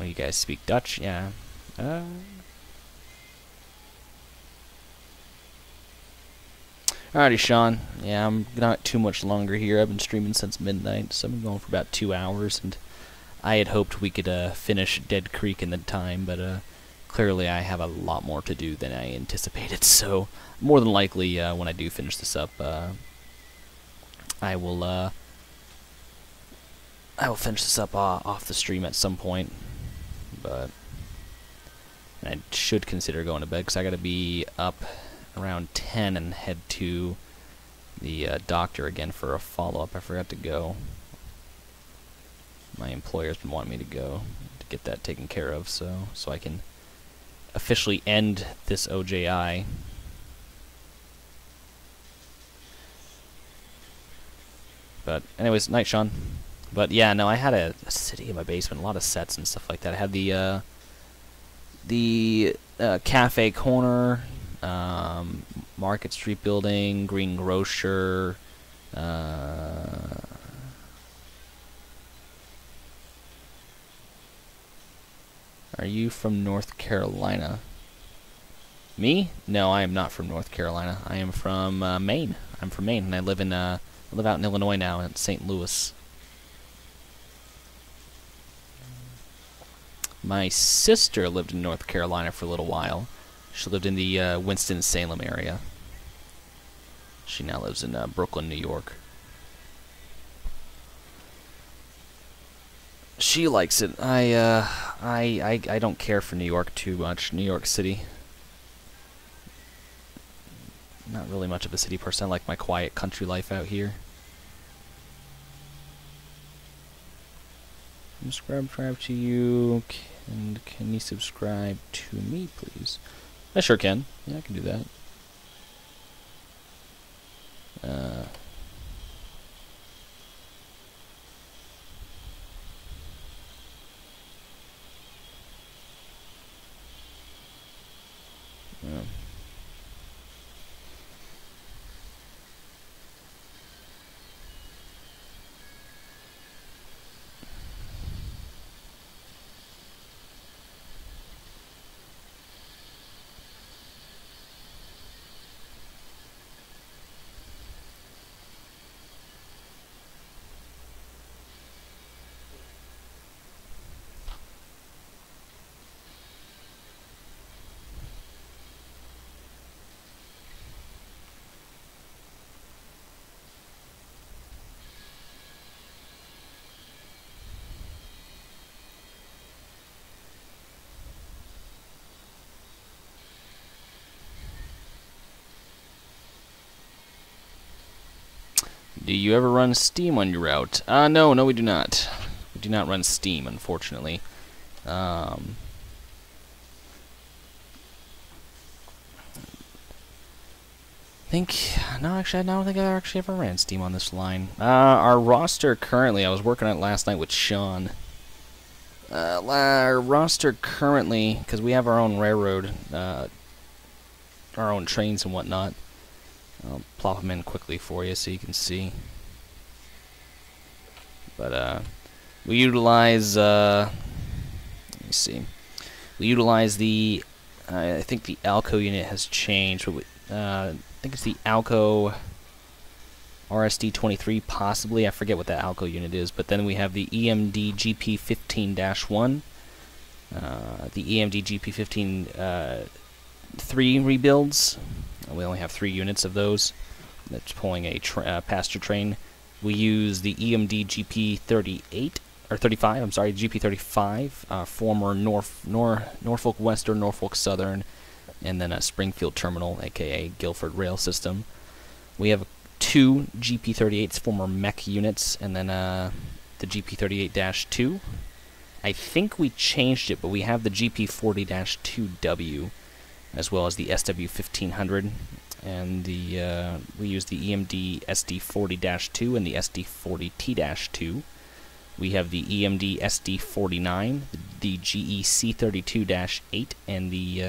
you guys speak Dutch? Yeah. Alrighty, Sean. Yeah, I'm not too much longer here. I've been streaming since midnight, so I've been going for about 2 hours, and I had hoped we could, finish Dead Creek in the time, but, clearly I have a lot more to do than I anticipated, so more than likely when I do finish this up, I will finish this up off the stream at some point, but I should consider going to bed because I got to be up around 10 and head to the doctor again for a follow-up. I forgot to go. My employer's been wanting me to go to get that taken care of, so I can officially end this OJI. But anyways, night, Sean. But yeah, no, I had a city in my basement, a lot of sets and stuff like that. I had the cafe corner, Market Street building, Green Grocer. Are you from North Carolina? Me? No, I am not from North Carolina. I am from Maine. I'm from Maine, and I live out in Illinois now, in St. Louis. My sister lived in North Carolina for a little while. She lived in the Winston-Salem area. She now lives in Brooklyn, New York. She likes it. I don't care for New York too much. New York City. Not really much of a city person. I like my quiet country life out here. Subscribe to you. And can you subscribe to me, please? I sure can. Yeah, I can do that. Uh, yeah. Do you ever run Steam on your route? No, we do not. We do not run Steam, unfortunately. No, actually, I don't think I actually ever ran Steam on this line. Our roster currently, I was working on it last night with Sean. Our roster currently, because we have our own railroad, our own trains and whatnot. I'll plop them in quickly for you so you can see. But we utilize, let me see. We utilize the, I think the Alco unit has changed, but I think it's the Alco RSD-23, possibly. I forget what that Alco unit is. But then we have the EMD GP15-1, the EMD GP15 3 rebuilds. We only have 3 units of those. That's pulling a passenger train. We use the EMD GP38 or 35. I'm sorry, GP35, former Norfolk Western, Norfolk Southern, and then a Springfield Terminal, aka Guilford Rail System. We have 2 GP38s, former mech units, and then the GP38-2. I think we changed it, but we have the GP40-2W, as well as the SW1500, and the we use the EMD SD40-2 and the SD40T-2. We have the EMD SD49, the GEC32-8, and the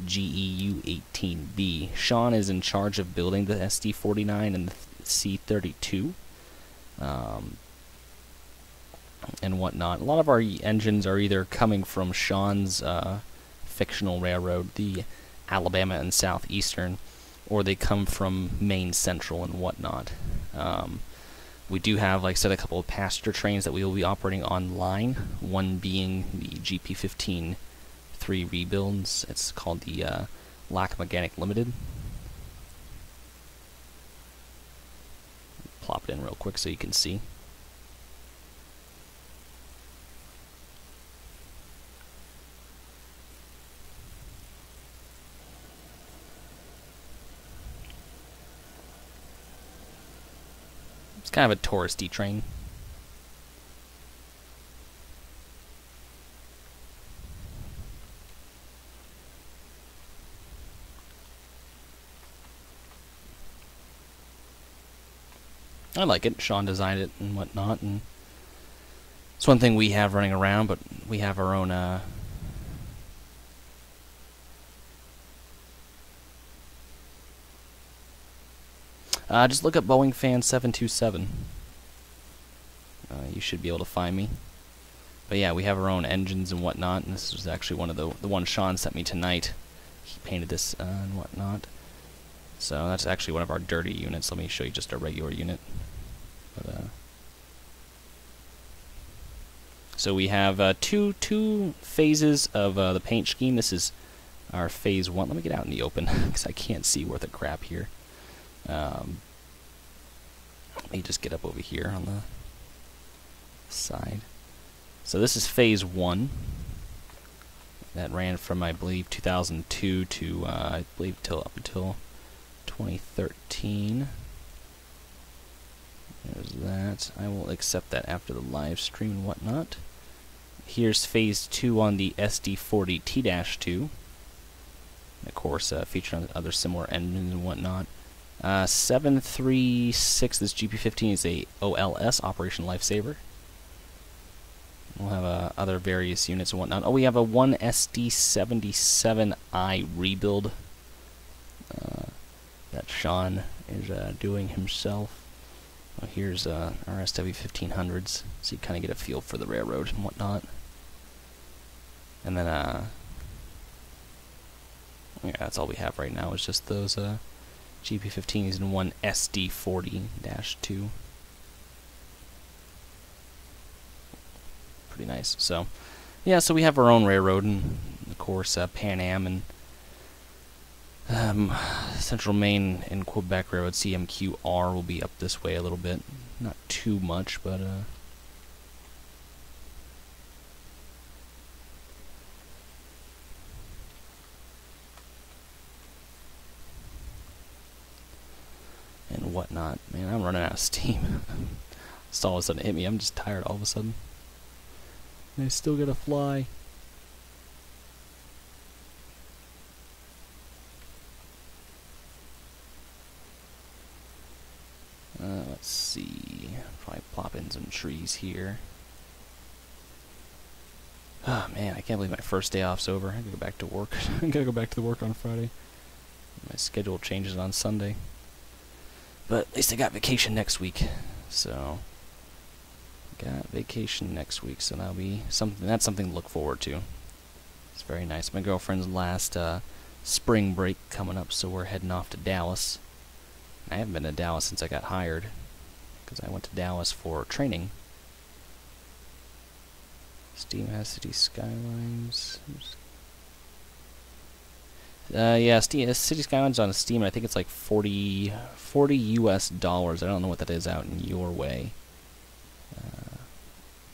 GEU18B. Sean is in charge of building the SD49 and the C32 and whatnot. A lot of our engines are either coming from Sean's fictional railroad, the Alabama and Southeastern, or they come from Maine Central and whatnot. We do have, like I said, a couple of passenger trains that we will be operating online, one being the GP15 3 rebuilds. It's called the Lac Mechanic Limited. Plop it in real quick so you can see. It's kind of a touristy train. I like it. Sean designed it and whatnot, and it's one thing we have running around, but we have our own just look up Boeing Fan 727. You should be able to find me. But yeah, we have our own engines and whatnot, and this was actually one of the one Sean sent me tonight. He painted this and whatnot. So that's actually one of our dirty units. Let me show you just a regular unit. But, so we have two phases of the paint scheme. This is our phase 1. Let me get out in the open because I can't see worth a crap here. Let me just get up over here on the side. So this is phase 1. That ran from, I believe, 2002 to I believe up until 2013. There's that. I will accept that after the live stream and whatnot. Here's phase 2 on the SD40T-2. Of course, featured on other similar engines and whatnot. 736, this GP15 is a OLS, Operation Lifesaver. We'll have other various units and whatnot. Oh, we have a 1SD77I rebuild that Sean is doing himself. Well, here's our SW1500s, so you kind of get a feel for the railroad and whatnot. And then, yeah, that's all we have right now, is just those GP15s and one SD40-2. Pretty nice. So, yeah, so we have our own railroad, and of course, Pan Am and Central Maine and Quebec Railroad, CMQR, will be up this way a little bit. Not too much, but and whatnot. Man, I'm running out of steam. It's all of a sudden hit me. I'm just tired all of a sudden. And I still gotta fly. Let's see. Probably plop in some trees here. Oh man, I can't believe my first day off's over. I gotta go back to work. I gotta go back to work on Friday. My schedule changes on Sunday. But at least I got vacation next week. So got vacation next week, so that'll be something. That's something to look forward to. It's very nice. My girlfriend's last spring break coming up, so we're heading off to Dallas. I haven't been to Dallas since I got hired, because I went to Dallas for training. Steam has City Skylines. Yeah, City Skylines on Steam, and I think it's like 40 US dollars. I don't know what that is out in your way.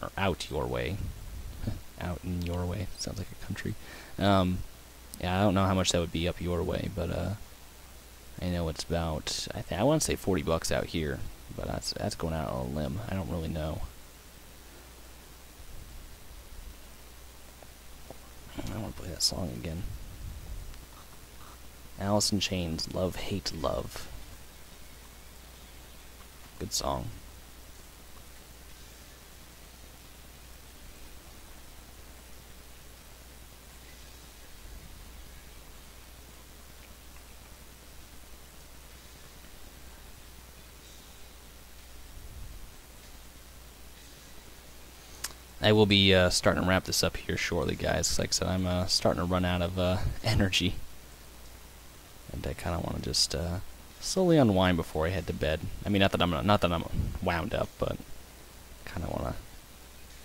Or out your way. Out in your way. Sounds like a country. Yeah, I don't know how much that would be up your way, but I know it's about, I want to say $40 out here, but that's going out on a limb. I don't really know. I want to play that song again. Alice in Chains, Love, Hate, Love. Good song. I will be starting to wrap this up here shortly, guys. Like I said, I'm starting to run out of energy, and I kind of want to just slowly unwind before I head to bed. I mean, not that I'm wound up, but kind of want to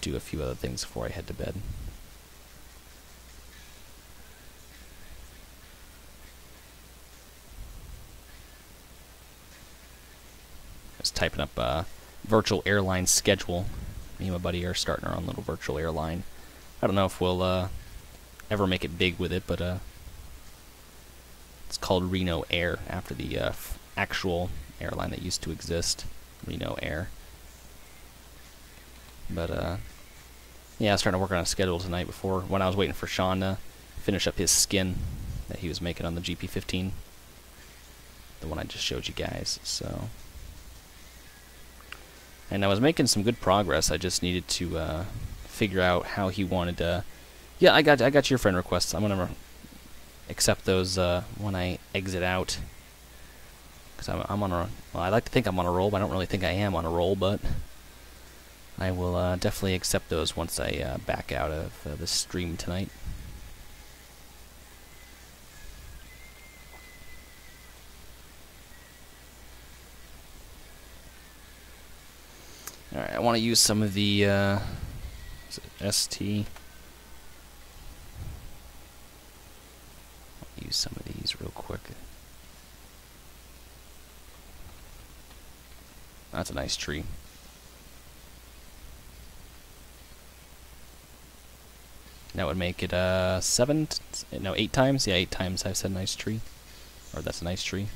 do a few other things before I head to bed. I was typing up virtual airline schedule. Me and my buddy are starting our own little virtual airline. I don't know if we'll ever make it big with it, but it's called Reno Air, after the actual airline that used to exist, Reno Air. But yeah, I was starting to work on a schedule tonight before, when I was waiting for Sean to finish up his skin that he was making on the GP15, the one I just showed you guys. So. And I was making some good progress. I just needed to figure out how he wanted to. Yeah, I got your friend requests. I'm gonna accept those when I exit out, because I'm on a. Well, I like to think I'm on a roll, but I don't really think I am on a roll. But I will definitely accept those once I back out of the stream tonight. Alright, I want to use some of the, is it ST? I'll use some of these real quick. That's a nice tree. That would make it, 8 times? Yeah, 8 times I've said nice tree. Or that's a nice tree.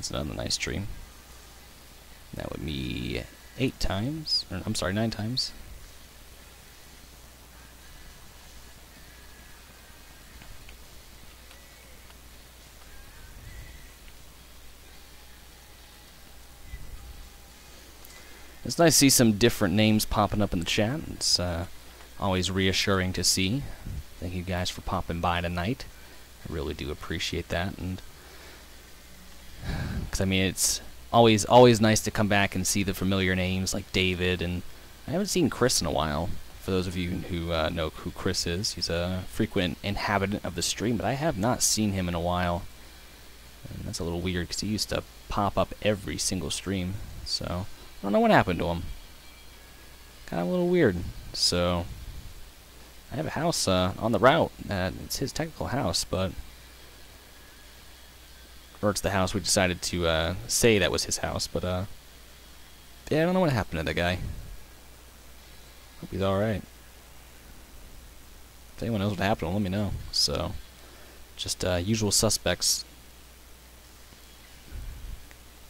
That's another nice tree. That would be 8 times. Or, I'm sorry, 9 times. It's nice to see some different names popping up in the chat. It's always reassuring to see. Thank you guys for popping by tonight. I really do appreciate that, and because I mean it's always nice to come back and see the familiar names like David, and I haven't seen Chris in a while. For those of you who know who Chris is, he's a frequent inhabitant of the stream, but I have not seen him in a while, and that's a little weird because he used to pop up every single stream. So I don't know what happened to him. Kind of a little weird. So I have a house on the route. It's his technical house, but or it's the house we decided to say that was his house. But yeah, I don't know what happened to that guy. Hope he's all right. If anyone knows what happened to him, let me know. So just usual suspects.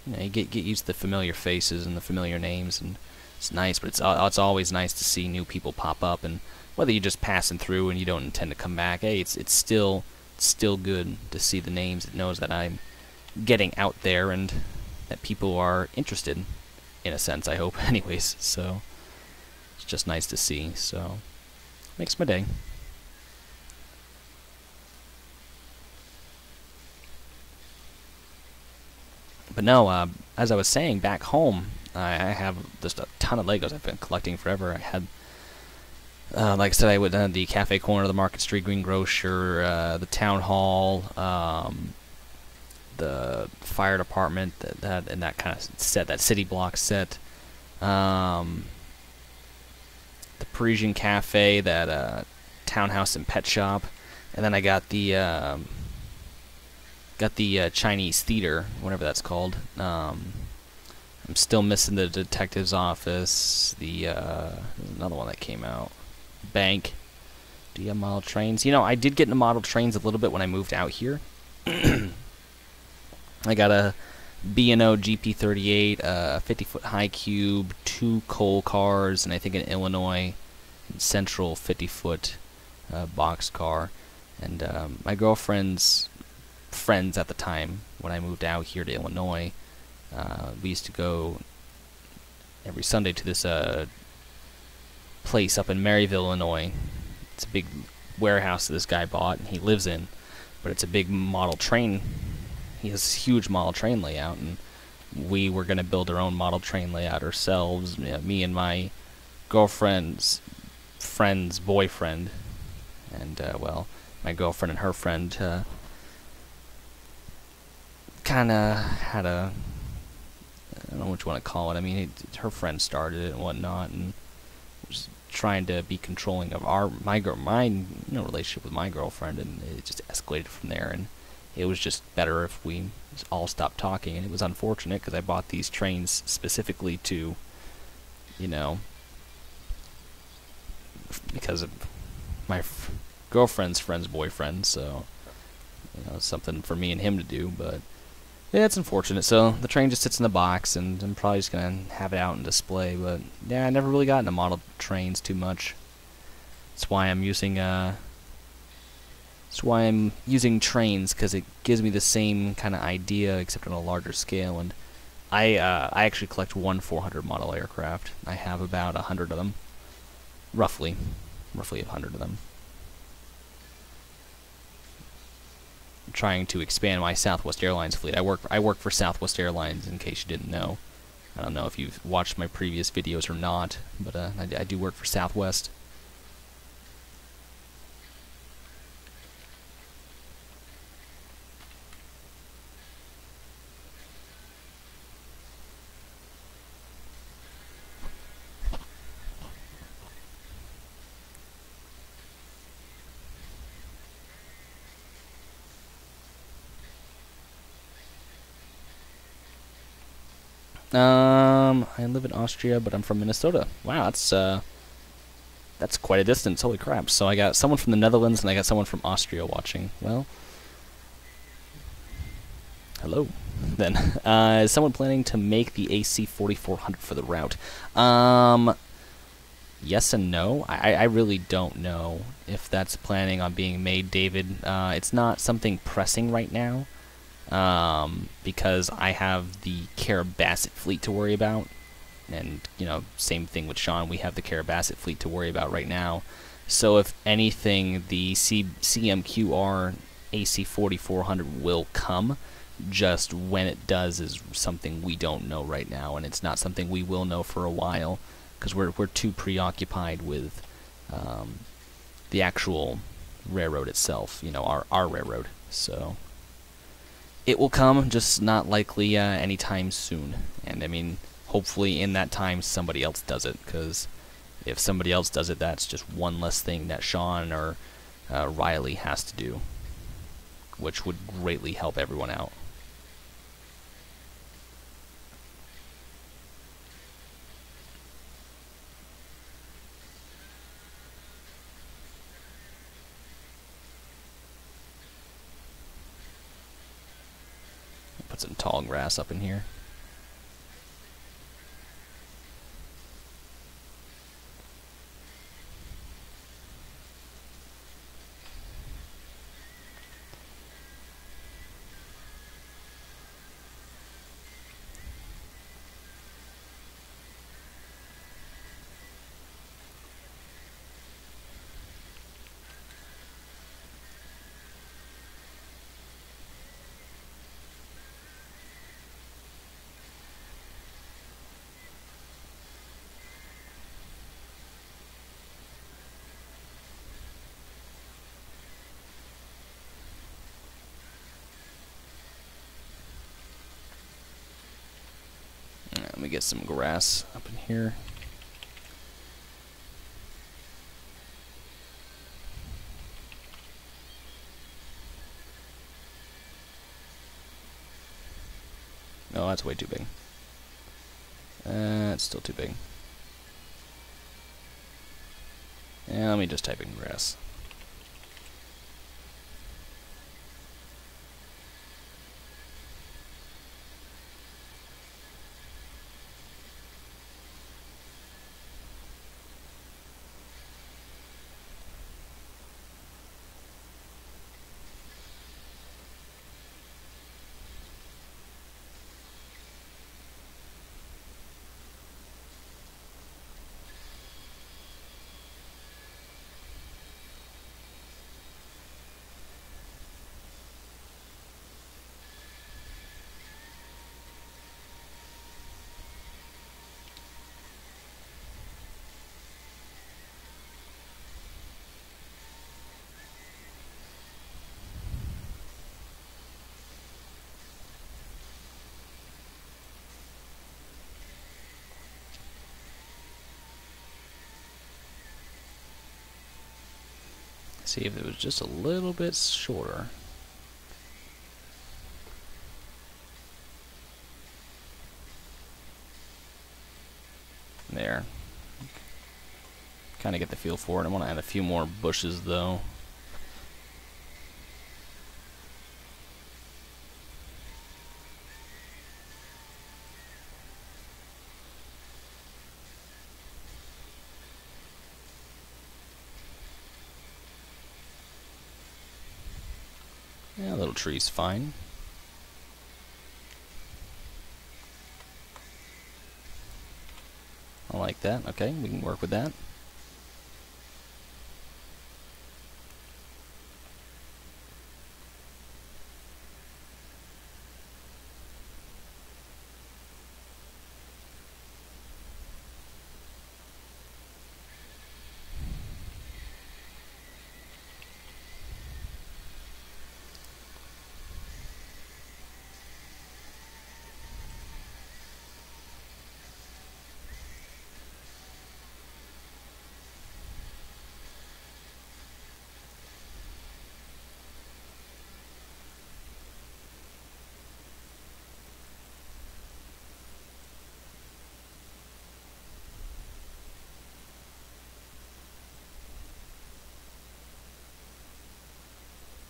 You know, you get used to the familiar faces and the familiar names, and it's nice. But it's always nice to see new people pop up, and whether you're just passing through and you don't intend to come back, hey, it's still good to see the names. It knows that I'm getting out there and that people are interested, in a sense. I hope, anyways. So it's just nice to see. So makes my day. But no, as I was saying, back home, I have just a ton of Legos I've been collecting forever. I had, like I said, I went down the Cafe Corner, the Market Street Greengrocer, the Town Hall, the Fire Department, and that kind of set, that City Block set, the Parisian Cafe, that Townhouse and Pet Shop, and then I got the Chinese Theater, whatever that's called. I'm still missing the Detective's Office. There's another one that came out. Bank. Do you have model trains? You know, I did get into model trains a little bit when I moved out here. I got a B&O GP38, a 50-foot high cube, 2 coal cars, and I think an Illinois Central 50-foot box car. And my girlfriend's friends at the time, when I moved out here to Illinois, we used to go every Sunday to this place up in Maryville, Illinois. It's a big warehouse that this guy bought and he lives in, but it's a big model train. He has this huge model train layout, and we were going to build our own model train layout ourselves. You know, me and my girlfriend's friend's boyfriend, and well, my girlfriend and her friend kind of had a, I don't know what you want to call it. I mean, her friend started it and whatnot, and was trying to be controlling of my relationship with my girlfriend, and it just escalated from there. And it was just better if we all stopped talking. And it was unfortunate because I bought these trains specifically to, you know, because of my girlfriend's friend's boyfriend. So, you know, it's something for me and him to do, but yeah, it's unfortunate. So the train just sits in the box, and I'm probably just going to have it out in display. But yeah, I never really got into model trains too much. That's why I'm using trains, because it gives me the same kind of idea, except on a larger scale. And I actually collect one 400 model aircraft. I have about 100 of them, roughly 100 of them. Trying to expand my Southwest Airlines fleet. I work for Southwest Airlines, in case you didn't know. I don't know if you've watched my previous videos or not, but I do work for Southwest. I live in Austria, but I'm from Minnesota. Wow, that's quite a distance. Holy crap. So I got someone from the Netherlands and I got someone from Austria watching. Well, hello. then. Is someone planning to make the AC 4400 for the route? Yes and no. I really don't know if that's planning on being made, David. It's not something pressing right now, because I have the Carrabassett fleet to worry about. And, you know, same thing with Sean. We have the Carrabassett fleet to worry about right now. So if anything, the CMQR AC 4400 will come. Just when it does is something we don't know right now, and it's not something we will know for a while, because we're too preoccupied with the actual railroad itself, you know, our railroad. So it will come, just not likely anytime soon. And I mean, hopefully in that time somebody else does it, because if somebody else does it, that's just one less thing that Sean or Riley has to do, which would greatly help everyone out. Put some tall grass up in here. Let me get some grass up in here. No, that's way too big. It's still too big. Yeah, let me just type in grass. See if it was just a little bit shorter. There. Kind of get the feel for it. I want to add a few more bushes though. Yeah, a little tree's fine. I like that. Okay, we can work with that.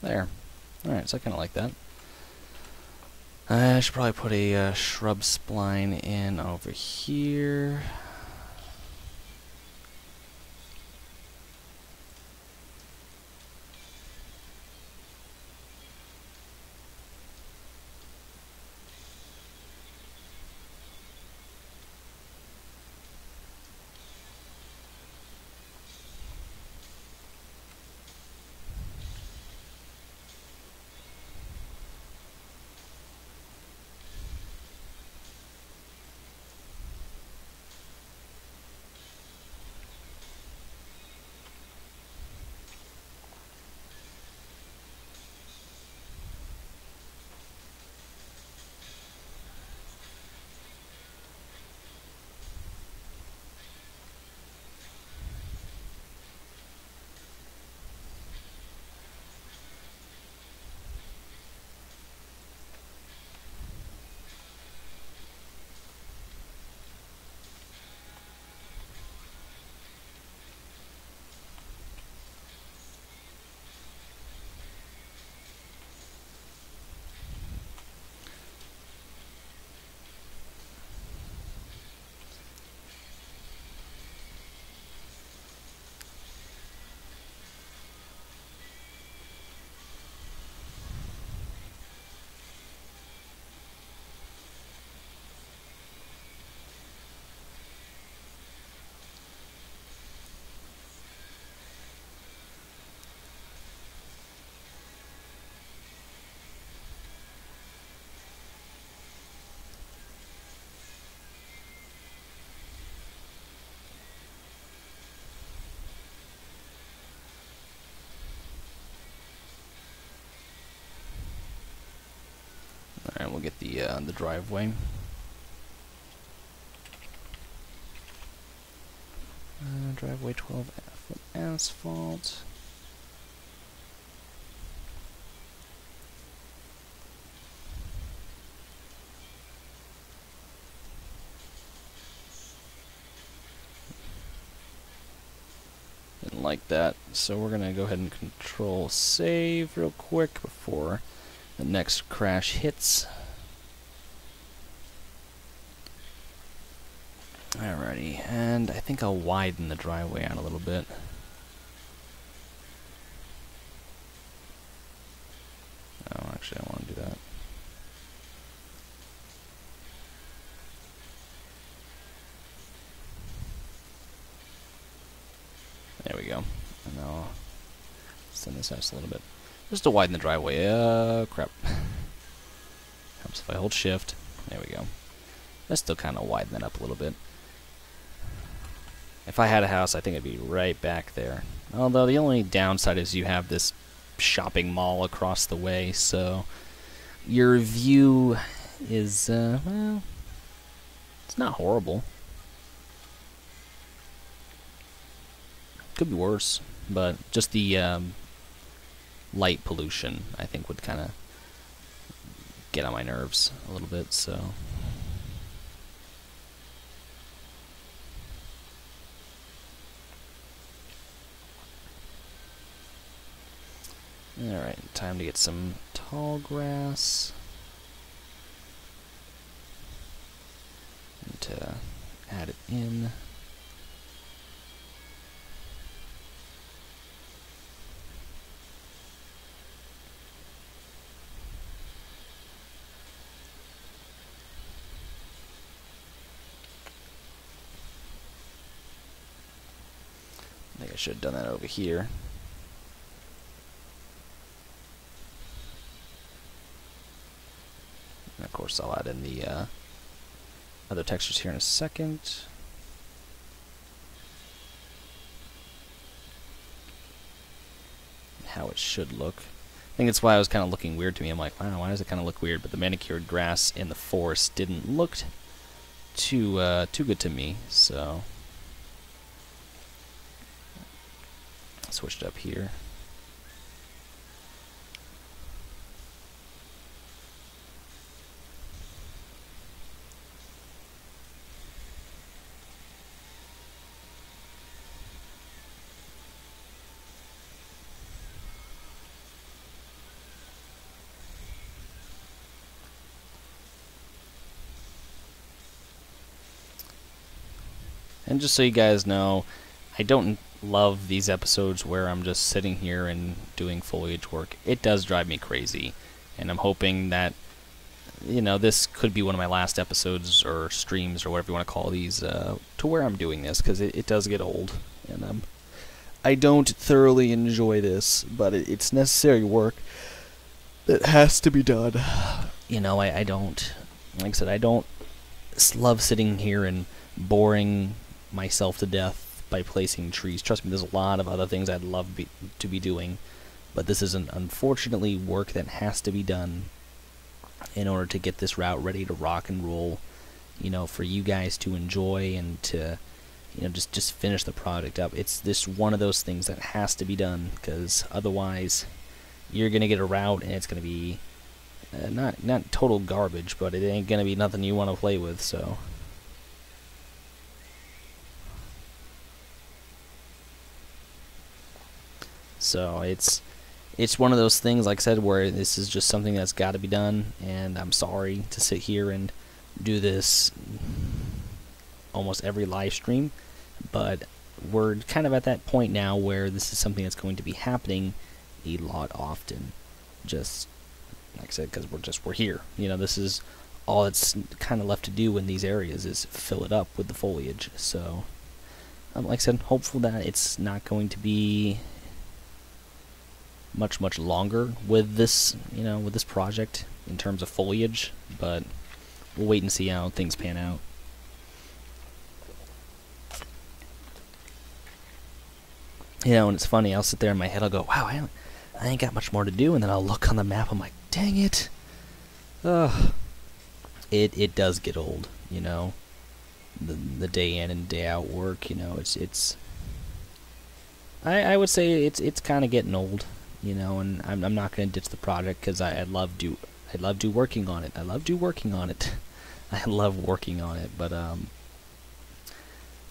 There. Alright, so I kind of like that. I should probably put a shrub spline in over here. Alright, we'll get the driveway. Driveway 12-foot asphalt. Didn't like that, so we're gonna go ahead and control save real quick before the next crash hits. Alrighty, and I think I'll widen the driveway out a little bit. Oh, actually, I want to do that. There we go. And I'll send this out just a little bit. Just to widen the driveway. Crap. Helps if I hold shift. There we go. Let's still kind of widen that up a little bit. If I had a house, I think it'd be right back there. Although the only downside is you have this shopping mall across the way, so your view is, well, it's not horrible. Could be worse, but just the light pollution, I think, would kind of get on my nerves a little bit, so... Alright, time to get some tall grass. And to add it in. I think I should have done that over here. And of course I'll add in the other textures here in a second. And how it should look. I think that's why it was kind of looking weird to me. I'm like, wow, why does it kind of look weird? But the manicured grass in the forest didn't look too good to me, so... Switched up here. And just so you guys know, I don't love these episodes where I'm just sitting here and doing foliage work. It does drive me crazy, and I'm hoping that, you know, this could be one of my last episodes or streams or whatever you want to call these, to where I'm doing this, because it does get old, and I don't thoroughly enjoy this, but it's necessary work that has to be done. You know, I don't, like I said, I don't love sitting here and boring myself to death by placing trees. Trust me, there's a lot of other things I'd love to be doing, but this is unfortunately work that has to be done in order to get this route ready to rock and roll, you know, for you guys to enjoy and to, you know, just finish the product up. It's this one of those things that has to be done, because otherwise you're gonna get a route and it's gonna be not total garbage, but it ain't gonna be nothing you want to play with. So it's one of those things, like I said, where this is just something that's got to be done, and I'm sorry to sit here and do this almost every live stream, but we're kind of at that point now where this is something that's going to be happening a lot often. Just like I said, because we're here. You know, this is all that's kind of left to do in these areas is fill it up with the foliage. So, like I said, hopeful that it's not going to be much longer with this, you know, with this project in terms of foliage, but we'll wait and see how things pan out. You know, and it's funny, I'll sit there in my head, I'll go, wow, I ain't got much more to do, and then I'll look on the map, I'm like, dang it. Ugh. It does get old, you know, the day in and day out work, you know, it's I would say it's kind of getting old, you know, and I'm not going to ditch the project, because I love working on it. I love working on it, but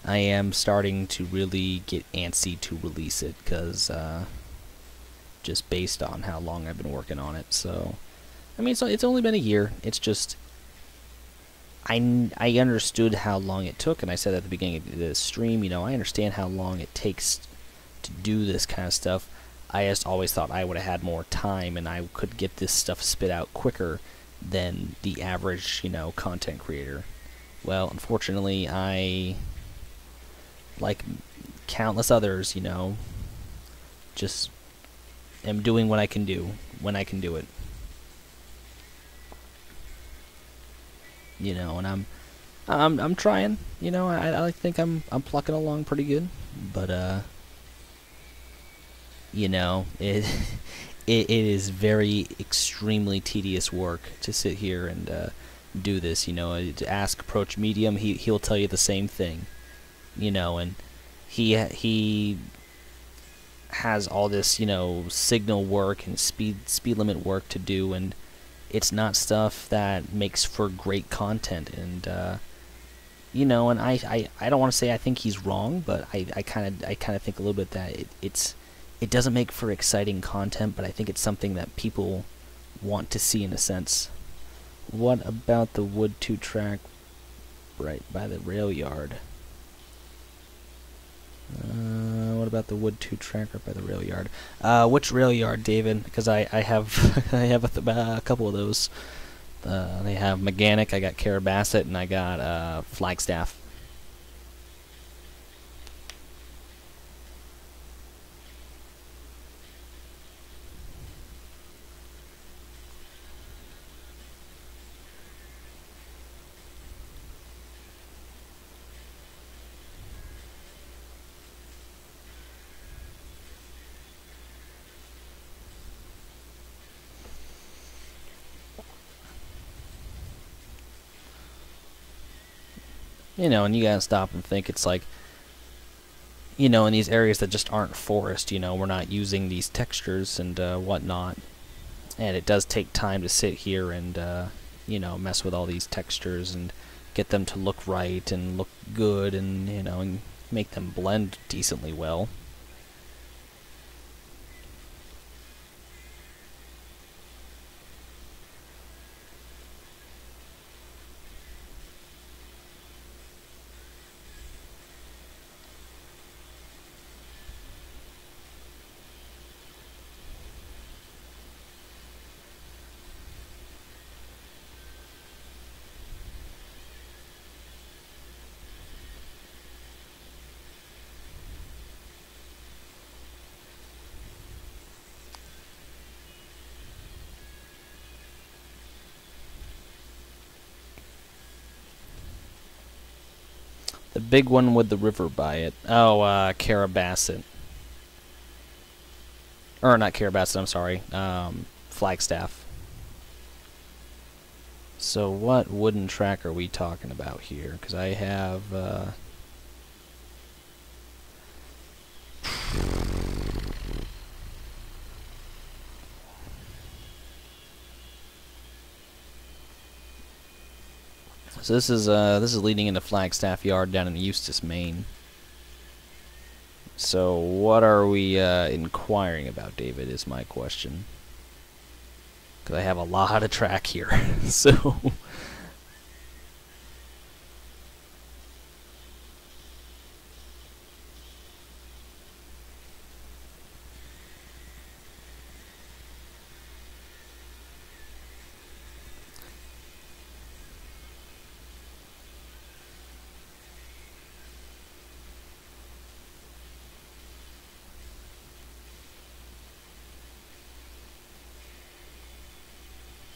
I am starting to really get antsy to release it, because just based on how long I've been working on it. So, I mean, it's only been a year. It's just I understood how long it took, and I said at the beginning of the stream, you know, I understand how long it takes to do this kind of stuff. I just always thought I would have had more time and I could get this stuff spit out quicker than the average, you know, content creator. Well, unfortunately, I, like countless others, you know, just am doing what I can do when I can do it. You know, and I'm trying, you know, I think I'm plucking along pretty good, but you know, it is very extremely tedious work to sit here and do this. You know, to ask Approach Medium, he'll tell you the same thing. You know, and he has all this, you know, signal work and speed limit work to do, and it's not stuff that makes for great content. And you know, and I don't want to say I think he's wrong, but I kind of think a little bit that it doesn't make for exciting content, but I think it's something that people want to see in a sense. What about the wood 2 track right by the rail yard? What about the wood 2 track right by the rail yard? Which rail yard, David? Because I have I have a couple of those. They have Mechanic, I got Carrabassett, and I got Flagstaff. You know, and you gotta stop and think, it's like, you know, in these areas that just aren't forest, you know, we're not using these textures and whatnot, and it does take time to sit here and, you know, mess with all these textures and get them to look right and look good, and, you know, and make them blend decently well. The big one with the river by it. Oh, Carrabassett. Or not Carrabassett, I'm sorry. Flagstaff. So what wooden track are we talking about here? Because I have... So this is leading into Flagstaff Yard down in Eustis, Maine. So what are we inquiring about, David, is my question. Because I have a lot of track here. So...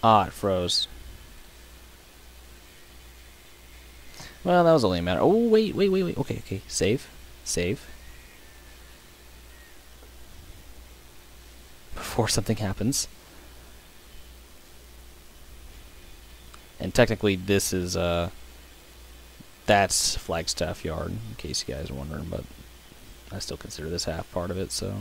Ah, it froze. Well, that was only a matter... Oh, wait. Okay. Save. Before something happens. And technically, this is, that's Flagstaff Yard, in case you guys are wondering, but I still consider this half part of it, so...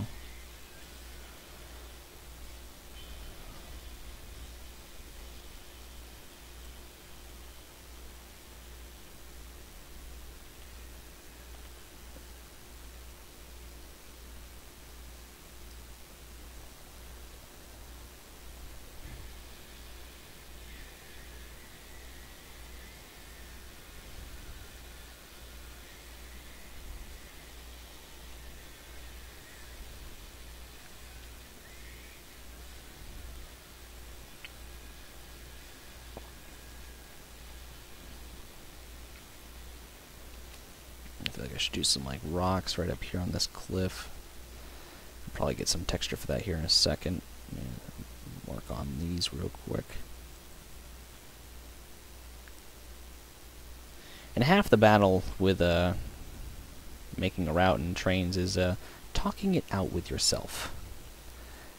I feel like I should do some like rocks right up here on this cliff. I'll probably get some texture for that here in a second. Work on these real quick. And half the battle with making a route in trains is talking it out with yourself.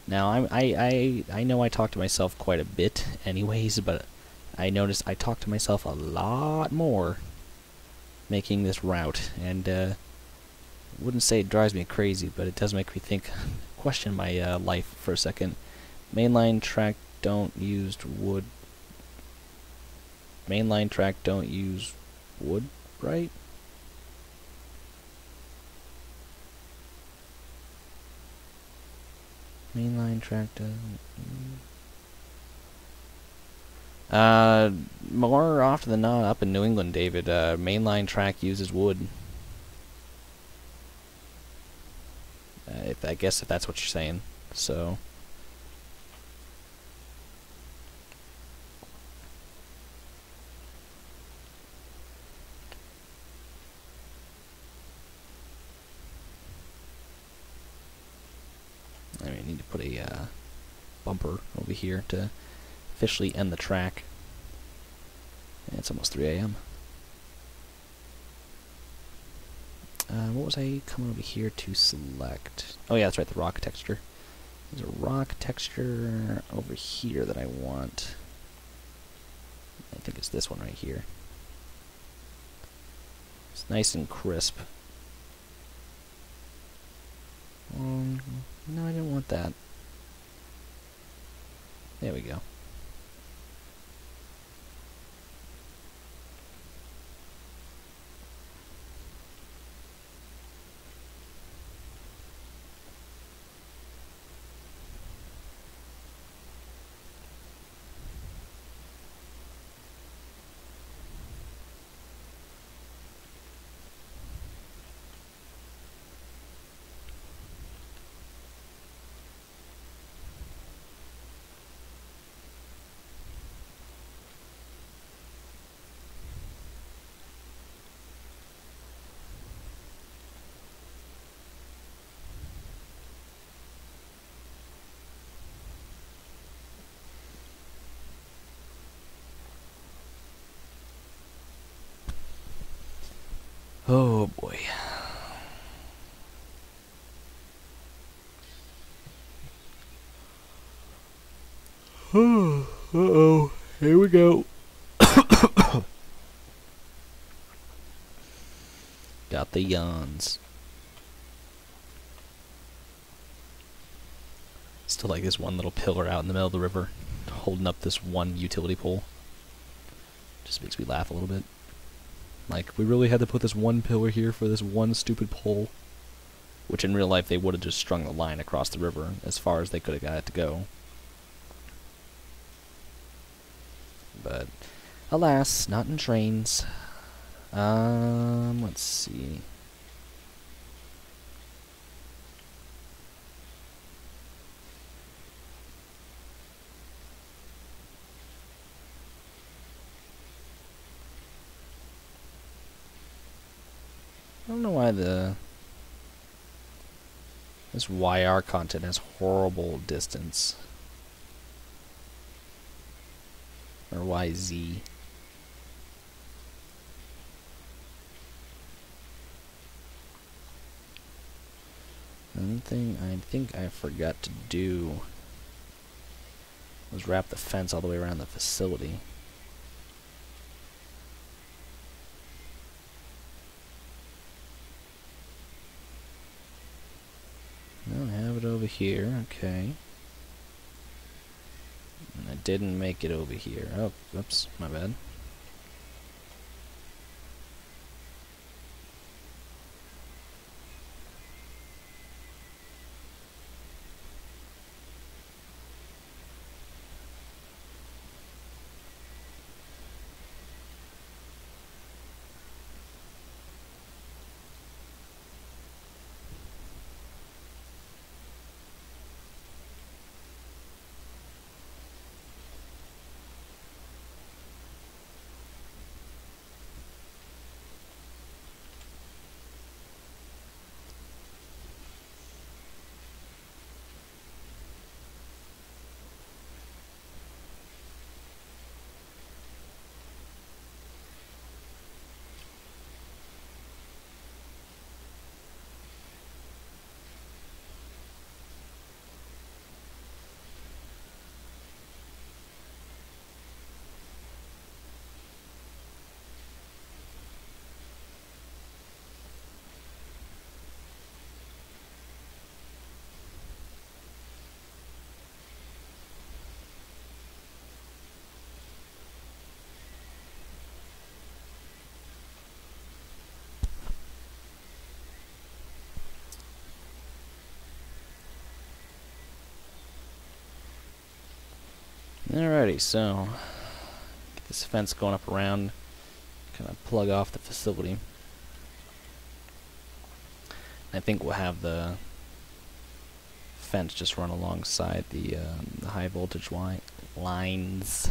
Now I know I talk to myself quite a bit anyways, but I noticed I talk to myself a lot more making this route, and wouldn't say it drives me crazy, but it does make me think, question my life for a second. Mainline track don't use wood. Mainline track don't use wood, right? Mainline track doesn't. More often than not, up in New England, David, mainline track uses wood. I guess if that's what you're saying. So. I need to put a bumper over here to officially end the track. And it's almost 3 a.m. What was I coming over here to select? Oh yeah, that's right, the rock texture. There's a rock texture over here that I want. I think it's this one right here. It's nice and crisp. No, I didn't want that. There we go. Oh boy. Uh-oh. Here we go. Got the yawns. Still like this one little pillar out in the middle of the river, holding up this one utility pole. Just makes me laugh a little bit. Like, we really had to put this one pillar here for this one stupid pole. Which in real life they would have just strung the line across the river as far as they could have got it to go. But, alas, not in trains. Let's see. I don't know why this YR content has horrible distance. Or YZ. One thing I think I forgot to do was wrap the fence all the way around the facility. No, I have it over here, okay. And I didn't make it over here. Oh, oops, my bad. Alrighty, so get this fence going up around, kind of plug off the facility. I think we'll have the fence just run alongside the high voltage lines.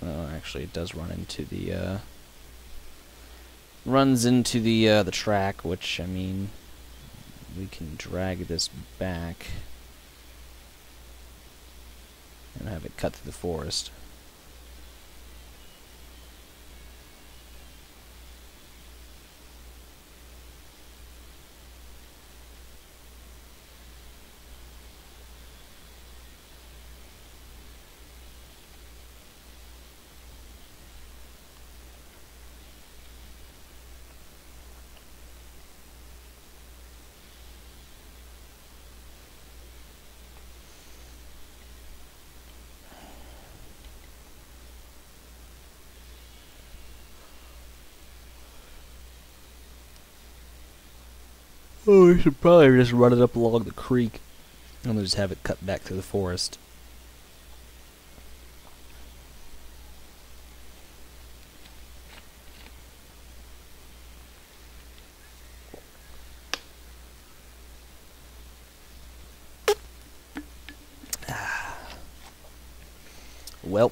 Oh, actually, it does run into the the track, which, I mean, we can drag this back and have it cut through the forest. Oh, we should probably just run it up along the creek and then just have it cut back through the forest. Well.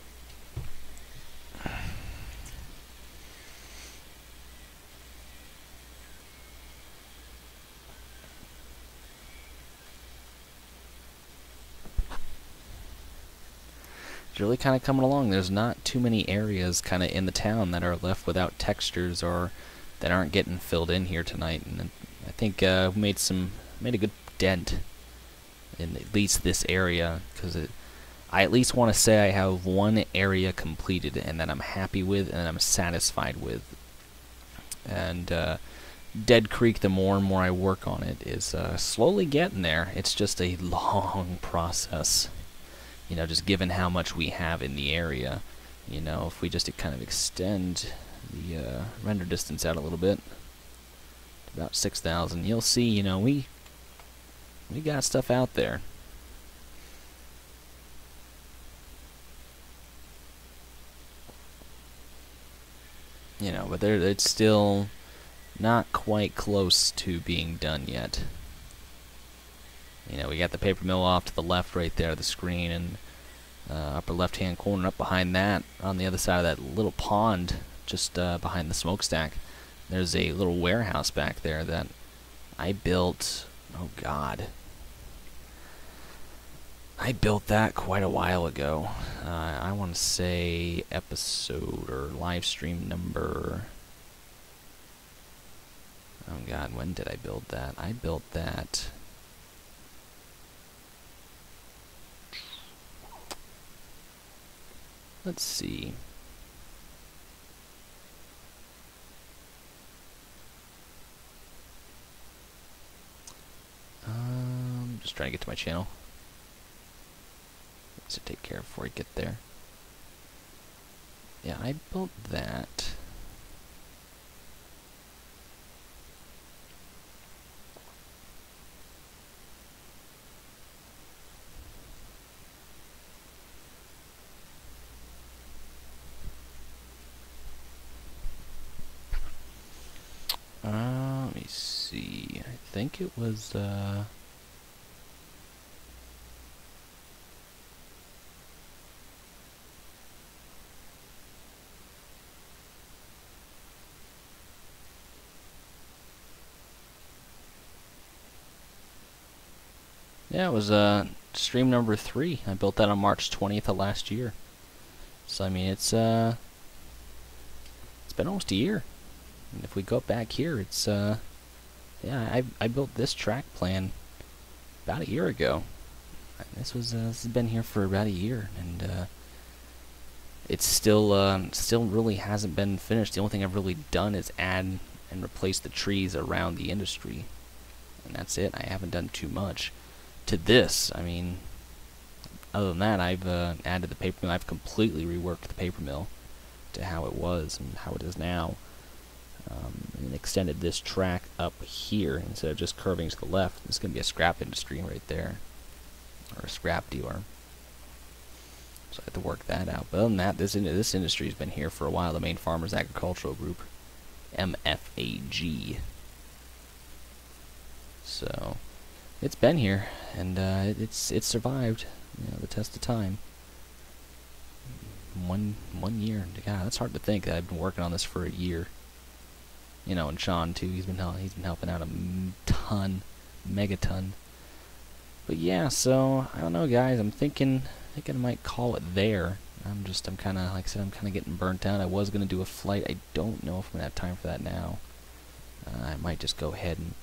really kind of coming along. There's not too many areas kind of in the town that are left without textures or that aren't getting filled in here tonight. And I think we made a good dent in at least this area, because I at least want to say I have one area completed and that I'm happy with and that I'm satisfied with. And Dead Creek, the more and more I work on it, is slowly getting there. It's just a long process, you know, just given how much we have in the area. You know, if we just kind of extend the render distance out a little bit, about 6,000, you'll see, you know, we got stuff out there. You know, but it's still not quite close to being done yet. You know, we got the paper mill off to the left right there of the screen, and upper left-hand corner up behind that, on the other side of that little pond, just behind the smokestack, there's a little warehouse back there that I built, oh god, I built that quite a while ago. I want to say episode or live stream number, oh god, when did I build that? I built that, let's see, just trying to get to my channel. To take care of before I get there. Yeah, I built that. Let me see. I think it was yeah, it was stream number 3. I built that on March 20th of last year. So I mean, it's been almost a year. And if we go back here, it's yeah, I built this track plan about a year ago. This has been here for about a year, and it's still really hasn't been finished. The only thing I've really done is add and replace the trees around the industry, and that's it. I haven't done too much to this. I mean, other than that, I've added the paper mill. I've completely reworked the paper mill to how it was and how it is now, and extended this track up here instead of just curving to the left. It's going to be a scrap industry right there, or a scrap dealer. So I have to work that out. But other than that, this industry's been here for a while. The Maine Farmers Agricultural Group, MFAG. So it's been here, and it's survived, you know, the test of time. One year. God, that's hard to think that I've been working on this for a year. You know, and Sean too. He's been helping out a ton, megaton. But yeah, so I don't know, guys. I'm thinking I might call it there. I'm kind of, like I said, I'm kind of getting burnt out. I was gonna do a flight. I don't know if I'm gonna have time for that now. I might just go ahead and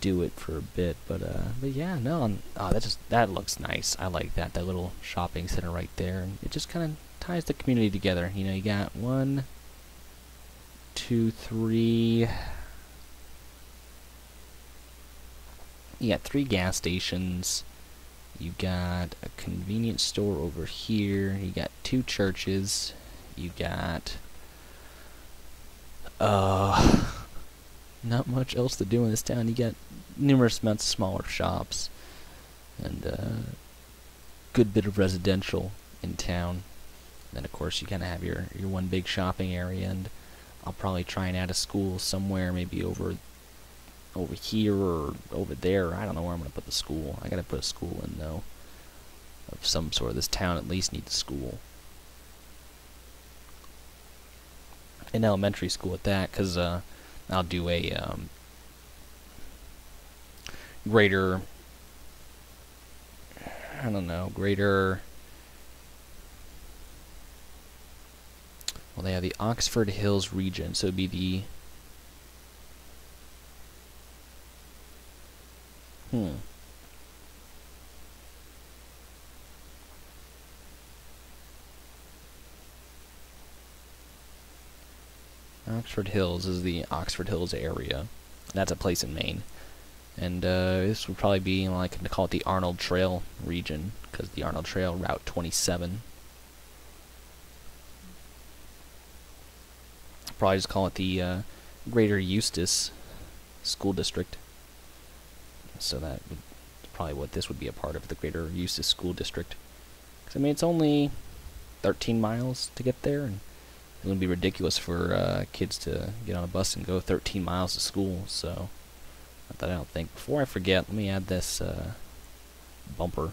do it for a bit, but yeah, no, that looks nice. I like that little shopping center right there, and it just kind of ties the community together. You know, you got 1, 2, 3. You got 3 gas stations. You got a convenience store over here. You got 2 churches. You got not much else to do in this town. You got numerous amounts of smaller shops, and good bit of residential in town. And then of course you kind of have your one big shopping area, and I'll probably try and add a school somewhere, maybe over here or over there. I don't know where I'm gonna put the school. I gotta put a school in though, of some sort. This town at least needs a school, an elementary school at that, because I'll do a greater Well, they have the Oxford Hills region, so it'd be the... Oxford Hills is the Oxford Hills area. That's a place in Maine. And this would probably be, well, I can call it the Arnold Trail region, because the Arnold Trail, Route 27. Probably just call it the Greater Eustis School District. So that would probably what this would be a part of, the Greater Eustis School District. Because, I mean, it's only 13 miles to get there, and it would be ridiculous for kids to get on a bus and go 13 miles to school, so not that I don't think. Before I forget, let me add this bumper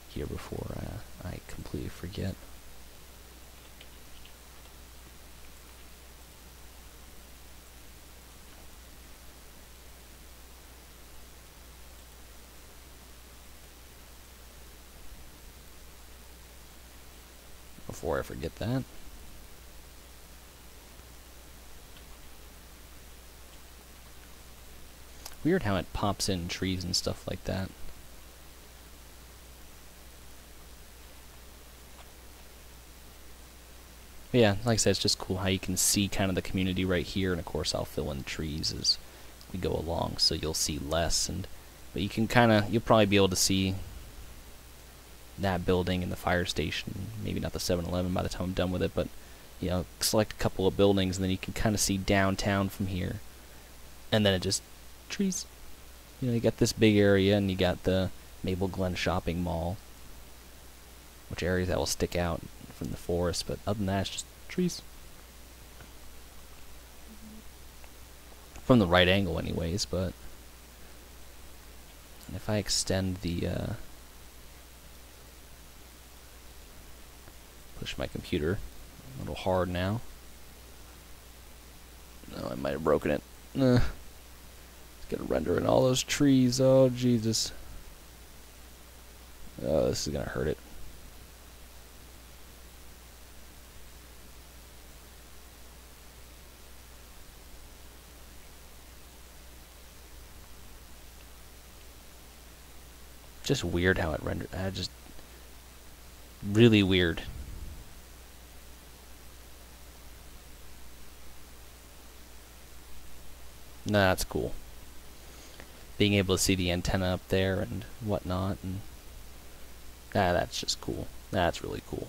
here before I completely forget. Before I forget that. Weird how it pops in trees and stuff like that. But yeah, like I said, it's just cool how you can see kind of the community right here, and of course I'll fill in trees as we go along, so you'll see less. But you can you'll probably be able to see that building and the fire station. Maybe not the 7-Eleven by the time I'm done with it, but you know, select a couple of buildings, and then you can kind of see downtown from here. And then it just trees. You know, you got this big area, and you got the Maple Glen Shopping Mall, which areas that will stick out from the forest, but other than that, it's just trees. From the right angle anyways, but if I extend the push my computer a little hard now. No, I might have broken it. It's gonna render in all those trees. Oh, Jesus. Oh, this is gonna hurt it. Just weird how it rendered. Just really weird. Nah, that's cool. Being able to see the antenna up there and whatnot, and that's just cool. That's really cool.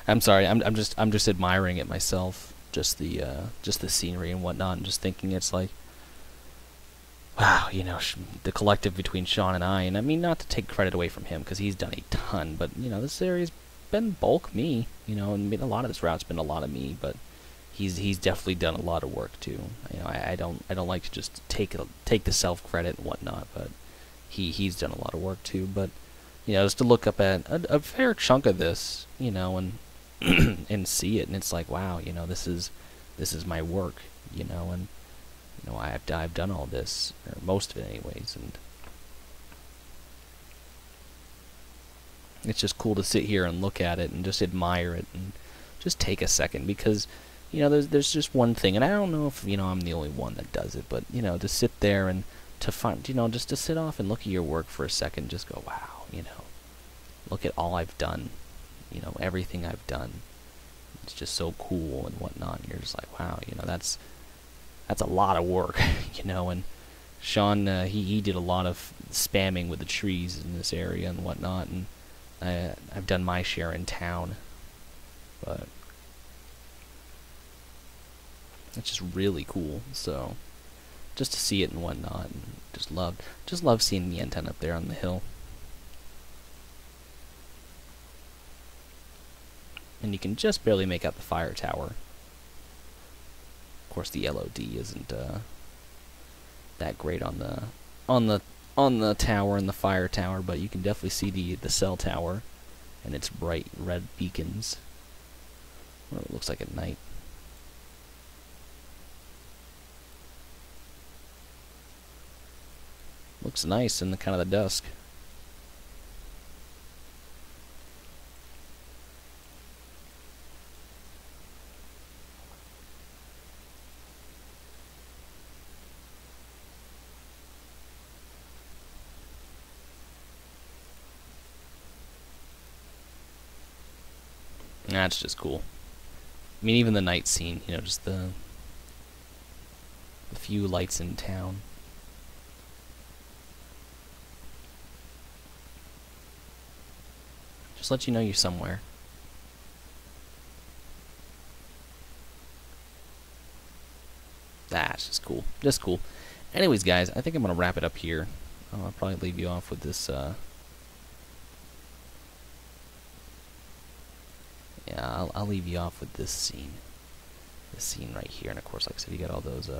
I'm sorry. I'm just admiring it myself. Just the scenery and whatnot, and just thinking it's like, wow, you know, the collective between Sean and I mean, not to take credit away from him because he's done a ton, but you know, this area's been bulk me, you know, and a lot of this route's been a lot of me, but he's definitely done a lot of work too. You know, I don't like to just take the self credit and whatnot, but he's done a lot of work too. But you know, just to look up at a fair chunk of this, you know, and and see it, and it's like, wow, you know, this is my work, you know, and you know, I've done all this, or most of it anyways, and it's just cool to sit here and look at it and just admire it and just take a second, because you know, there's just one thing, and I don't know if, you know, I'm the only one that does it, but you know, to sit there and to find, you know, just to sit off and look at your work for a second, just go, wow, you know, look at all I've done, you know, everything I've done. It's just so cool and whatnot, and you're just like, wow, you know, that's a lot of work, you know. And Sean, he did a lot of spamming with the trees in this area and whatnot, and I've done my share in town, but it's just really cool. So just to see it and whatnot, and just love seeing the antenna up there on the hill. And you can just barely make out the fire tower. Of course, the LOD isn't that great on the tower and the fire tower, but you can definitely see the cell tower and its bright red beacons. What it looks like at night. Looks nice in the kind of the dusk. That's just cool. I mean, even the night scene, you know, just the few lights in town. Just let you know you're somewhere. That's just cool. Just cool. Anyways, guys, I think I'm going to wrap it up here. I'll probably leave you off with this, yeah, I'll leave you off with this scene. This scene right here. And, of course, like I said, you got all those,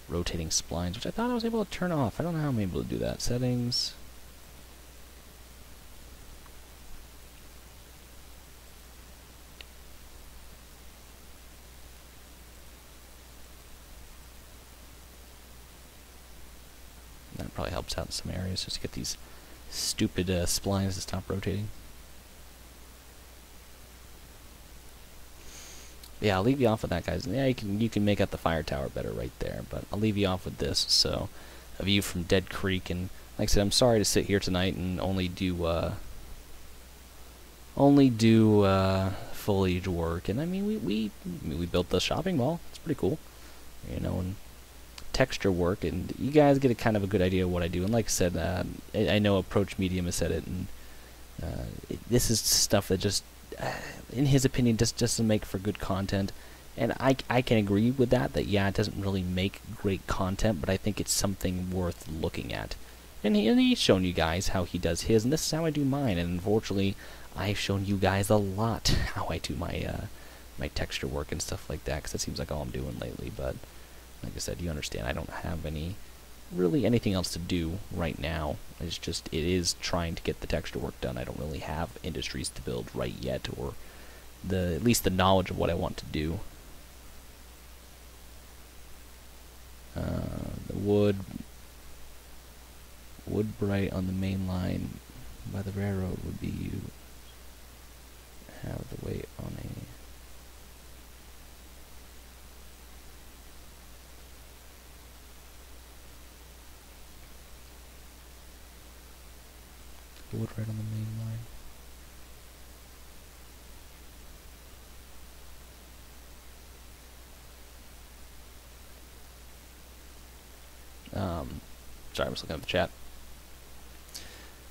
rotating splines, which I thought I was able to turn off. I don't know how I'm able to do that. Settings. That probably helps out in some areas, just to get these stupid splines to stop rotating. Yeah, I'll leave you off with that, guys. Yeah, you can make out the fire tower better right there, but I'll leave you off with this. So, a view from Dead Creek, and like I said, I'm sorry to sit here tonight and only do foliage work. And I mean, we built the shopping mall. It's pretty cool, you know, and texture work, and you guys get a kind of a good idea of what I do. And like I said, I know Approach Medium has said it, and this is stuff that just, in his opinion, just doesn't make for good content. And I can agree with that, yeah, it doesn't really make great content, but I think it's something worth looking at. And he's shown you guys how he does his, and this is how I do mine. And unfortunately, I've shown you guys a lot how I do my my texture work and stuff like that, because that seems like all I'm doing lately. But like I said, you understand, I don't have really anything else to do right now. It's just, it is trying to get the texture work done. I don't really have industries to build right yet, or at least the knowledge of what I want to do. The wood bright on the main line by the railroad would be you have the weight on a wood right on the main line. Sorry, I was looking at the chat.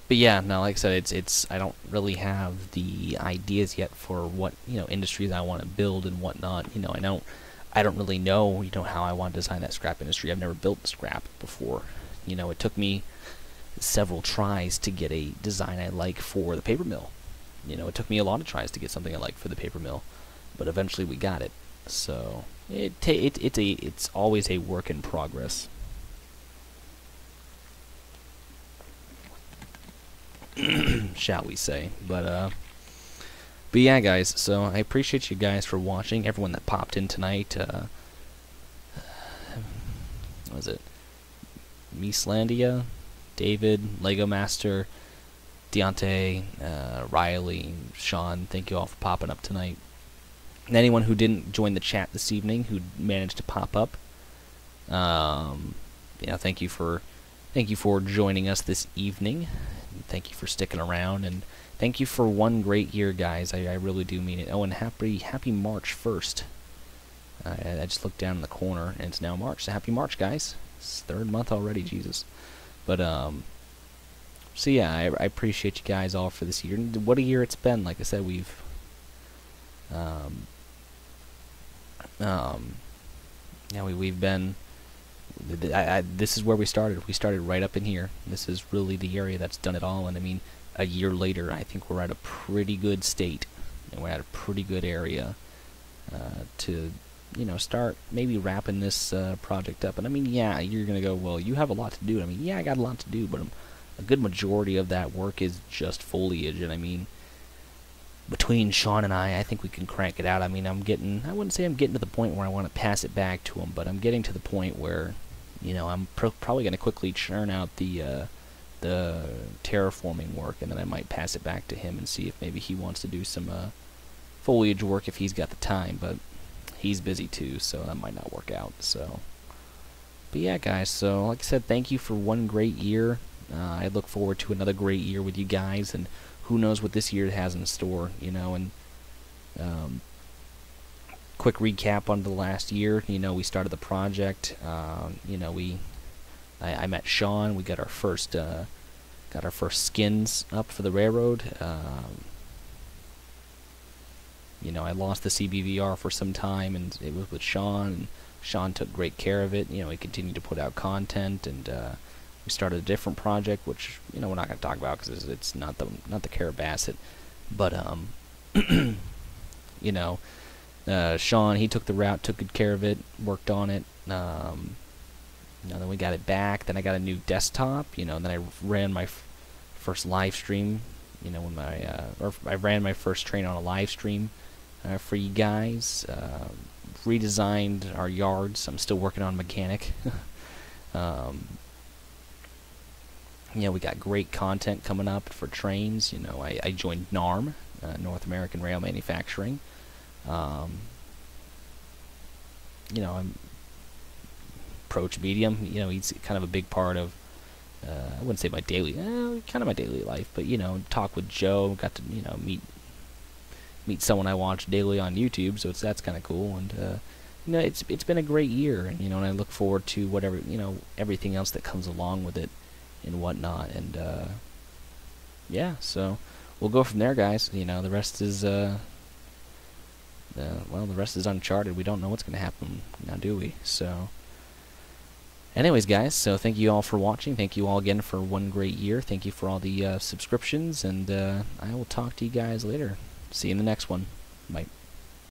But yeah, no, like I said, it's I don't really have the ideas yet for what, you know, industries I want to build and whatnot. You know, I don't really know, you know, how I want to design that scrap industry. I've never built scrap before. You know, it took me several tries to get a design I like for the paper mill. You know, it took me a lot of tries to get something I like for the paper mill, but eventually we got it. So it's always a work in progress. Shall we say. But yeah, guys, so I appreciate you guys for watching, everyone that popped in tonight. What was it? Meeslandia, David, Lego Master, Deontay, Riley, Sean, thank you all for popping up tonight. And anyone who didn't join the chat this evening, who managed to pop up, yeah, thank you for joining us this evening. Thank you for sticking around, and thank you for one great year, guys. I really do mean it. Oh, and happy March 1st. I just looked down in the corner, and it's now March. So happy March, guys. It's third month already, Jesus. But so yeah, I appreciate you guys all for this year. What a year it's been. Like I said, we've yeah, we've been. This is where we started. We started right up in here. This is really the area that's done it all. And I mean, a year later, I think we're at a pretty good state, and we're at a pretty good area to, you know, start maybe wrapping this project up. And I mean, yeah, you're gonna go, well, you have a lot to do. And I mean, yeah, I got a lot to do, but a good majority of that work is just foliage. And I mean, between Sean and I think we can crank it out. I mean, I wouldn't say I'm getting to the point where I want to pass it back to him, but I'm getting to the point where, you know, I'm probably going to quickly churn out the terraforming work, and then I might pass it back to him and see if maybe he wants to do some foliage work if he's got the time, but he's busy too, so that might not work out. So, but yeah, guys, so like I said, thank you for one great year. I look forward to another great year with you guys, and who knows what this year has in store, you know. And Quick recap on the last year. We started the project. I met Sean. We got our first skins up for the railroad. I lost the CBVR for some time, and it was with Sean. And Sean took great care of it. He continued to put out content, and we started a different project, which we're not going to talk about because it's not the Carrabassett, but Sean, he took the route, took good care of it, worked on it. Then we got it back. Then I got a new desktop. Then I ran my first live stream. When I ran my first train on a live stream for you guys. Redesigned our yards. I'm still working on mechanic. We got great content coming up for trains. I joined NARM, North American Rail Manufacturing. I'm Approach Medium. He's kind of a big part of. I wouldn't say my daily, kind of my daily life, but talk with Joe. Got to meet someone I watch daily on YouTube, so that's kind of cool. And it's been a great year, and and I look forward to whatever everything else that comes along with it and whatnot. And yeah, so we'll go from there, guys. The rest is the rest is uncharted. We don't know what's going to happen now, do we? So. Anyways, guys, so thank you all for watching. Thank you all again for one great year. Thank you for all the subscriptions, and I will talk to you guys later. See you in the next one. Bye.